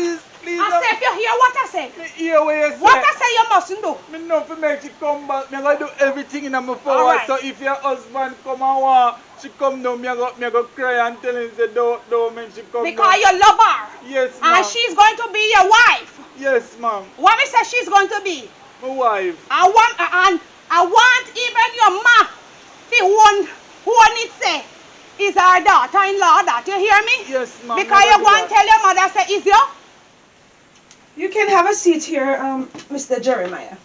[SPEAKER 2] say if you hear what I say.
[SPEAKER 3] Me hear what you say.
[SPEAKER 2] What I say you mustn't do.
[SPEAKER 3] Me know to make she come back. Me gonna do everything in my power.
[SPEAKER 2] Alright.
[SPEAKER 3] So if your husband come and want, she come down, me go cry and tell him say don't make she come
[SPEAKER 2] Because
[SPEAKER 3] down.
[SPEAKER 2] you love her.
[SPEAKER 3] Yes, ma'am.
[SPEAKER 2] And she's going to be your wife.
[SPEAKER 3] Yes, ma'am.
[SPEAKER 2] What me say she's going to be?
[SPEAKER 3] My wife.
[SPEAKER 2] I want even your ma the one it say is our daughter-in-law that. You hear me?
[SPEAKER 3] Yes, ma'am.
[SPEAKER 2] Because you go and tell your mother say is you?
[SPEAKER 7] You can have a seat here, Mr. Jeremiah.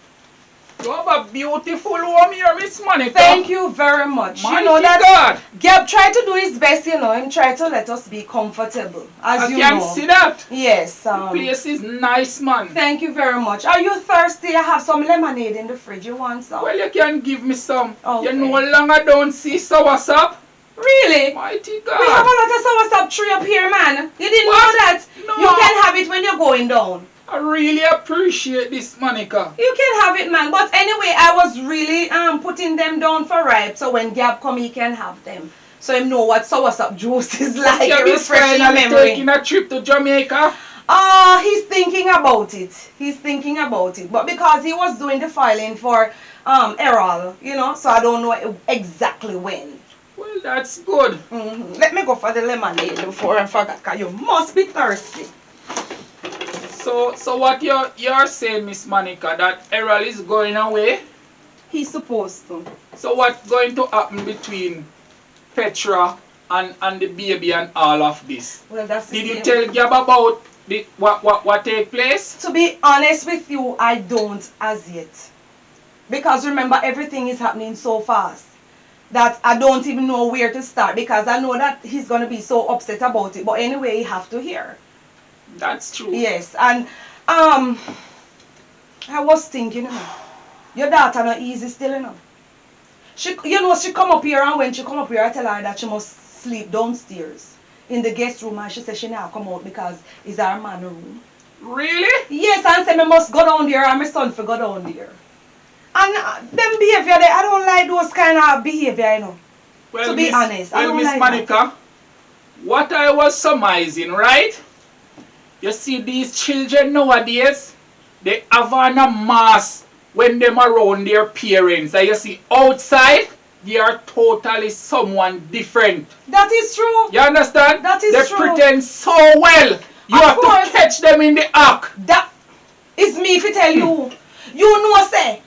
[SPEAKER 4] You have a beautiful home here, Miss Monica.
[SPEAKER 7] Thank you very much.
[SPEAKER 4] Mighty
[SPEAKER 7] you know that
[SPEAKER 4] God.
[SPEAKER 7] Gab tried to do his best, you know, and try to let us be comfortable, as
[SPEAKER 4] I
[SPEAKER 7] you
[SPEAKER 4] can
[SPEAKER 7] know.
[SPEAKER 4] see that.
[SPEAKER 7] Yes.
[SPEAKER 4] The place is nice, man.
[SPEAKER 7] Thank you very much. Are you thirsty? I have some lemonade in the fridge. You want some?
[SPEAKER 4] Well, you can give me some.
[SPEAKER 7] Okay.
[SPEAKER 4] You no longer don't see soursop.
[SPEAKER 7] Really?
[SPEAKER 4] Mighty
[SPEAKER 7] We have a
[SPEAKER 4] God.
[SPEAKER 7] lot of soursop tree up here, man. You didn't
[SPEAKER 4] What?
[SPEAKER 7] know that?
[SPEAKER 4] No.
[SPEAKER 7] You can have it when you're going down.
[SPEAKER 4] I really appreciate this, Monica.
[SPEAKER 7] You can have it, man. But anyway, I was really putting them down for ripe, so when Gab come, he can have them. So him know what soursop juice is like.
[SPEAKER 4] You be
[SPEAKER 7] Refreshing
[SPEAKER 4] finally
[SPEAKER 7] memory.
[SPEAKER 4] taking a trip to Jamaica.
[SPEAKER 7] He's thinking about it. He's thinking about it. But because he was doing the filing for Errol, you know, so I don't know exactly when.
[SPEAKER 4] Well, that's good.
[SPEAKER 7] Let me go for the lemonade before I forget, because you must be thirsty.
[SPEAKER 4] So what you're saying, Miss Monica, that Errol is going away?
[SPEAKER 7] He's supposed to.
[SPEAKER 4] So what's going to happen between Petra and the baby and all of this?
[SPEAKER 7] Well, that's the
[SPEAKER 4] Did you
[SPEAKER 7] thing.
[SPEAKER 4] tell Gab about what take place?
[SPEAKER 7] To be honest with you, I don't as yet. Because remember, everything is happening so fast that I don't even know where to start, because I know that he's going to be so upset about it. But anyway, you have to hear.
[SPEAKER 4] That's true.
[SPEAKER 7] Yes, and I was thinking, you know, your daughter not easy still, you know. She come up here, and when she come up here, I tell her that she must sleep downstairs in the guest room, and she said she not come out because it's our man room.
[SPEAKER 4] Really?
[SPEAKER 7] Yes, and say me must go down there, and my son for go down there. And them behavior there, I don't like those kind of behavior, you know.
[SPEAKER 4] Well,
[SPEAKER 7] To be honest, I don't
[SPEAKER 4] Miss
[SPEAKER 7] like
[SPEAKER 4] Monica, what I was surmising, right? You see, these children nowadays, they have on a mask when them around their parents. And you see, outside, they are totally someone different.
[SPEAKER 7] That is true.
[SPEAKER 4] You understand?
[SPEAKER 7] That is
[SPEAKER 4] they
[SPEAKER 7] true.
[SPEAKER 4] pretend so well. You
[SPEAKER 7] Of
[SPEAKER 4] have
[SPEAKER 7] course.
[SPEAKER 4] to catch them in the act.
[SPEAKER 7] That is me if I tell you. You know, say,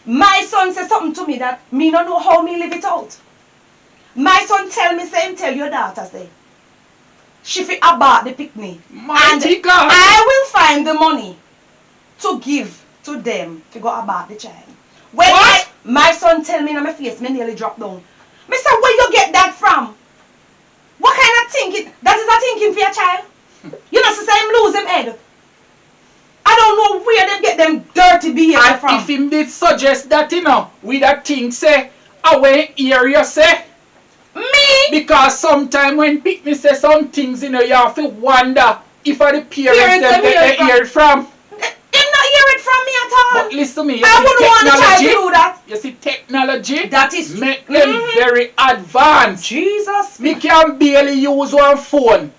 [SPEAKER 7] my son said something to me that me don't know how me live it out. My son tell me, say, tell your daughter, say, she fi abort the picnic.
[SPEAKER 4] Mighty
[SPEAKER 7] And
[SPEAKER 4] God.
[SPEAKER 7] I will find the money to give to them to go abort the child. When
[SPEAKER 4] What?
[SPEAKER 7] my son tell me in my face, me nearly drop down. Me say, where you get that from? What kind of thinking? That is a thinking for your child? You know, say him lose him head. I don't know where they get them dirty behavior
[SPEAKER 4] And
[SPEAKER 7] from.
[SPEAKER 4] if him did suggest that, you know, with that thing say, I won't hear you say.
[SPEAKER 7] Me?
[SPEAKER 4] Because sometimes when people say some things, you know, you have to wonder if are the parents
[SPEAKER 7] Parents
[SPEAKER 4] them
[SPEAKER 7] them hear
[SPEAKER 4] they
[SPEAKER 7] it from.
[SPEAKER 4] hear it from.
[SPEAKER 7] Him not hear it from me at all.
[SPEAKER 4] But listen to me, you
[SPEAKER 7] I
[SPEAKER 4] see
[SPEAKER 7] wouldn't want the child to
[SPEAKER 4] technology,
[SPEAKER 7] do that.
[SPEAKER 4] you see technology,
[SPEAKER 7] That is
[SPEAKER 4] make them very advanced.
[SPEAKER 7] Jesus.
[SPEAKER 4] Me can barely use one phone.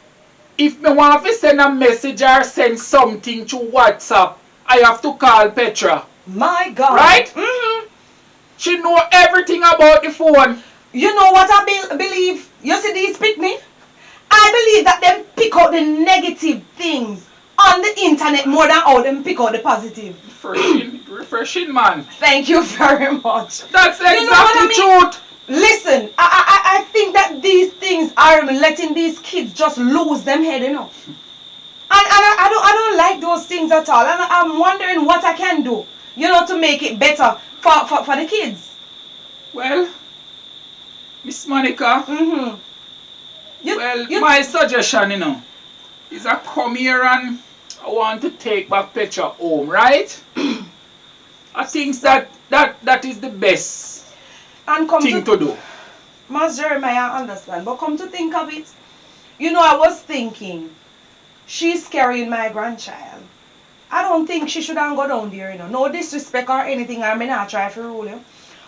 [SPEAKER 4] If me want to send a message or send something to WhatsApp, I have to call Petra.
[SPEAKER 7] My God.
[SPEAKER 4] Right?
[SPEAKER 7] Mm-hmm.
[SPEAKER 4] She know everything about the phone.
[SPEAKER 7] You know what I believe? You see these picnic? I believe that them pick out the negative things on the internet more than all them pick out the positive.
[SPEAKER 4] Refreshing, man.
[SPEAKER 7] Thank you very much.
[SPEAKER 4] That's
[SPEAKER 7] You know
[SPEAKER 4] exactly
[SPEAKER 7] what I mean?
[SPEAKER 4] truth.
[SPEAKER 7] Listen, I think that these things are letting these kids just lose them head, you know. And I don't like those things at all. And I'm wondering what I can do, you know, to make it better for the kids.
[SPEAKER 4] Well, Miss Monica,
[SPEAKER 7] Mm-hmm.
[SPEAKER 4] my suggestion, you know, is I come here and I want to take back Petra home, right? I think that is the best
[SPEAKER 7] And come
[SPEAKER 4] thing to do.
[SPEAKER 7] Mas Jeremiah, I understand. But come to think of it, you know, I was thinking, she's carrying my grandchild. I don't think she should have go down there, you know. No disrespect or anything, I may not try to rule you.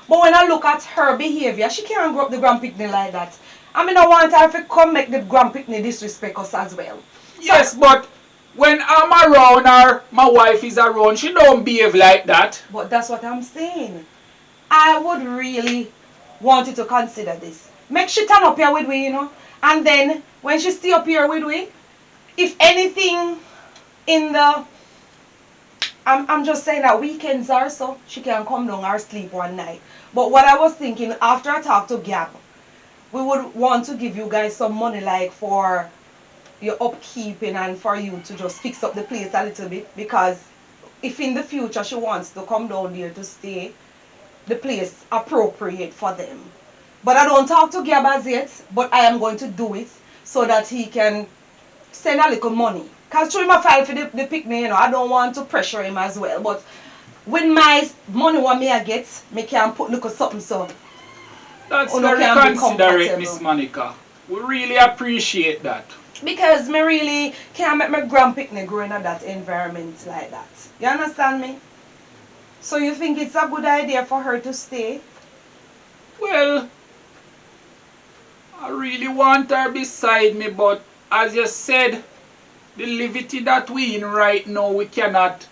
[SPEAKER 7] But when I look at her behavior, she can't grow up the grand picnic like that. I mean, I want her to come make the grand picnic disrespect us as well.
[SPEAKER 4] Yes, but when I'm around or my wife is around, she don't behave like that.
[SPEAKER 7] But that's what I'm saying. I would really want you to consider this. Make she turn up here with we, you know. And then when she stay up here with we, if anything in the I'm just saying that weekends or so, she can come down or sleep one night. But what I was thinking, after I talk to Gab, we would want to give you guys some money like for your upkeeping and for you to just fix up the place a little bit, because if in the future she wants to come down there to stay, the place appropriate for them. But I don't talk to Gab as yet, but I am going to do it so that he can send a little money. Because through my file for the picnic, you know, I don't want to pressure him as well. But with my money what me I get, me can put little something so.
[SPEAKER 4] That's
[SPEAKER 7] Oh,
[SPEAKER 4] very
[SPEAKER 7] no, can be
[SPEAKER 4] considerate,
[SPEAKER 7] comfortable.
[SPEAKER 4] Miss Monica. We really appreciate that.
[SPEAKER 7] Because me really can't make my grand picnic growing in that environment like that. You understand me? So you think it's a good idea for her to stay?
[SPEAKER 4] Well, I really want her beside me, but as you said, the levity that we in right now, we cannot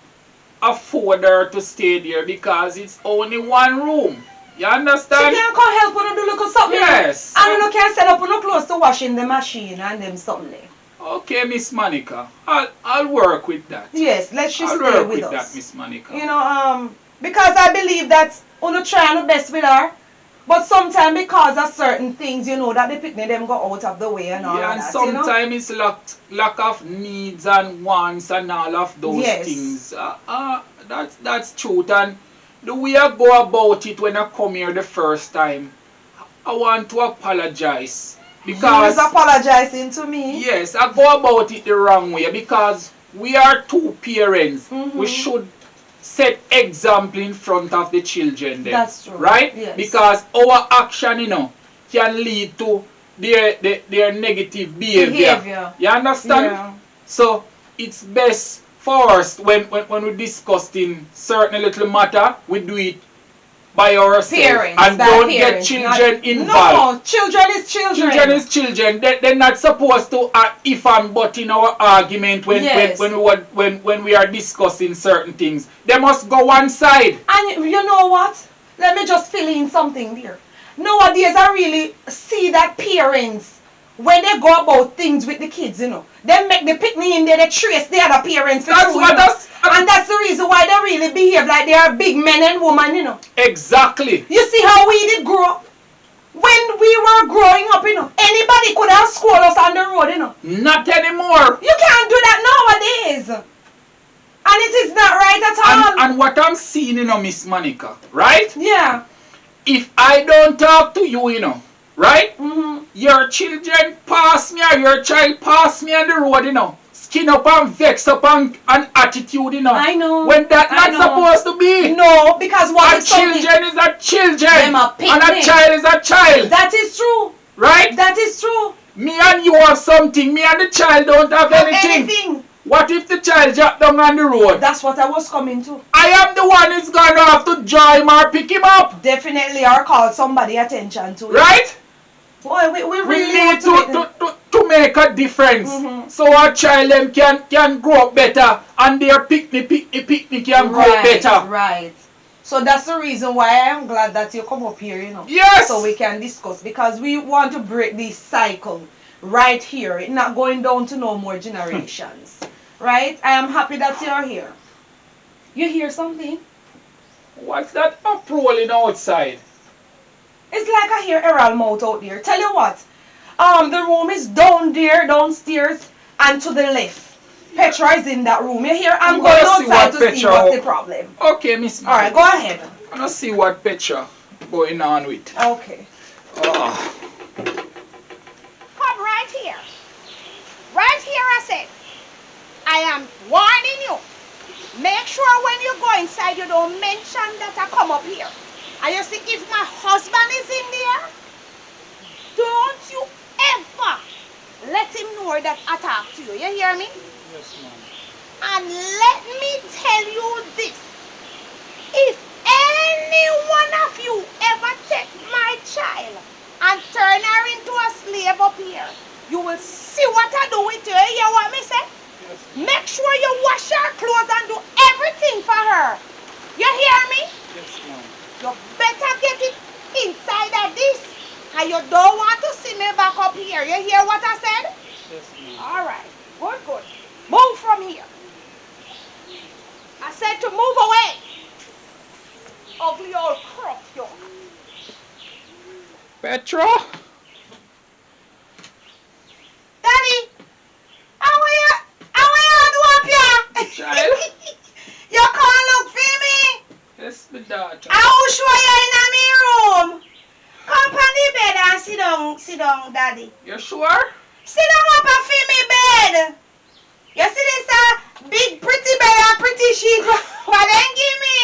[SPEAKER 4] afford her to stay there because it's only one room. You
[SPEAKER 7] She
[SPEAKER 4] understand?
[SPEAKER 7] can come help when you do little something.
[SPEAKER 4] Yes.
[SPEAKER 7] And you can set up no clothes to wash in the machine and them something there.
[SPEAKER 4] Okay, Miss Monica. I'll work with that.
[SPEAKER 7] Yes, let she
[SPEAKER 4] I'll
[SPEAKER 7] stay
[SPEAKER 4] work
[SPEAKER 7] with
[SPEAKER 4] with
[SPEAKER 7] us.
[SPEAKER 4] that, Miss Monica.
[SPEAKER 7] You know, because I believe that you try your best with her, but sometimes because of certain things, you know, that the picnic them go out of the way and all
[SPEAKER 4] Yeah,
[SPEAKER 7] of
[SPEAKER 4] and
[SPEAKER 7] that,
[SPEAKER 4] sometimes it's lack of needs and wants and all of those
[SPEAKER 7] Yes.
[SPEAKER 4] things. That's truth. And the way I go about it when I come here the first time, I want to apologize. Because,
[SPEAKER 7] He's apologizing to me.
[SPEAKER 4] yes, I go about it the wrong way because we are two parents.
[SPEAKER 7] Mhm.
[SPEAKER 4] We should set example in front of the children then.
[SPEAKER 7] That's true.
[SPEAKER 4] Right?
[SPEAKER 7] Yes.
[SPEAKER 4] Because our action, you know, can lead to their negative behavior. You understand?
[SPEAKER 7] Yeah.
[SPEAKER 4] So it's best for us when we discussing certain little matter, we do it by ourselves
[SPEAKER 7] Parents,
[SPEAKER 4] and
[SPEAKER 7] by
[SPEAKER 4] don't
[SPEAKER 7] parents,
[SPEAKER 4] get children
[SPEAKER 7] not-
[SPEAKER 4] involved.
[SPEAKER 7] No, children is children.
[SPEAKER 4] Children is children. They're not supposed to if and but in our argument
[SPEAKER 7] Yes.
[SPEAKER 4] when we are discussing certain things. They must go one side.
[SPEAKER 7] And you know what? Let me just fill in something there. Nowadays, I really see that parents, when they go about things with the kids, you know, they make the picnic in there, they trace the other parents.
[SPEAKER 4] That's
[SPEAKER 7] through,
[SPEAKER 4] what
[SPEAKER 7] you know.
[SPEAKER 4] that's
[SPEAKER 7] And that's the reason why they really behave like they are big men and women, you know.
[SPEAKER 4] exactly.
[SPEAKER 7] You see how we did grow up? When we were growing up, you know, anybody could have scolded us on the road, you know.
[SPEAKER 4] Not anymore.
[SPEAKER 7] You can't do that nowadays. And it is not right at all.
[SPEAKER 4] And what I'm seeing, you know, Miss Monica, right?
[SPEAKER 7] Yeah.
[SPEAKER 4] If I don't talk to you, you know, right?
[SPEAKER 7] Mm-hmm.
[SPEAKER 4] Your children pass me or your child pass me on the road, you know. Skin up and vex up and attitude, you know.
[SPEAKER 7] I know.
[SPEAKER 4] When that
[SPEAKER 7] I
[SPEAKER 4] not
[SPEAKER 7] know.
[SPEAKER 4] supposed to be.
[SPEAKER 7] No, because what
[SPEAKER 4] A
[SPEAKER 7] if something...
[SPEAKER 4] children is a children.
[SPEAKER 7] Them a
[SPEAKER 4] And a
[SPEAKER 7] picnic.
[SPEAKER 4] child is a child.
[SPEAKER 7] That is true.
[SPEAKER 4] Right?
[SPEAKER 7] That is true.
[SPEAKER 4] Me and you have something. Me and the child don't have anything. What if the child drop down on the road?
[SPEAKER 7] That's what I was coming to.
[SPEAKER 4] I am the one who's going to have to join him or pick him up.
[SPEAKER 7] Definitely, or call somebody attention to it.
[SPEAKER 4] Right?
[SPEAKER 7] Boy, we
[SPEAKER 4] We
[SPEAKER 7] really
[SPEAKER 4] need
[SPEAKER 7] have to
[SPEAKER 4] to make a difference.
[SPEAKER 7] Mhm.
[SPEAKER 4] So our child them can grow up better and their picnic can grow better.
[SPEAKER 7] Right. So that's the reason why I am glad that you come up here, you know.
[SPEAKER 4] Yes.
[SPEAKER 7] So we can discuss, because we want to break this cycle right here. It's not going down to no more generations. Right? I am happy that you are here. You hear something?
[SPEAKER 4] What's that uprolling outside?
[SPEAKER 7] It's like I hear Errol mouth out there. Tell you what, the room is down there, downstairs, and to the left. Petra is in that room. You hear? I'm going
[SPEAKER 4] Let's see
[SPEAKER 7] outside
[SPEAKER 4] what
[SPEAKER 7] to see
[SPEAKER 4] Petra-
[SPEAKER 7] what's the problem.
[SPEAKER 4] Okay, Miss.
[SPEAKER 7] Alright, go ahead.
[SPEAKER 4] I'm gonna see what Petra going on with.
[SPEAKER 7] Okay.
[SPEAKER 4] Oh.
[SPEAKER 5] Come right here. Right here, I said. I am warning you. Make sure when you go inside, you don't mention that I come up here. And you see, if my husband is in there, don't you ever let him know that I talk to you. You hear me?
[SPEAKER 4] Yes, ma'am.
[SPEAKER 5] And let me tell you this. If any one of you ever take my child
[SPEAKER 2] and turn her into a slave up here. You will see what I do with her. You hear what me say?
[SPEAKER 4] Yes.
[SPEAKER 2] Make sure you wash her clothes and do everything for her. You hear me?
[SPEAKER 4] Yes, ma'am.
[SPEAKER 2] You better get it inside of this. And you don't want to see me back up here. You hear what I said?
[SPEAKER 4] Yes, ma'am.
[SPEAKER 2] All right. Good, good. Move from here. I said to move away. Ugly old crook, you.
[SPEAKER 4] Petra?
[SPEAKER 2] Daddy, how are you do up here?
[SPEAKER 4] Child?
[SPEAKER 2] You can't look for me.
[SPEAKER 4] Yes, my daughter.
[SPEAKER 2] I will show you in my room. Come on the bed and sit down, Daddy.
[SPEAKER 4] You sure?
[SPEAKER 2] Sit down up and feel me bed. You see this big pretty bed and pretty sheet. What then give me?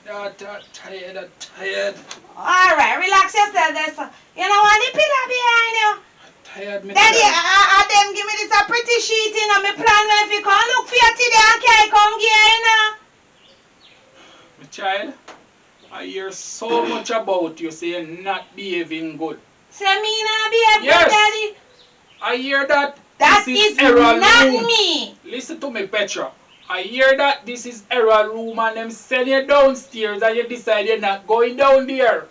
[SPEAKER 4] Daughter, I'm tired.
[SPEAKER 2] All right, relax yourself there, son. You know what the pillow behind you?
[SPEAKER 4] Tired, me
[SPEAKER 2] Daddy,
[SPEAKER 4] child.
[SPEAKER 2] I them give me this a pretty sheet, you know. Me plan when if you come look for you today and carry come here, you know.
[SPEAKER 4] My child, I hear so much about you saying not behaving good.
[SPEAKER 2] Say me not be a
[SPEAKER 4] Yes.
[SPEAKER 2] good daddy.
[SPEAKER 4] I hear that
[SPEAKER 2] That
[SPEAKER 4] this
[SPEAKER 2] is
[SPEAKER 4] Errol
[SPEAKER 2] not
[SPEAKER 4] room.
[SPEAKER 2] me.
[SPEAKER 4] Listen to me, Petra. I hear that this is Errol room and them send you downstairs and you decide you're not going down there.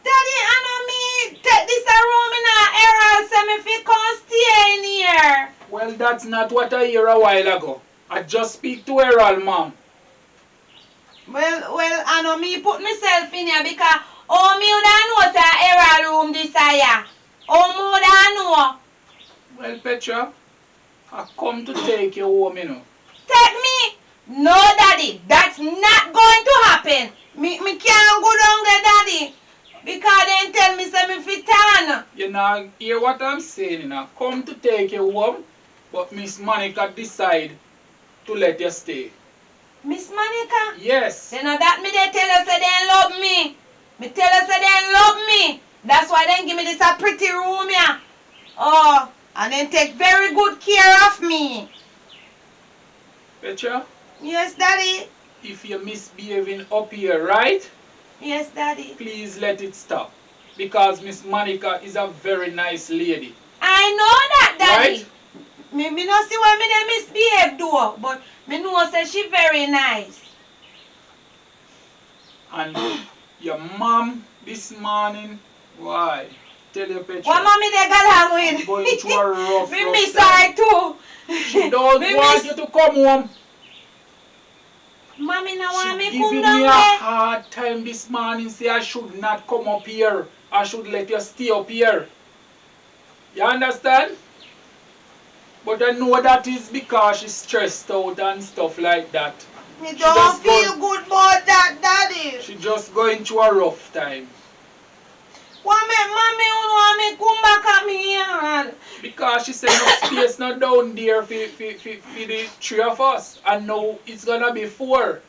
[SPEAKER 2] Daddy, I know me take this a room in a Errol, say me if you can't stay in here.
[SPEAKER 4] Well, that's not what I hear a while ago. I just speak to Errol, mom.
[SPEAKER 2] Well, I know me put myself in here because oh me would know say Errol room this here. Oh me would know.
[SPEAKER 4] Well, Petra, I come to take you home, you know.
[SPEAKER 2] Take me? No, Daddy. That's not going to happen. Me can't go down there, Daddy. Because then tell me say me fit on.
[SPEAKER 4] You know, hear what I'm saying, you know. Come to take you home, but Miss Monica decide to let you stay.
[SPEAKER 2] Miss Monica?
[SPEAKER 4] Yes.
[SPEAKER 2] You know that me they tell us say they love me. Me tell us say they love me. That's why they give me this a pretty room here. Oh, and then take very good care of me.
[SPEAKER 4] Petra,
[SPEAKER 2] Yes, Daddy.
[SPEAKER 4] if you're misbehaving up here, right?
[SPEAKER 2] Yes, Daddy.
[SPEAKER 4] Please let it stop. Because Miss Monica is a very nice lady.
[SPEAKER 2] I know that, Daddy.
[SPEAKER 4] Right?
[SPEAKER 2] Me no see why me they misbehave though, but me know say she very nice.
[SPEAKER 4] And your mom this morning, why? Tell your Petra.
[SPEAKER 2] What mommy they got along
[SPEAKER 4] I'm
[SPEAKER 2] with?
[SPEAKER 4] going through a rough,
[SPEAKER 2] We
[SPEAKER 4] rough
[SPEAKER 2] miss
[SPEAKER 4] time.
[SPEAKER 2] her too.
[SPEAKER 4] She don't
[SPEAKER 2] We
[SPEAKER 4] want
[SPEAKER 2] miss-
[SPEAKER 4] you to come home.
[SPEAKER 2] Mommy no want
[SPEAKER 4] She
[SPEAKER 2] me come
[SPEAKER 4] giving
[SPEAKER 2] down
[SPEAKER 4] me a
[SPEAKER 2] there.
[SPEAKER 4] hard time this morning. Say I should not come up here. I should let you stay up here. You understand? But I know that is because she's stressed out and stuff like that.
[SPEAKER 2] Me
[SPEAKER 4] She
[SPEAKER 2] don't
[SPEAKER 4] just
[SPEAKER 2] feel good about that, Daddy.
[SPEAKER 4] She just going through a rough time.
[SPEAKER 2] What make mommy want me come back at me here?
[SPEAKER 4] Because she said no space not down there for the three of us. And now it's gonna be 4.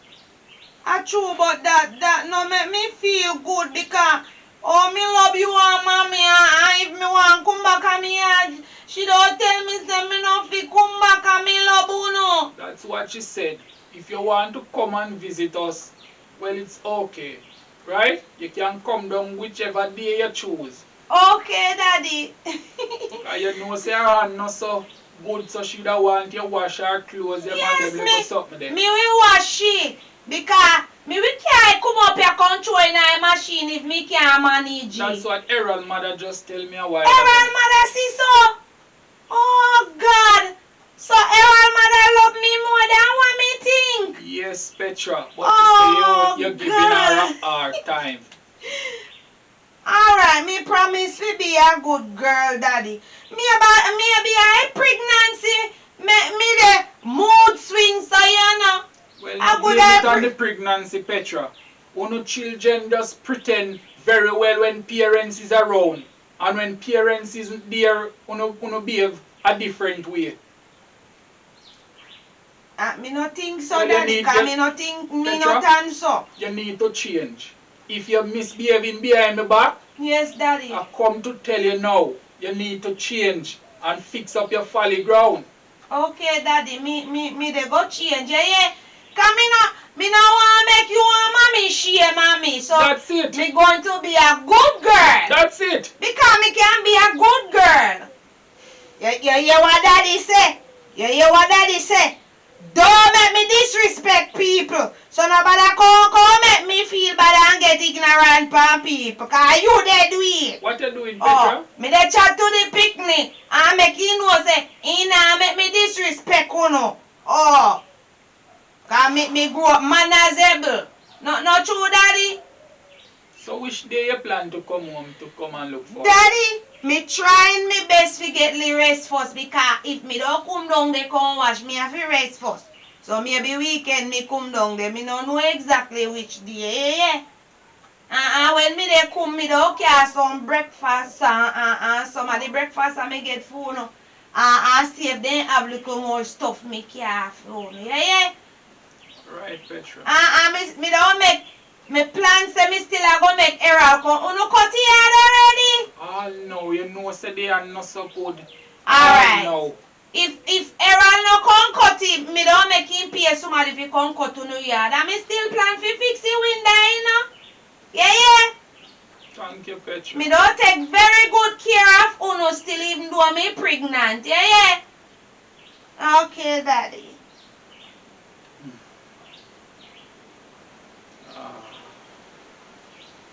[SPEAKER 2] I true, but that no make me feel good because oh me love you and mommy and if me want come back at me here, she don't tell me say me no fit come back and me love you no.
[SPEAKER 4] That's what she said. If you want to come and visit us, well, it's okay. Right? You can come down whichever day you choose.
[SPEAKER 2] Okay, Daddy.
[SPEAKER 4] And you know, say her hand not so good, so she don't want you wash her clothes, them
[SPEAKER 2] Yes,
[SPEAKER 4] and them
[SPEAKER 2] me-
[SPEAKER 4] little something there.
[SPEAKER 2] Me will wash it because me we can't come up here control in a machine if me can't manage
[SPEAKER 4] That's
[SPEAKER 2] it.
[SPEAKER 4] what Errol mother just tell me a while
[SPEAKER 2] Errol
[SPEAKER 4] ago.
[SPEAKER 2] mother see so. Oh God. So Errol mother love me more than what me think.
[SPEAKER 4] Yes, Petra, but
[SPEAKER 2] Oh,
[SPEAKER 4] you say you're giving her
[SPEAKER 2] God.
[SPEAKER 4] a hard time.
[SPEAKER 2] Alright, me promise to be a good girl, Daddy. Me be a pregnancy. Me the mood swing, so you know.
[SPEAKER 4] Well,
[SPEAKER 2] I
[SPEAKER 4] you
[SPEAKER 2] would
[SPEAKER 4] blame it
[SPEAKER 2] have
[SPEAKER 4] on the pregnancy, Petra. Uno children just pretend very well when parents is around. And when parents isn't there, uno behave a different way.
[SPEAKER 2] Me no think so,
[SPEAKER 4] Well, you
[SPEAKER 2] Daddy,
[SPEAKER 4] need
[SPEAKER 2] because
[SPEAKER 4] to-
[SPEAKER 2] me no think me
[SPEAKER 4] Petra?
[SPEAKER 2] no tan so.
[SPEAKER 4] You need to change. If you're misbehaving behind my back,
[SPEAKER 2] Yes, Daddy.
[SPEAKER 4] I come to tell you now, you need to change and fix up your folly ground.
[SPEAKER 2] Okay, Daddy, me they go change. Yeah.
[SPEAKER 7] Cause me no want make you and mommy share mommy. So
[SPEAKER 4] That's it.
[SPEAKER 7] me going to be a good girl.
[SPEAKER 4] That's it.
[SPEAKER 7] Because me can be a good girl. You hear what daddy say? You hear what daddy say? Don't make me disrespect people. So nobody come make me feel bad and get ignorant from people. Cause you they do it.
[SPEAKER 4] What you doing, Petra?
[SPEAKER 7] Oh, me they chat to the picnic and make you know say, he nah make me disrespect you. Oh. Cause make me grow up manageable. No true, daddy?
[SPEAKER 4] So which day you plan to come home to come and look for?
[SPEAKER 7] Daddy, me trying my best to get the rest first because if me don't come down they come watch me have to rest first. So maybe weekend me come down there, me don't know exactly which day, yeah. And when me they come, me don't care some breakfast and some of the breakfast I me get food no. And see if they have little more stuff me care for me, yeah.
[SPEAKER 4] Right, Petra.
[SPEAKER 7] And me don't make me plan say me still a go make Errol come. You cut yard already?
[SPEAKER 4] Oh no, you know say they are not so good.
[SPEAKER 7] Alright.
[SPEAKER 4] No.
[SPEAKER 7] If Errol no come cut it, me don't make him pay somebody if he come cut to New Yard. And me still plan to fix the window, you know? Yeah.
[SPEAKER 4] Thank you, Petra.
[SPEAKER 7] Me don't take very good care of Uno still even though me pregnant. Yeah. Okay, daddy.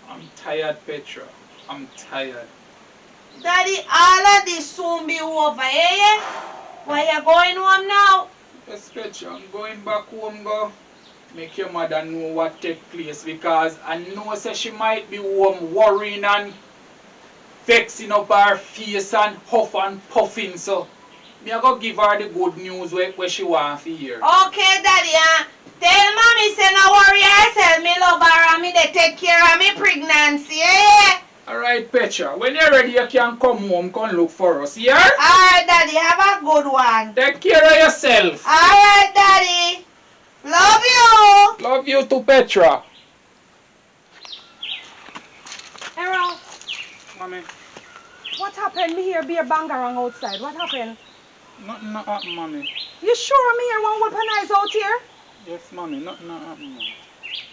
[SPEAKER 4] I'm tired, Petra. I'm tired.
[SPEAKER 7] Daddy, all of this soon be over, yeah? Where you going home now?
[SPEAKER 4] Yes, Petra, I'm going back home, go. Make your mother know what take place because I know say she might be home worrying and vexing up her face and huff and puffing. So, me I go give her the good news where she want to hear.
[SPEAKER 7] Okay, daddy, tell mommy say no worry herself, me love her and me they take care of me pregnancy, yeah?
[SPEAKER 4] Alright, Petra, when you're ready, you can come home, come look for us, yeah?
[SPEAKER 7] Alright, daddy, have a good one.
[SPEAKER 4] Take care of yourself.
[SPEAKER 7] Alright, daddy. Love you.
[SPEAKER 4] Love you too, Petra.
[SPEAKER 2] Errol,
[SPEAKER 4] Mommy,
[SPEAKER 2] what happened? Me hear beer bang around outside. What happened?
[SPEAKER 4] nothing happen, Mommy.
[SPEAKER 2] You sure me hear one weapon eyes out here?
[SPEAKER 4] Yes, Mommy, nothing happen, Mommy.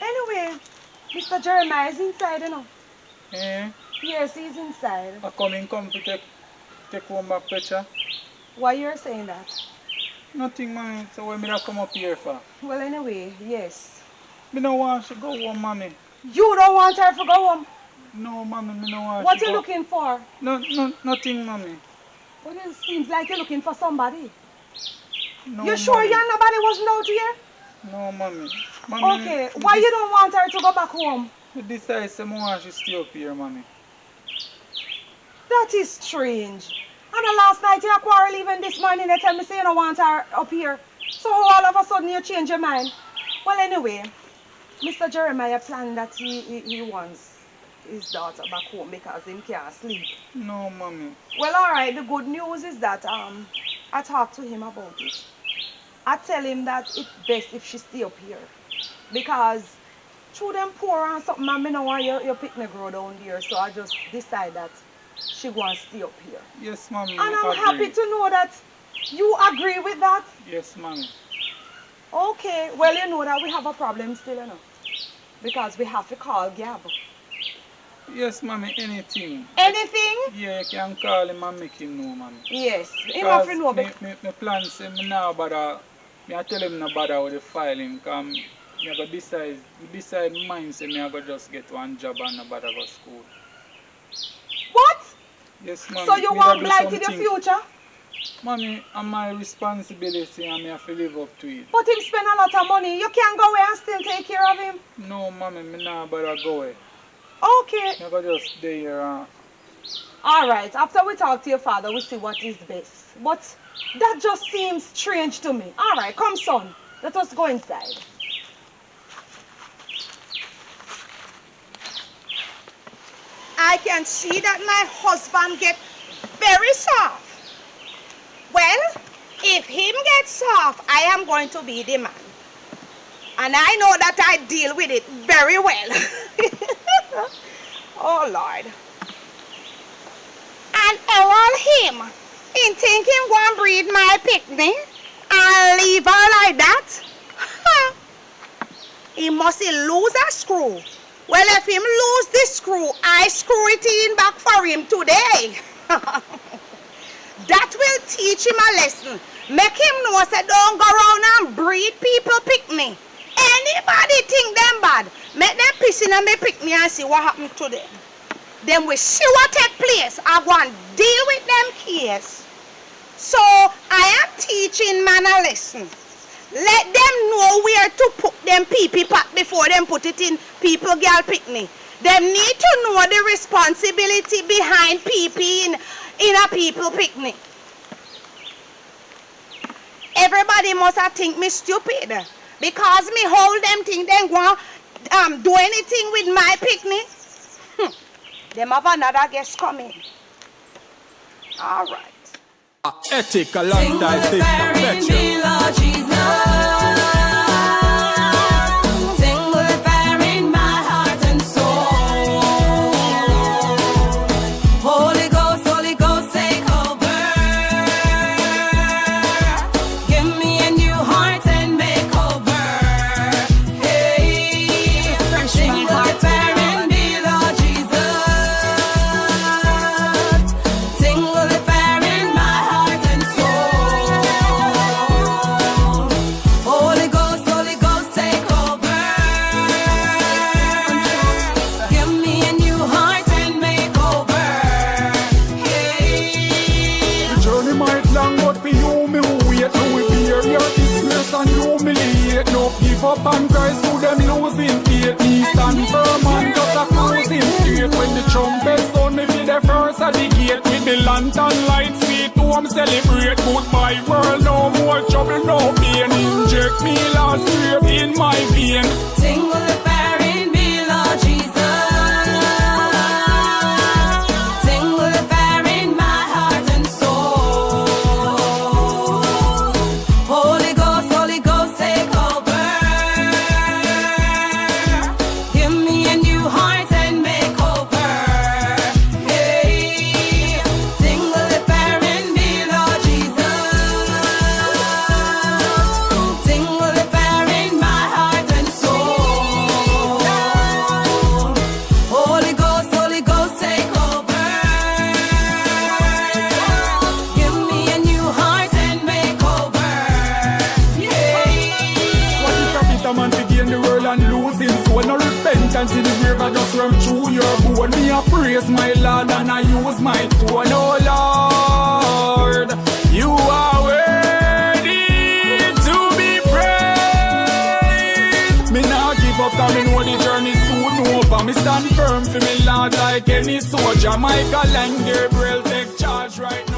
[SPEAKER 2] Anyway, Mr. Jeremiah is inside, you know.
[SPEAKER 4] Eh?
[SPEAKER 2] Yes, he's inside.
[SPEAKER 4] I come to take home back, Petra.
[SPEAKER 2] Why you're saying that?
[SPEAKER 4] Nothing, Mommy. So when me da come up here for?
[SPEAKER 2] Well, anyway, yes.
[SPEAKER 4] Me no want to go home, Mommy.
[SPEAKER 2] You don't want her to go home.
[SPEAKER 4] No, Mommy, me no want
[SPEAKER 2] What
[SPEAKER 4] to
[SPEAKER 2] you
[SPEAKER 4] go.
[SPEAKER 2] looking for?
[SPEAKER 4] No, nothing, Mommy.
[SPEAKER 2] Well, it seems like you're looking for somebody.
[SPEAKER 4] No,
[SPEAKER 2] You sure
[SPEAKER 4] Mommy.
[SPEAKER 2] nobody wasn't out here?
[SPEAKER 4] No, Mommy. Mommy,
[SPEAKER 2] Okay, why you don't want her to go back home?
[SPEAKER 4] Me decide say me want to stay up here, Mommy.
[SPEAKER 2] That is strange. And last night you quarrel, even this morning you tell me say you don't want her up here. So all of a sudden you change your mind. Well, anyway, Mr. Jeremiah planned that he wants his daughter back home because he can't sleep.
[SPEAKER 4] No, Mommy.
[SPEAKER 2] Well, alright, the good news is that I talked to him about it. I tell him that it's best if she stay up here. Because through them poor and something, I don't want your picnic grow down there. So I just decide that she wants to stay up here.
[SPEAKER 4] Yes, Mommy.
[SPEAKER 2] And I'm
[SPEAKER 4] I
[SPEAKER 2] happy
[SPEAKER 4] agree.
[SPEAKER 2] to know that you agree with that.
[SPEAKER 4] Yes, Mommy.
[SPEAKER 2] Okay, well, you know that we have a problem still, you know. Because we have to call Gab.
[SPEAKER 4] Yes, Mommy. Anything.
[SPEAKER 2] Anything?
[SPEAKER 4] Yeah, you can call him and make him know, Mommy.
[SPEAKER 2] Yes, he have to know.
[SPEAKER 4] me plan say me now bother. Me I tell him no bother with the filing. Cause me I go decide mine say me I go just get one job and no bother go school.
[SPEAKER 2] What?
[SPEAKER 4] Yes, Mommy.
[SPEAKER 2] So you
[SPEAKER 4] me
[SPEAKER 2] want
[SPEAKER 4] da do
[SPEAKER 2] blight in your
[SPEAKER 4] something.
[SPEAKER 2] future?
[SPEAKER 4] Mommy, and my responsibility and me have to live up to it.
[SPEAKER 2] But him spend a lot of money. You can't go away and still take care of him.
[SPEAKER 4] No, Mommy, me nah bother go away.
[SPEAKER 2] Okay.
[SPEAKER 4] Me go just stay here and
[SPEAKER 2] Alright, after we talk to your father, we see what is best. But that just seems strange to me. Alright, come son. Let us go inside. I can see that my husband get very soft. Well, if him gets soft, I am going to be the man. And I know that I deal with it very well. Oh, Lord. And Errol him, in thinking one breed my picnic, and leave her like that? he must lose a screw. Well, if him lose this screw, I screw it in back for him today. That will teach him a lesson. Make him know say don't go around and breed people pick me. Anybody think them bad, make them piss in and me pick me and see what happened to them. Then we see what take place. I go and deal with them case. So I am teaching man a lesson. Let them know where to put them pee-pee pack before them put it in people girl picnic. They need to know the responsibility behind pee-pee in a people picnic. Everybody must think me stupid because me hold them thing then go do anything with my picnic. Them have another guest coming. All right.
[SPEAKER 3] Ethic alongside Sister Petra. Give up and Christ to them losing faith. He stand firm and just a cruising straight. When the trumpet sound, me be the first at the gate. With the lantern lights, we to him celebrate. Goodbye world, no more trouble, no pain. Inject me last year in my vein.
[SPEAKER 8] Sing with the fire in me, Lord Jesus. Sing with the fire in my heart and soul. Holy Ghost, take over.
[SPEAKER 3] And see the grave I just run through your bone. Me a praise my Lord and I use my tone. Oh Lord, you are worthy to be praised. Me nah give up cause me know the journey soon over. Me stand firm for me Lord like any soldier. Michael and Gabriel take charge right now.